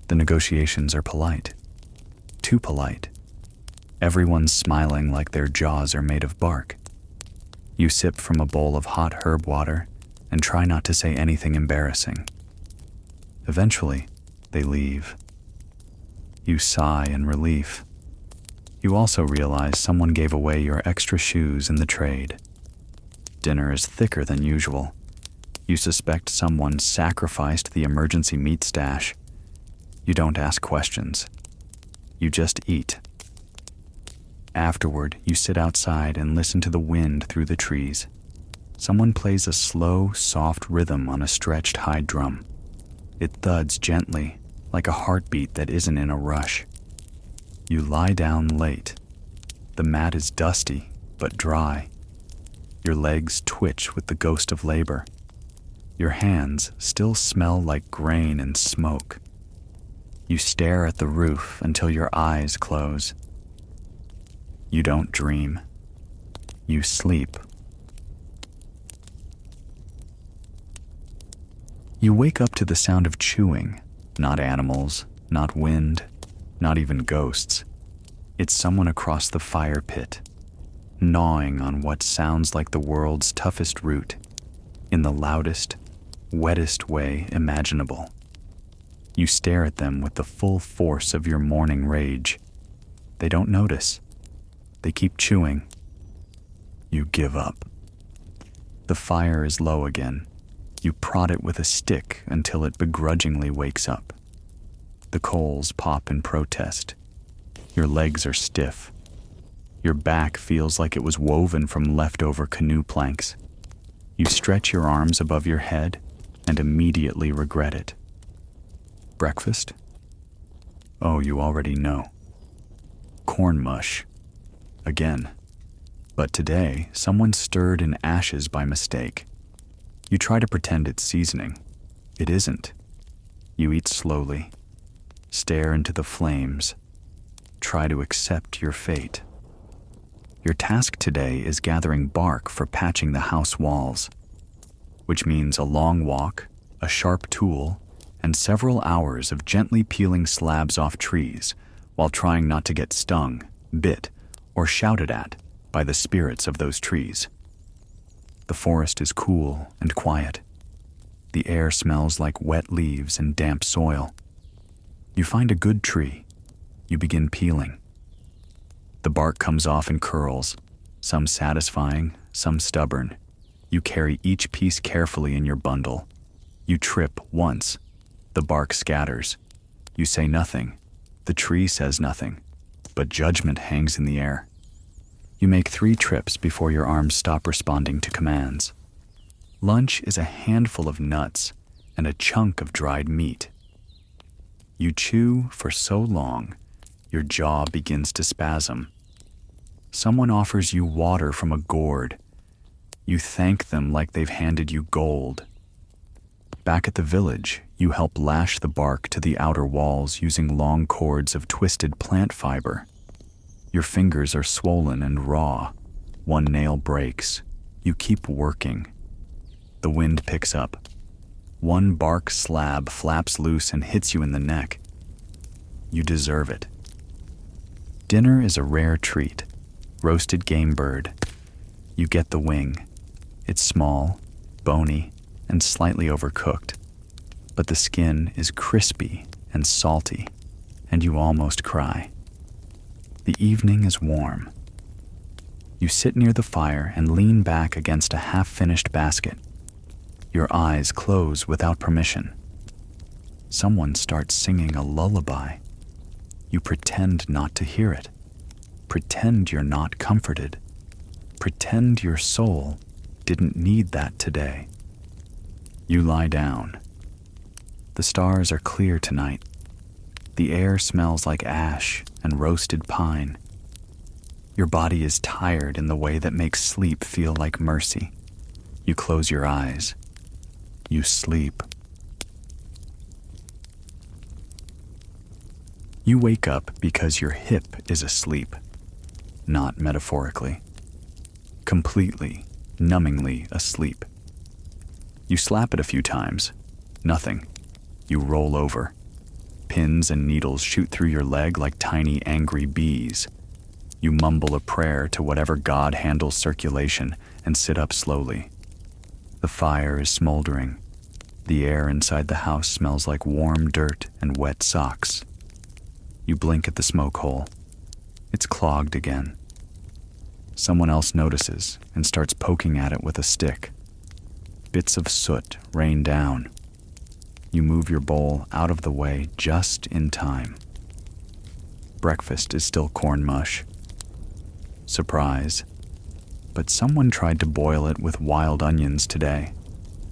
The negotiations are polite. Too polite. Everyone's smiling like their jaws are made of bark. You sip from a bowl of hot herb water and try not to say anything embarrassing. Eventually, they leave. You sigh in relief. You also realize someone gave away your extra shoes in the trade. Dinner is thicker than usual. You suspect someone sacrificed the emergency meat stash. You don't ask questions. You just eat. Afterward, you sit outside and listen to the wind through the trees. Someone plays a slow, soft rhythm on a stretched hide drum. It thuds gently, like a heartbeat that isn't in a rush. You lie down late, The mat is dusty, but dry. Your legs twitch with the ghost of labor. Your hands still smell like grain and smoke. You stare at the roof until your eyes close. You don't dream. You sleep. You wake up to the sound of chewing, not animals, not wind, not even ghosts. It's someone across the fire pit, gnawing on what sounds like the world's toughest root, in the loudest, wettest way imaginable. You stare at them with the full force of your morning rage. They don't notice. They keep chewing. You give up. The fire is low again. You prod it with a stick until it begrudgingly wakes up. The coals pop in protest. Your legs are stiff. Your back feels like it was woven from leftover canoe planks. You stretch your arms above your head and immediately regret it. Breakfast? Oh, you already know. Corn mush. Again. But today, someone stirred in ashes by mistake. You try to pretend it's seasoning. It isn't. You eat slowly. Stare into the flames. Try to accept your fate. Your task today is gathering bark for patching the house walls, which means a long walk, a sharp tool, and several hours of gently peeling slabs off trees while trying not to get stung, bit, or shouted at by the spirits of those trees. The forest is cool and quiet. The air smells like wet leaves and damp soil. You find a good tree. You begin peeling. The bark comes off in curls, some satisfying, some stubborn. You carry each piece carefully in your bundle. You trip once. The bark scatters. You say nothing. The tree says nothing. But judgment hangs in the air. You make 3 trips before your arms stop responding to commands. Lunch is a handful of nuts and a chunk of dried meat. You chew for so long, your jaw begins to spasm. Someone offers you water from a gourd. You thank them like they've handed you gold. Back at the village, you help lash the bark to the outer walls using long cords of twisted plant fiber. Your fingers are swollen and raw. One nail breaks. You keep working. The wind picks up. One bark slab flaps loose and hits you in the neck. You deserve it. Dinner is a rare treat. Roasted game bird. You get the wing. It's small, bony, and slightly overcooked, but the skin is crispy and salty, and you almost cry. The evening is warm. You sit near the fire and lean back against a half-finished basket. Your eyes close without permission. Someone starts singing a lullaby. You pretend not to hear it. Pretend you're not comforted. Pretend your soul didn't need that today. You lie down. The stars are clear tonight. The air smells like ash and roasted pine. Your body is tired in the way that makes sleep feel like mercy. You close your eyes. You sleep. You wake up because your hip is asleep, not metaphorically. Completely, numbingly asleep. You slap it a few times. Nothing. You roll over. Pins and needles shoot through your leg like tiny angry bees. You mumble a prayer to whatever god handles circulation and sit up slowly. The fire is smoldering. The air inside the house smells like warm dirt and wet socks. You blink at the smoke hole. It's clogged again. Someone else notices and starts poking at it with a stick. Bits of soot rain down. You move your bowl out of the way just in time. Breakfast is still corn mush. Surprise. But someone tried to boil it with wild onions today,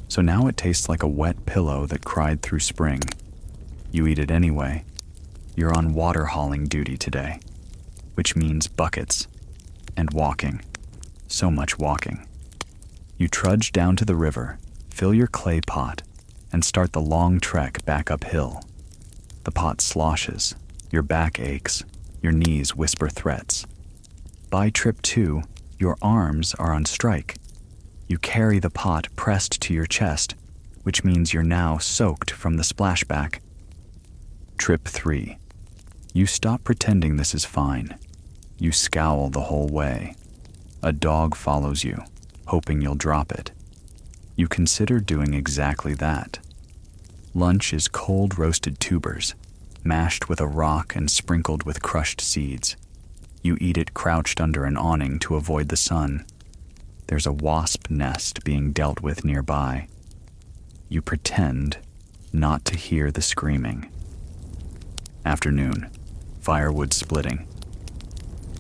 so now it tastes like a wet pillow that cried through spring. You eat it anyway. You're on water hauling duty today, which means buckets. and walking. So much walking. You trudge down to the river, fill your clay pot, and start the long trek back uphill. The pot sloshes, your back aches, your knees whisper threats. By trip 2, your arms are on strike. You carry the pot pressed to your chest, which means you're now soaked from the splashback. Trip 3. You stop pretending this is fine. You scowl the whole way. A dog follows you, hoping you'll drop it. You consider doing exactly that. Lunch is cold roasted tubers, mashed with a rock and sprinkled with crushed seeds. You eat it crouched under an awning to avoid the sun. There's a wasp nest being dealt with nearby. You pretend not to hear the screaming. Afternoon, firewood splitting.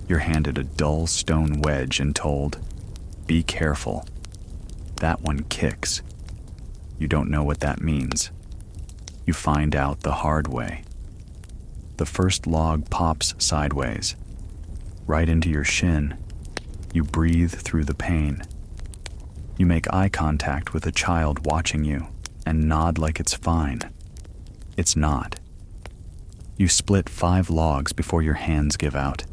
You're handed a dull stone wedge and told, "Be careful. That one kicks." You don't know what that means. You find out the hard way. The first log pops sideways, right into your shin. You breathe through the pain. You make eye contact with a child watching you and nod like it's fine. It's not. You split 5 logs before your hands give out.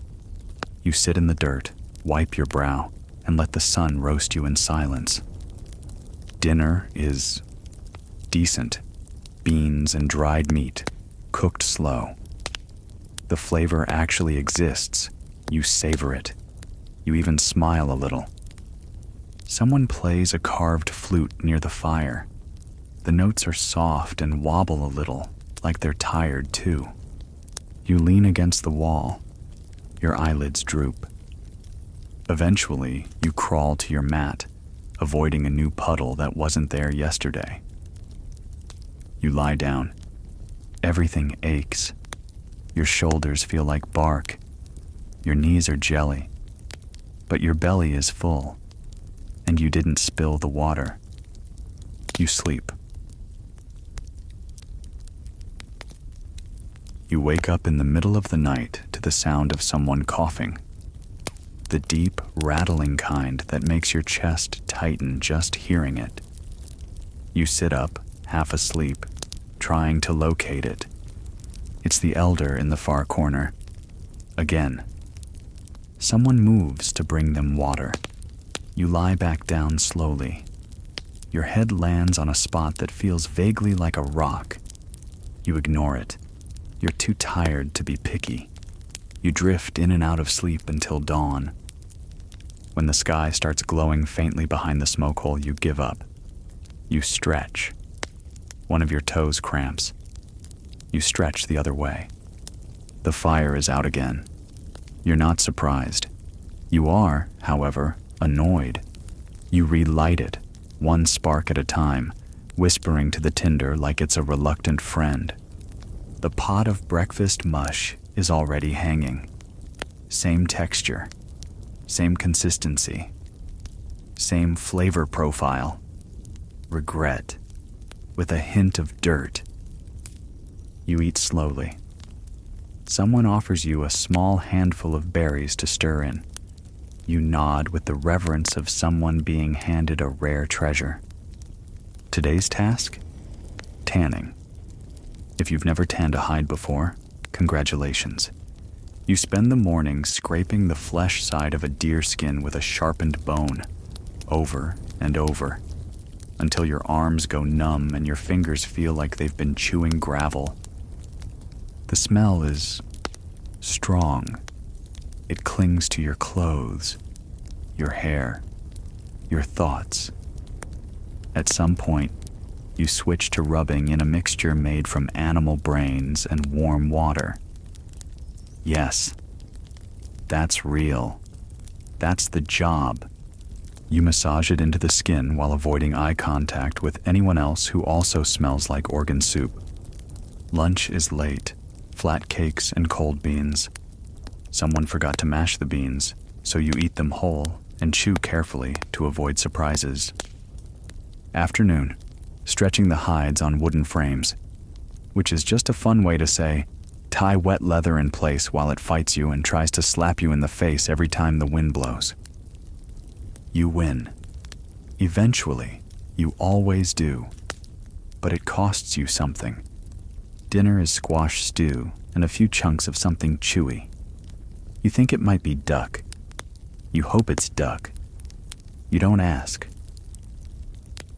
You sit in the dirt, wipe your brow, and let the sun roast you in silence. Dinner is decent. Beans and dried meat, cooked slow. The flavor actually exists. You savor it. You even smile a little. Someone plays a carved flute near the fire. The notes are soft and wobble a little, like they're tired too. You lean against the wall. Your eyelids droop. Eventually, you crawl to your mat, avoiding a new puddle that wasn't there yesterday. You lie down. Everything aches. Your shoulders feel like bark. Your knees are jelly. But your belly is full, and you didn't spill the water. You sleep. You wake up in the middle of the night to the sound of someone coughing. The deep, rattling kind that makes your chest tighten just hearing it. You sit up, half asleep, trying to locate it. It's the elder in the far corner. Again. Someone moves to bring them water. You lie back down slowly. Your head lands on a spot that feels vaguely like a rock. You ignore it. You're too tired to be picky. You drift in and out of sleep until dawn. When the sky starts glowing faintly behind the smoke hole, you give up. You stretch. One of your toes cramps. You stretch the other way. The fire is out again. You're not surprised. You are, however, annoyed. You relight it, one spark at a time, whispering to the tinder like it's a reluctant friend. The pot of breakfast mush is already hanging. Same texture, same consistency, same flavor profile. Regret, with a hint of dirt. You eat slowly. Someone offers you a small handful of berries to stir in. You nod with the reverence of someone being handed a rare treasure. Today's task? Tanning. If you've never tanned a hide before, congratulations. You spend the morning scraping the flesh side of a deer skin with a sharpened bone, over and over, until your arms go numb and your fingers feel like they've been chewing gravel. The smell is strong. It clings to your clothes, your hair, your thoughts. At some point, you switch to rubbing in a mixture made from animal brains and warm water. Yes, that's real. That's the job. You massage it into the skin while avoiding eye contact with anyone else who also smells like organ soup. Lunch is late, flat cakes and cold beans. Someone forgot to mash the beans, so you eat them whole and chew carefully to avoid surprises. Afternoon, stretching the hides on wooden frames, which is just a fun way to say, tie wet leather in place while it fights you and tries to slap you in the face every time the wind blows. You win. Eventually, you always do. But it costs you something. Dinner is squash stew and a few chunks of something chewy. You think it might be duck. You hope it's duck. You don't ask.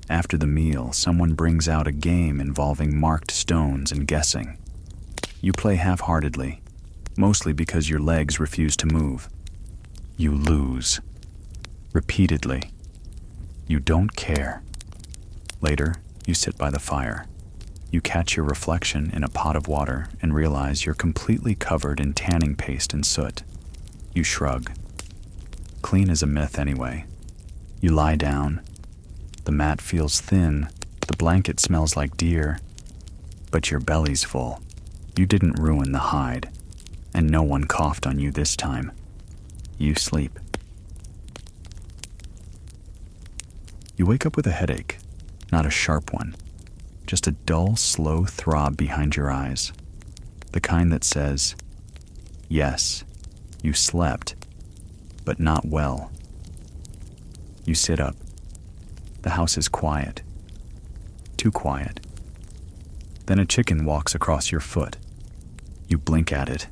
After the meal, someone brings out a game involving marked stones and guessing. You play half-heartedly, mostly because your legs refuse to move. You lose. Repeatedly. You don't care. Later, you sit by the fire. You catch your reflection in a pot of water and realize you're completely covered in tanning paste and soot. You shrug. Clean is a myth anyway. You lie down. The mat feels thin, the blanket smells like deer, but your belly's full. You didn't ruin the hide, and no one coughed on you this time. You sleep. You wake up with a headache, not a sharp one, just a dull, slow throb behind your eyes, the kind that says, yes, you slept, but not well. You sit up. The house is quiet. Too quiet. Then a chicken walks across your foot. You blink at it.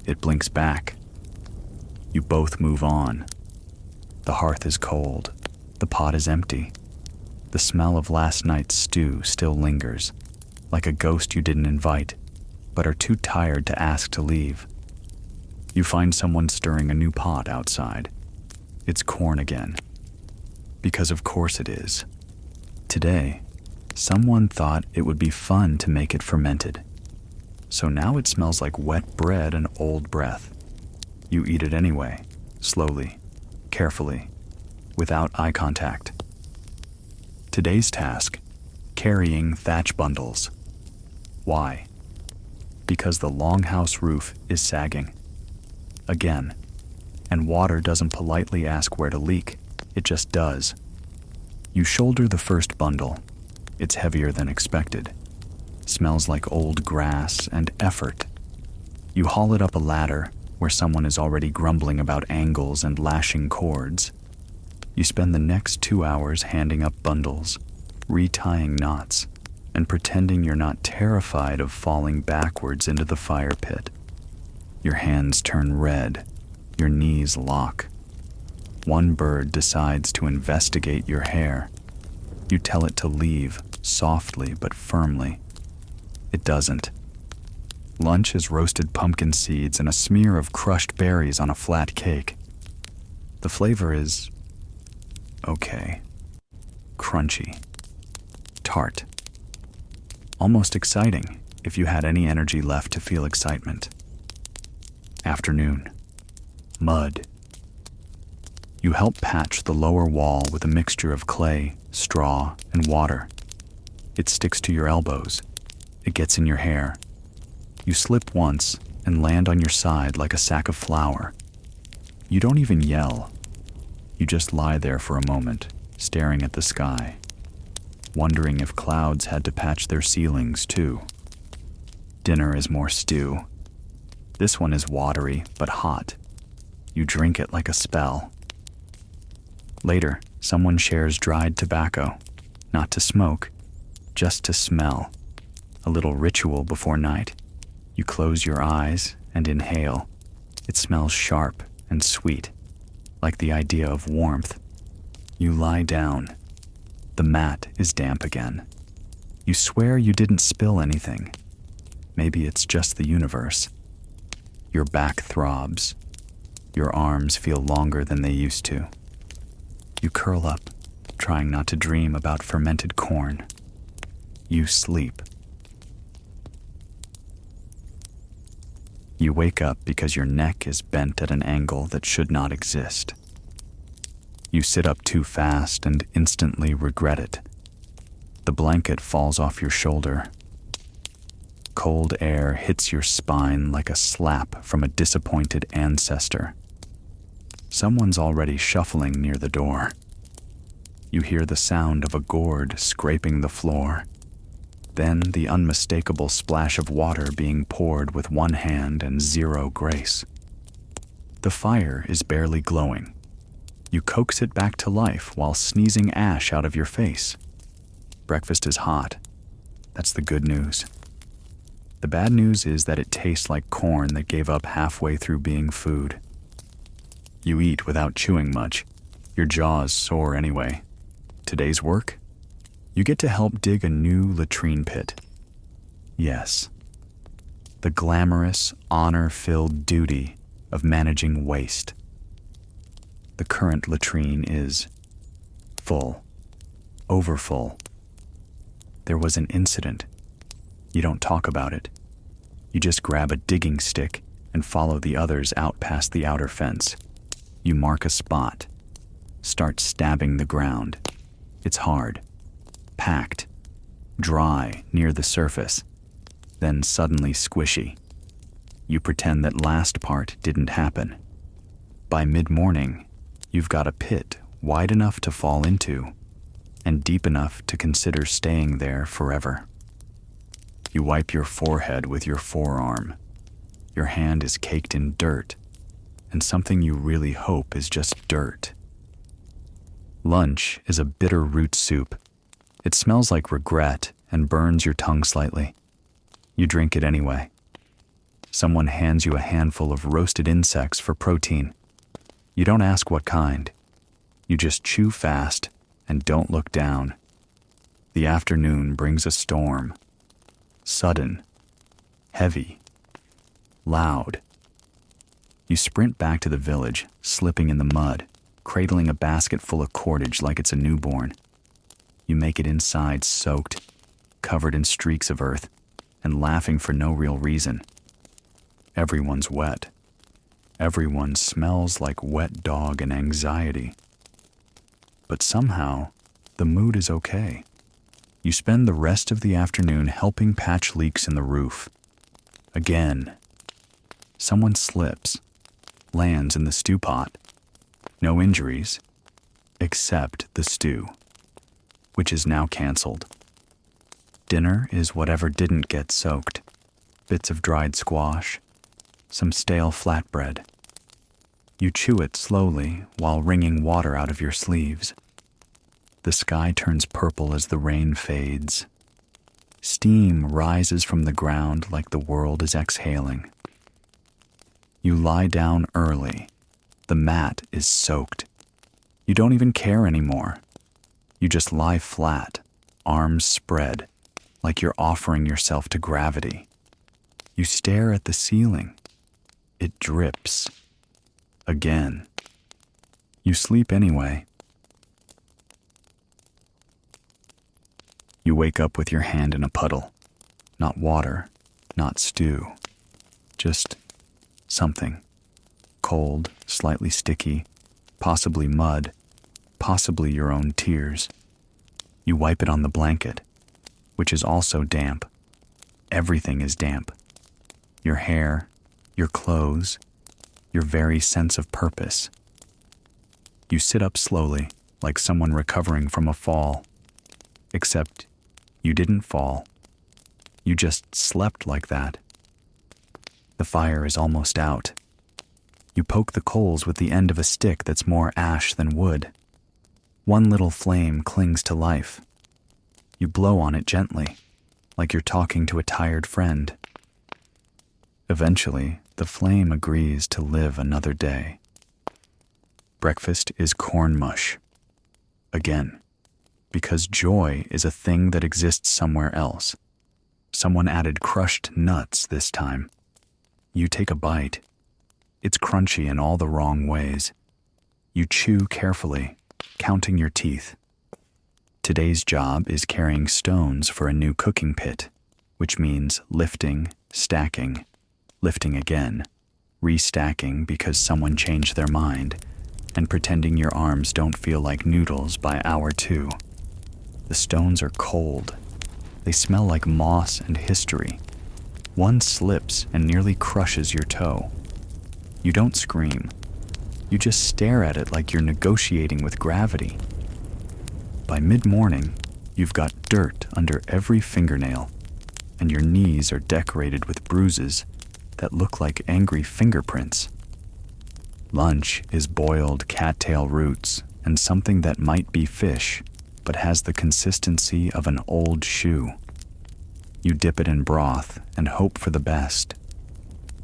It blinks back. You both move on. The hearth is cold. The pot is empty. The smell of last night's stew still lingers, like a ghost you didn't invite, but are too tired to ask to leave. You find someone stirring a new pot outside. It's corn again. Because of course it is. Today, someone thought it would be fun to make it fermented. So now it smells like wet bread and old breath. You eat it anyway, slowly, carefully, without eye contact. Today's task, carrying thatch bundles. Why? Because the longhouse roof is sagging. Again. And water doesn't politely ask where to leak. It just does. You shoulder the first bundle. It's heavier than expected. Smells like old grass and effort. You haul it up a ladder where someone is already grumbling about angles and lashing cords. You spend the next 2 hours handing up bundles, retying knots, and pretending you're not terrified of falling backwards into the fire pit. Your hands turn red. Your knees lock. One bird decides to investigate your hair. You tell it to leave, softly but firmly. It doesn't. Lunch is roasted pumpkin seeds and a smear of crushed berries on a flat cake. The flavor is okay. Crunchy. Tart. Almost exciting if you had any energy left to feel excitement. Afternoon. Mud. You help patch the lower wall with a mixture of clay, straw, and water. It sticks to your elbows. It gets in your hair. You slip once and land on your side like a sack of flour. You don't even yell. You just lie there for a moment, staring at the sky, wondering if clouds had to patch their ceilings too. Dinner is more stew. This one is watery but hot. You drink it like a spell. Later, someone shares dried tobacco, not to smoke, just to smell. A little ritual before night. You close your eyes and inhale. It smells sharp and sweet, like the idea of warmth. You lie down. The mat is damp again. You swear you didn't spill anything. Maybe it's just the universe. Your back throbs. Your arms feel longer than they used to. You curl up, trying not to dream about fermented corn. You sleep. You wake up because your neck is bent at an angle that should not exist. You sit up too fast and instantly regret it. The blanket falls off your shoulder. Cold air hits your spine like a slap from a disappointed ancestor. Someone's already shuffling near the door. You hear the sound of a gourd scraping the floor. Then the unmistakable splash of water being poured with one hand and zero grace. The fire is barely glowing. You coax it back to life while sneezing ash out of your face. Breakfast is hot. That's the good news. The bad news is that it tastes like corn that gave up halfway through being food. You eat without chewing much. Your jaws sore anyway. Today's work? You get to help dig a new latrine pit. Yes. The glamorous, honor-filled duty of managing waste. The current latrine is full, overfull. There was an incident. You don't talk about it. You just grab a digging stick and follow the others out past the outer fence. You mark a spot. Start stabbing the ground. It's hard, packed, dry near the surface, then suddenly squishy. You pretend that last part didn't happen. By mid-morning, you've got a pit wide enough to fall into and deep enough to consider staying there forever. You wipe your forehead with your forearm. Your hand is caked in dirt, and something you really hope is just dirt. Lunch is a bitter root soup. It smells like regret and burns your tongue slightly. You drink it anyway. Someone hands you a handful of roasted insects for protein. You don't ask what kind. You just chew fast and don't look down. The afternoon brings a storm. Sudden, heavy, loud. You sprint back to the village, slipping in the mud, cradling a basket full of cordage like it's a newborn. You make it inside soaked, covered in streaks of earth, and laughing for no real reason. Everyone's wet. Everyone smells like wet dog and anxiety. But somehow, the mood is okay. You spend the rest of the afternoon helping patch leaks in the roof. Again, someone slips, lands in the stew pot. No injuries, except the stew, which is now canceled. Dinner is whatever didn't get soaked. Bits of dried squash, some stale flatbread. You chew it slowly while wringing water out of your sleeves. The sky turns purple as the rain fades. Steam rises from the ground like the world is exhaling. You lie down early. The mat is soaked. You don't even care anymore. You just lie flat, arms spread, like you're offering yourself to gravity. You stare at the ceiling. It drips. Again. You sleep anyway. You wake up with your hand in a puddle. Not water, not stew. Just something. Cold, slightly sticky, possibly mud, possibly your own tears. You wipe it on the blanket, which is also damp. Everything is damp. Your hair, your clothes, your very sense of purpose. You sit up slowly, like someone recovering from a fall. Except you didn't fall. You just slept like that. The fire is almost out. You poke the coals with the end of a stick that's more ash than wood. One little flame clings to life. You blow on it gently, like you're talking to a tired friend. Eventually, the flame agrees to live another day. Breakfast is corn mush. Again, because joy is a thing that exists somewhere else. Someone added crushed nuts this time. You take a bite. It's crunchy in all the wrong ways. You chew carefully, counting your teeth. Today's job is carrying stones for a new cooking pit, which means lifting, stacking, lifting again, restacking because someone changed their mind, and pretending your arms don't feel like noodles by hour 2. The stones are cold. They smell like moss and history. One slips and nearly crushes your toe. You don't scream. You just stare at it like you're negotiating with gravity. By mid-morning, You've got dirt under every fingernail, and your knees are decorated with bruises that look like angry fingerprints. Lunch is boiled cattail roots and something that might be fish, but has the consistency of an old shoe. You dip it in broth and hope for the best.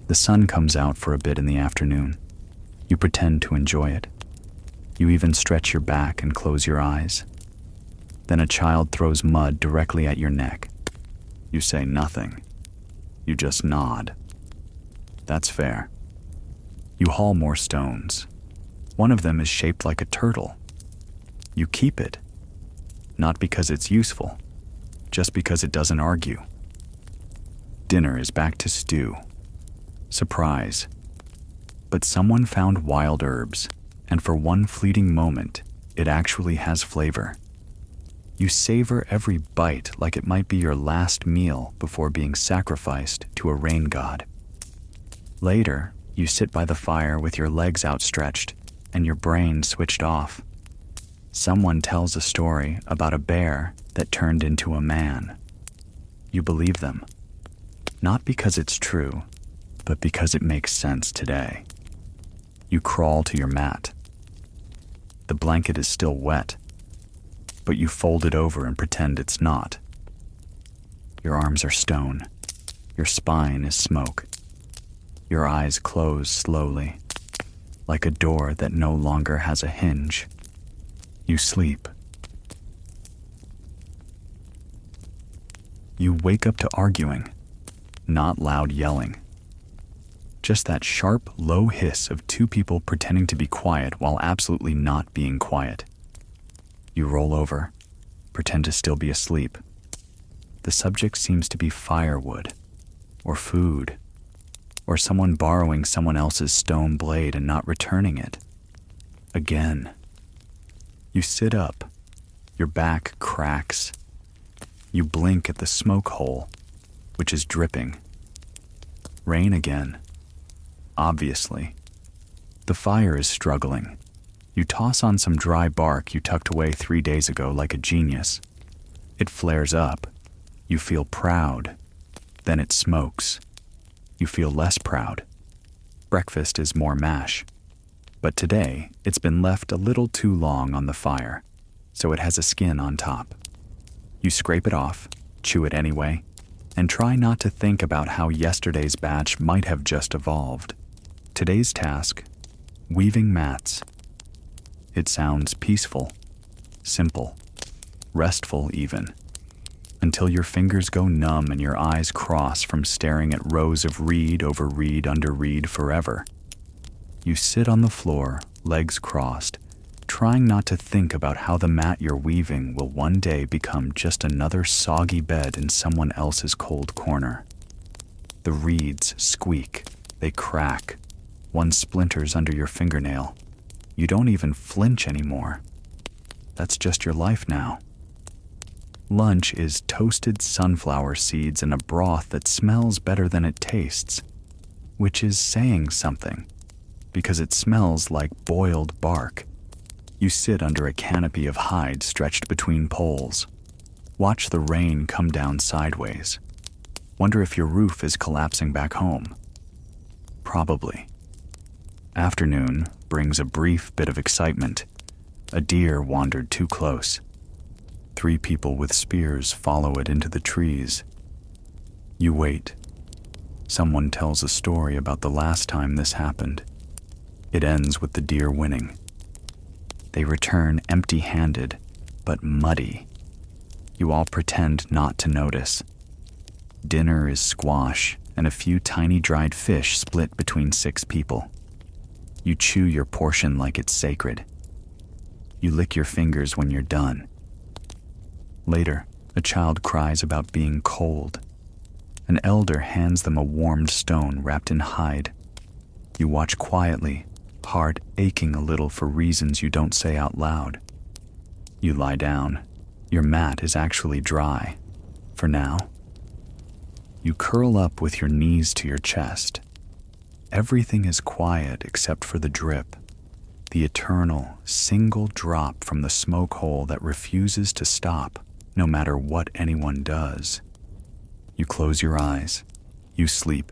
The sun comes out for a bit in the afternoon. You pretend to enjoy it. You even stretch your back and close your eyes. Then a child throws mud directly at your neck. You say nothing. You just nod. That's fair. You haul more stones. One of them is shaped like a turtle. You keep it. Not because it's useful, just because it doesn't argue. Dinner is back to stew. Surprise. But someone found wild herbs, and for one fleeting moment, it actually has flavor. You savor every bite like it might be your last meal before being sacrificed to a rain god. Later, you sit by the fire with your legs outstretched and your brain switched off. Someone tells a story about a bear that turned into a man. You believe them, not because it's true, but because it makes sense today. You crawl to your mat. The blanket is still wet, but you fold it over and pretend it's not. Your arms are stone. Your spine is smoke. Your eyes close slowly, like a door that no longer has a hinge. You sleep. You wake up to arguing, not loud yelling. Just that sharp, low hiss of two people pretending to be quiet while absolutely not being quiet. You roll over, pretend to still be asleep. The subject seems to be firewood, or food, or someone borrowing someone else's stone blade and not returning it. Again. You sit up. Your back cracks. You blink at the smoke hole, which is dripping. Rain again. Obviously. The fire is struggling. You toss on some dry bark you tucked away 3 days ago like a genius. It flares up. You feel proud. Then it smokes. You feel less proud. Breakfast is more mash. But today, it's been left a little too long on the fire, so it has a skin on top. You scrape it off, chew it anyway, and try not to think about how yesterday's batch might have just evolved. Today's task, weaving mats. It sounds peaceful, simple, restful even, until your fingers go numb and your eyes cross from staring at rows of reed over reed under reed forever. You sit on the floor, legs crossed, trying not to think about how the mat you're weaving will one day become just another soggy bed in someone else's cold corner. The reeds squeak, they crack. One splinters under your fingernail. You don't even flinch anymore. That's just your life now. Lunch is toasted sunflower seeds in a broth that smells better than it tastes, which is saying something, because it smells like boiled bark. You sit under a canopy of hide stretched between poles. Watch the rain come down sideways. Wonder if your roof is collapsing back home. Probably. Afternoon brings a brief bit of excitement. A deer wandered too close. 3 people with spears follow it into the trees. You wait. Someone tells a story about the last time this happened. It ends with the deer winning. They return empty-handed, but muddy. You all pretend not to notice. Dinner is squash and a few tiny dried fish split between 6 people. You chew your portion like it's sacred. You lick your fingers when you're done. Later, a child cries about being cold. An elder hands them a warmed stone wrapped in hide. You watch quietly, heart aching a little for reasons you don't say out loud. You lie down. Your mat is actually dry. For now. You curl up with your knees to your chest. Everything is quiet except for the drip, the eternal, single drop from the smoke hole that refuses to stop. no matter what anyone does. You close your eyes, you sleep,